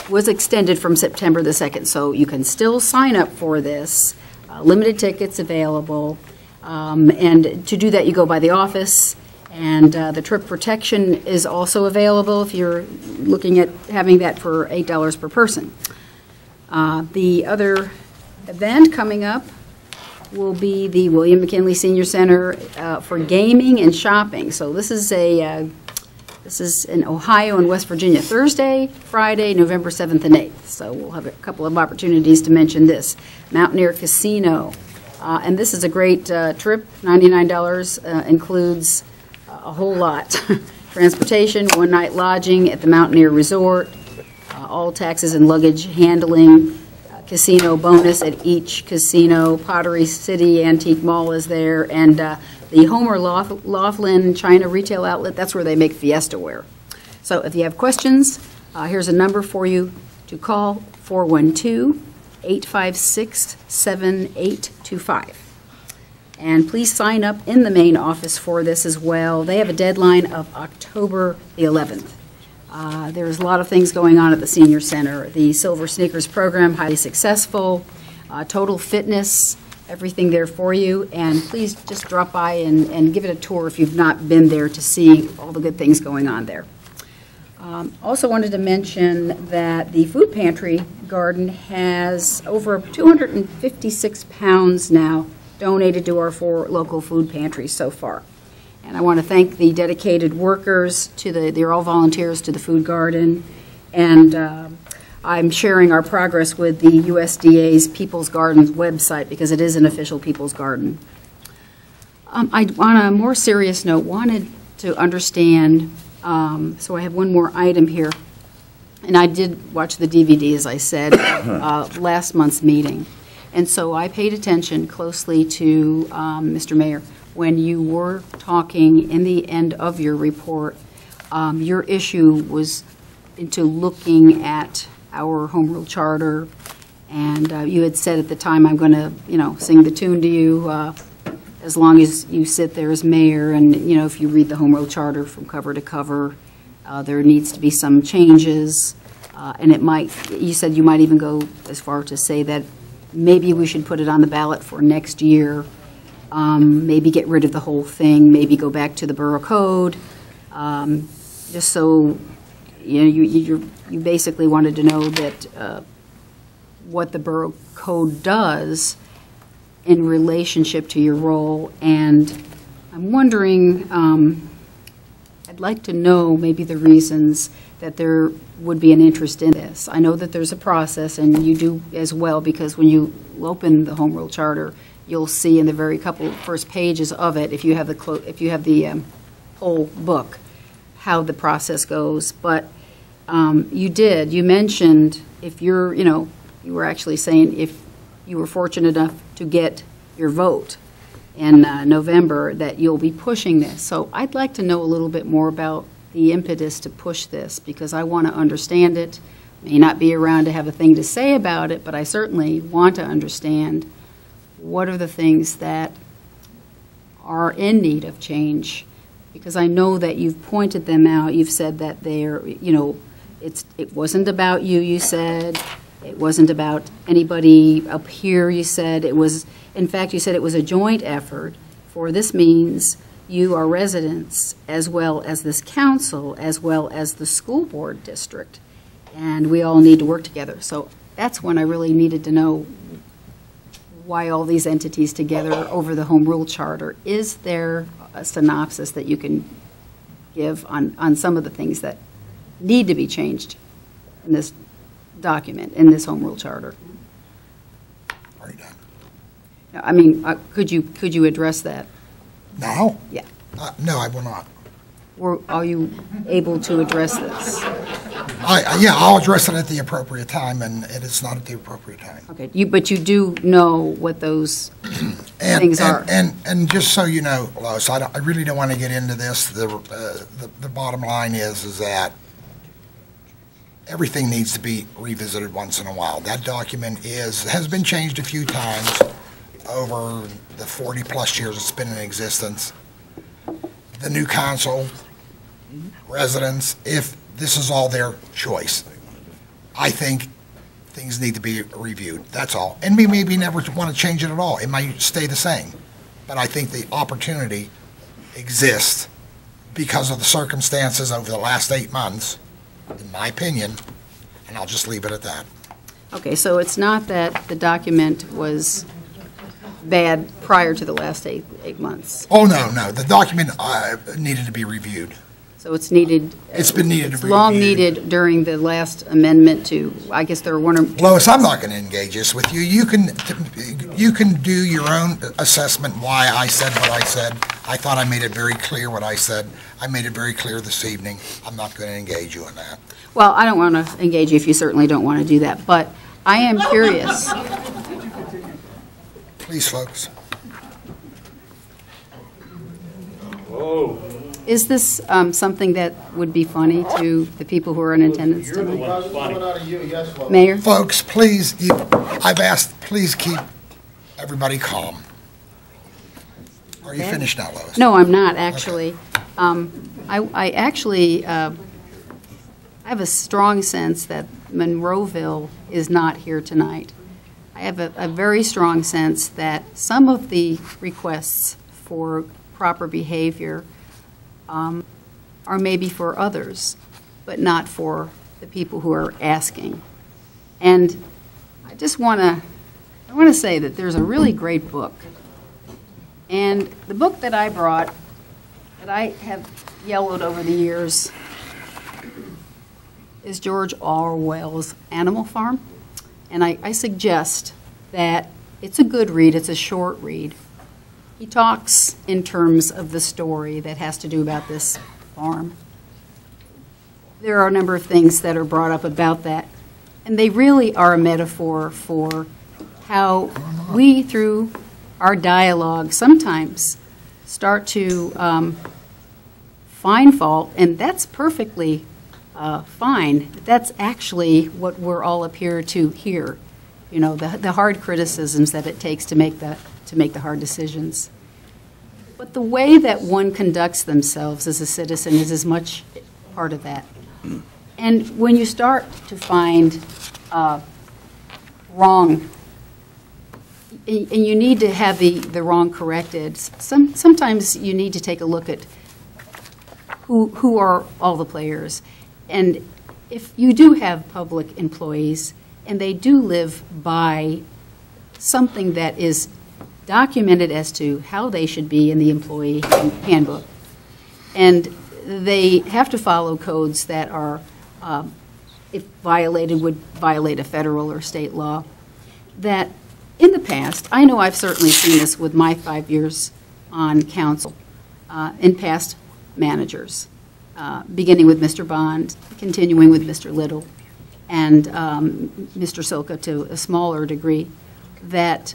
was extended from September the 2nd, so you can still sign up for this. Limited tickets available. And to do that, you go by the office. And the trip protection is also available if you're looking at having that for $8 per person. The other event coming up will be the William McKinley Senior Center for gaming and shopping. So this is in Ohio and West Virginia, Thursday, Friday, November 7th and 8th. So we'll have a couple of opportunities to mention this. Mountaineer Casino. And this is a great trip. $99 includes a whole lot. transportation, one-night lodging at the Mountaineer Resort, all taxes and luggage handling, casino bonus at each casino, Pottery City Antique Mall is there, and the Homer Laughlin China Retail Outlet, that's where they make Fiesta wear. So if you have questions, here's a number for you to call, 412-856-7825. And please sign up in the main office for this as well. They have a deadline of October the 11th. There's a lot of things going on at the Senior Center. The Silver Sneakers program, highly successful. Total Fitness, everything there for you. And please just drop by and give it a tour if you've not been there to see all the good things going on there. Also wanted to mention that the food pantry garden has over 256 pounds now donated to our 4 local food pantries so far. And I want to thank the dedicated workers, they're all volunteers to the food garden, and I'm sharing our progress with the USDA's People's Gardens website because it is an official People's Garden. On a more serious note, wanted to understand, so I have one more item here, and I did watch the DVD, as I said, last month's meeting. And so I paid attention closely to, Mr. Mayor, when you were talking in the end of your report, your issue was into looking at our Home Rule Charter, and you had said at the time, I'm going to, sing the tune to you as long as you sit there as mayor, and, if you read the Home Rule Charter from cover to cover, there needs to be some changes, and you said you might even go as far to say that maybe we should put it on the ballot for next year, maybe get rid of the whole thing, maybe go back to the Borough Code, just so, you basically wanted to know that what the Borough Code does in relationship to your role, and I'm wondering, I'd like to know maybe the reasons that there would be an interest in this. I know that there's a process, and you do as well, because when you open the Home Rule Charter, you'll see in the very first pages of it, if you have the whole book, how the process goes. But you mentioned if you're, you were actually saying if you were fortunate enough to get your vote in November, that you'll be pushing this. So I'd like to know a little bit more about the impetus to push this, because I want to understand it. May not be around to have a thing to say about it, but I certainly want to understand what are the things that are in need of change, because I know that you've pointed them out. You've said that they're, it wasn't about you, you said. It wasn't about anybody up here, you said. It was, in fact, you said it was a joint effort, for this means you are residents as well as this council, as well as the school board district, and we all need to work together. So that's when I really needed to know why all these entities together over the Home Rule Charter. Is there a synopsis that you can give on some of the things that need to be changed in this document, in this Home Rule Charter? Are you done? I mean, could you address that? Now? Yeah. No, I will not. Or are you able to address this? Yeah, I'll address it at the appropriate time, and it is not at the appropriate time. Okay, but you do know what those things are. And just so you know, Lois, I really don't want to get into this. The bottom line is that everything needs to be revisited once in a while. That document has been changed a few times over the 40-plus years it's been in existence. The new council, residents, if this is all their choice, I think things need to be reviewed. That's all. And we maybe never want to change it at all. It might stay the same. But I think the opportunity exists because of the circumstances over the last 8 months, in my opinion, and I'll just leave it at that. Okay, so it's not that the document was bad prior to the last eight months? Oh, no. The document needed to be reviewed. So it's needed. It's been needed to It's be long reviewed. needed during the last amendment to, I guess there were one or. Lois, I'm not going to engage this with you. You can do your own assessment why I said what I said. I thought I made it very clear what I said. I made it very clear this evening. I'm not going to engage you in that. Well, I don't want to engage you if you certainly don't want to do that, but I am curious. Please, folks. Is this something that would be funny to the people who are in attendance tonight? Mayor? Folks, please, I've asked, please keep everybody calm. Are you finished now, Lois? No, I'm not, actually. I actually I have a strong sense that Monroeville is not here tonight. I have a very strong sense that some of the requests for proper behavior are maybe for others, but not for the people who are asking. And I just want to say that there's a really great book. And the book that I brought, that I have yellowed over the years, is George Orwell's Animal Farm. And I suggest that it's a good read, it's a short read. He talks in terms of the story that has to do about this farm. There are a number of things that are brought up about that, and they really are a metaphor for how we, through our dialogue, sometimes start to find fault, and that's perfectly fine. That's actually what we're all up here to hear, you know, the hard criticisms that it takes to make the hard decisions. But the way that one conducts themselves as a citizen is as much part of that. And when you start to find wrong, and you need to have the wrong corrected, sometimes you need to take a look at who are all the players. And if you do have public employees and they do live by something that is documented as to how they should be in the employee handbook, and they have to follow codes that are, if violated, would violate a federal or state law, that in the past, I know I've certainly seen this with my 5 years on council, in past managers, beginning with Mr. Bond, continuing with Mr. Little, and Mr. Silka to a smaller degree, that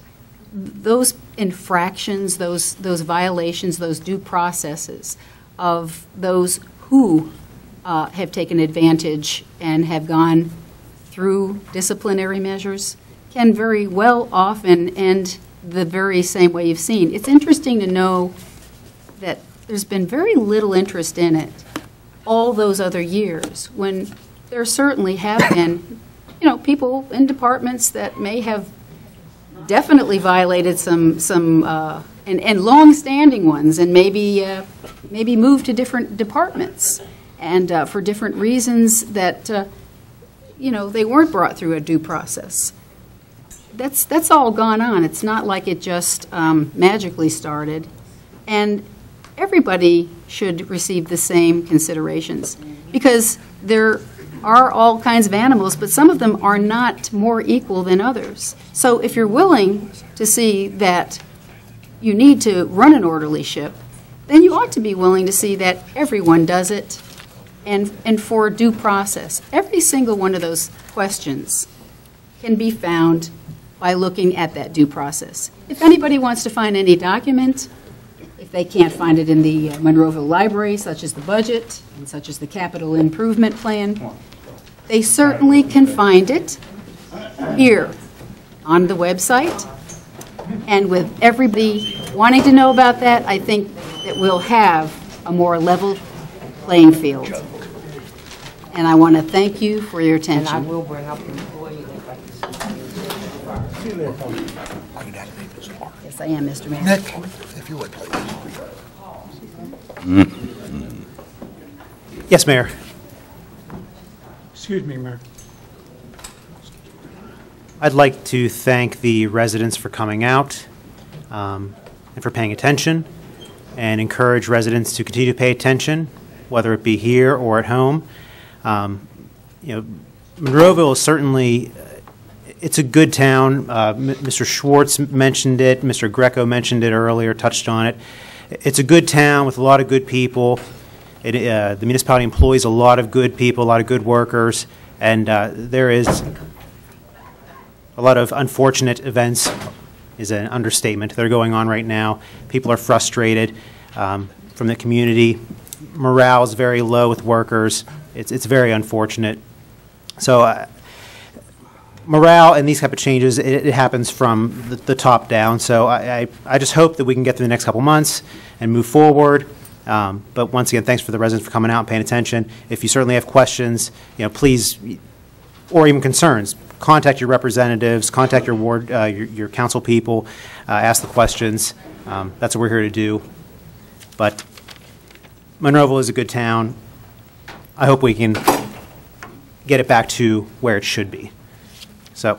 those infractions, those violations, those due processes of those who have taken advantage and have gone through disciplinary measures can very well often end the very same way you've seen. It's interesting to know that there's been very little interest in it all those other years, when there certainly have been, you know, people in departments that may have definitely violated some and long-standing ones, and maybe moved to different departments, and for different reasons that you know, they weren't brought through a due process. That's all gone on. It's not like it just magically started, and everybody should receive the same considerations, because there are all kinds of animals, but some of them are not more equal than others. So if you're willing to see that you need to run an orderly ship, then you ought to be willing to see that everyone does it, and for due process. Every single one of those questions can be found by looking at that due process. If anybody wants to find any document, if they can't find it in the Monroeville Library, such as the budget and such as the capital improvement plan, they certainly can find it here on the website. And with everybody wanting to know about that, I think that we'll have a more level playing field. And I want to thank you for your attention. And I will bring up employee. Yes, I am, Mr. Mayor. Nick, if you would, please. Yes, Mayor. Excuse me, Mayor. I'd like to thank the residents for coming out and for paying attention, and encourage residents to continue to pay attention whether it be here or at home. Monroeville is certainly, it's a good town. Mr. Schwartz mentioned it. Mr. Greco mentioned it earlier, touched on it. It's a good town with a lot of good people. The municipality employs a lot of good people, a lot of good workers, and there is a lot of unfortunate events, is an understatement, that are going on right now. People are frustrated from the community. Morale is very low with workers. It's very unfortunate. So morale and these type of changes, it happens from the top down. So I just hope that we can get through the next couple months and move forward. But once again, thanks for the residents for coming out and paying attention. If you certainly have questions, please, or even concerns, contact your representatives, contact your ward, your council people, ask the questions. That's what we're here to do. But Monroeville is a good town. I hope we can get it back to where it should be. So,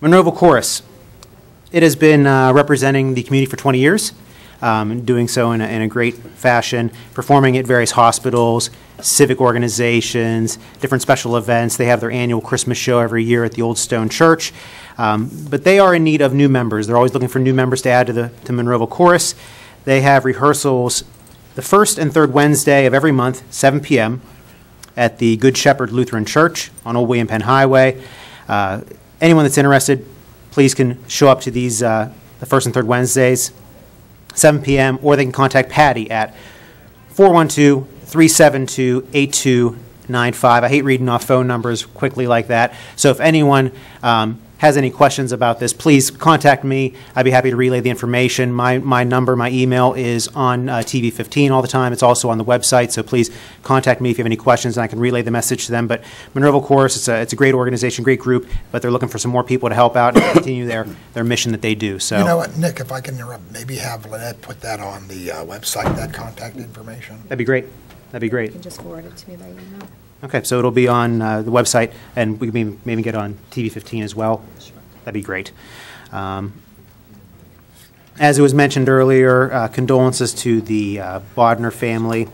Monroeville Chorus. It has been representing the community for 20 years, doing so in a great fashion, performing at various hospitals, civic organizations, different special events. They have their annual Christmas show every year at the Old Stone Church. But they are in need of new members. They're always looking for new members to add to Monroeville Chorus. They have rehearsals the first and third Wednesday of every month, 7 p.m. at the Good Shepherd Lutheran Church on Old William Penn Highway. Anyone that's interested, please can show up to these the first and third Wednesdays, 7 p.m., or they can contact Patty at 412-372-8295. I hate reading off phone numbers quickly like that. So if anyone has any questions about this, please contact me. I'd be happy to relay the information. My number, my email is on TV 15 all the time. It's also on the website, so please contact me if you have any questions, and I can relay the message to them. But Monroeville Chorus, it's a great organization, great group, but they're looking for some more people to help out and continue their mission that they do. So, you know what, Nick, if I can interrupt, maybe have Lynette put that on the website, that contact information. That'd be great. That'd be great. You can just forward it to me by email. Okay, so it'll be on the website, and we can maybe get on TV 15 as well. Sure. That'd be great. As it was mentioned earlier, condolences to the Bodner family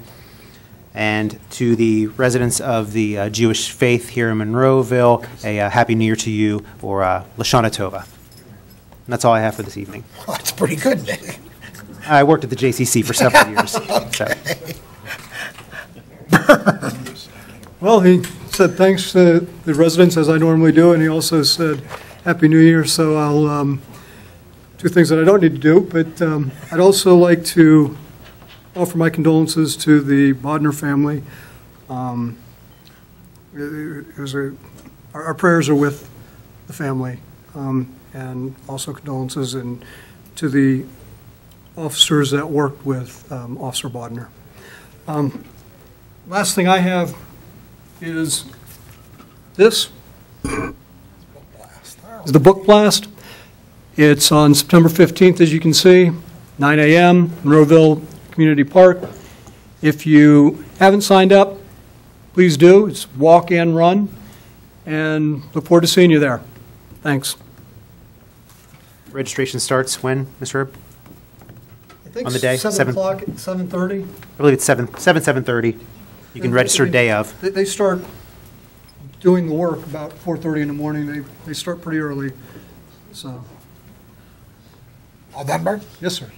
and to the residents of the Jewish faith here in Monroeville. A Happy New Year to you, or Lashana Tova. And that's all I have for this evening. Well, that's pretty good, Nick. I worked at the JCC for several years. Okay. Well, he said thanks to the residents, as I normally do, and he also said Happy New Year, so I'll do things that I don't need to do, but I'd also like to offer my condolences to the Bodner family. Our prayers are with the family, and also condolences to the officers that worked with Officer Bodner. Last thing I have is this. Is the book blast. It's on September 15th, as you can see, 9 a.m., Monroeville Community Park. If you haven't signed up, please do. It's walk and run, and look forward to seeing you there. Thanks. Registration starts when, Mr. Herb? I think on the day? 7 o'clock, 7:30. I believe it's 7:30. You can register day of. They start doing the work about 4:30 in the morning. They start pretty early, so. All done, Bert? Yes, sir.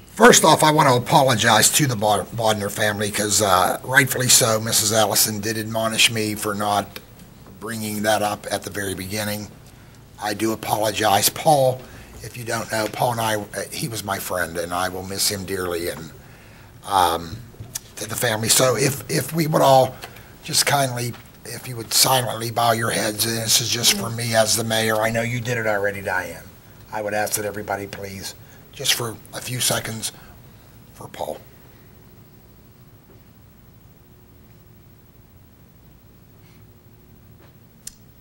First off, I want to apologize to the Bodner family because rightfully so, Mrs. Allison did admonish me for not bringing that up at the very beginning. I do apologize. Paul, if you don't know, Paul and I, he was my friend, and I will miss him dearly, and to the family. So if we would all just kindly, if you would silently bow your heads, and this is just for me as the mayor. I know you did it already, Diane. I would ask that everybody please, just for a few seconds, for Paul.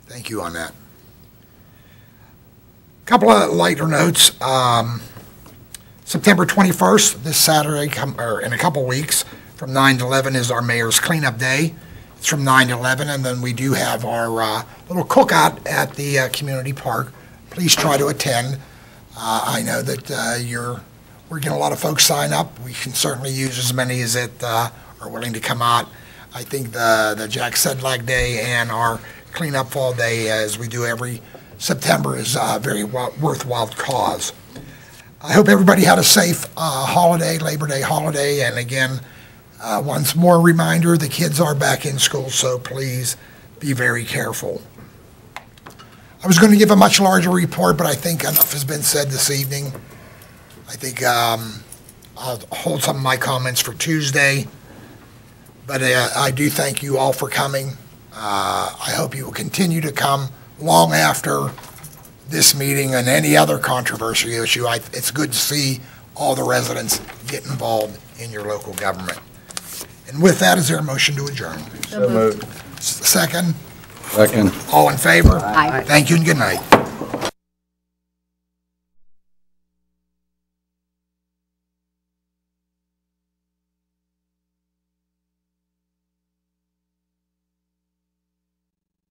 Thank you on that. A couple of lighter notes. September 21st, this Saturday, or in a couple weeks, from 9 to 11 is our Mayor's Cleanup Day. It's from 9 to 11, and then we do have our little cookout at the community park. Please try to attend. I know that we're getting a lot of folks sign up. We can certainly use as many as that are willing to come out. I think the Jack Sedlak Day and our Cleanup Fall Day, as we do every September, is a very worthwhile cause. I hope everybody had a safe holiday, Labor Day holiday, and again, once more reminder, the kids are back in school, so please be very careful. I was going to give a much larger report, but I think enough has been said this evening. I think I'll hold some of my comments for Tuesday, but I do thank you all for coming. I hope you will continue to come long after this meeting and any other controversial issue. It's good to see all the residents get involved in your local government. And with that, is there a motion to adjourn? So moved. Second? Second. All in favor? Aye. Thank you and good night.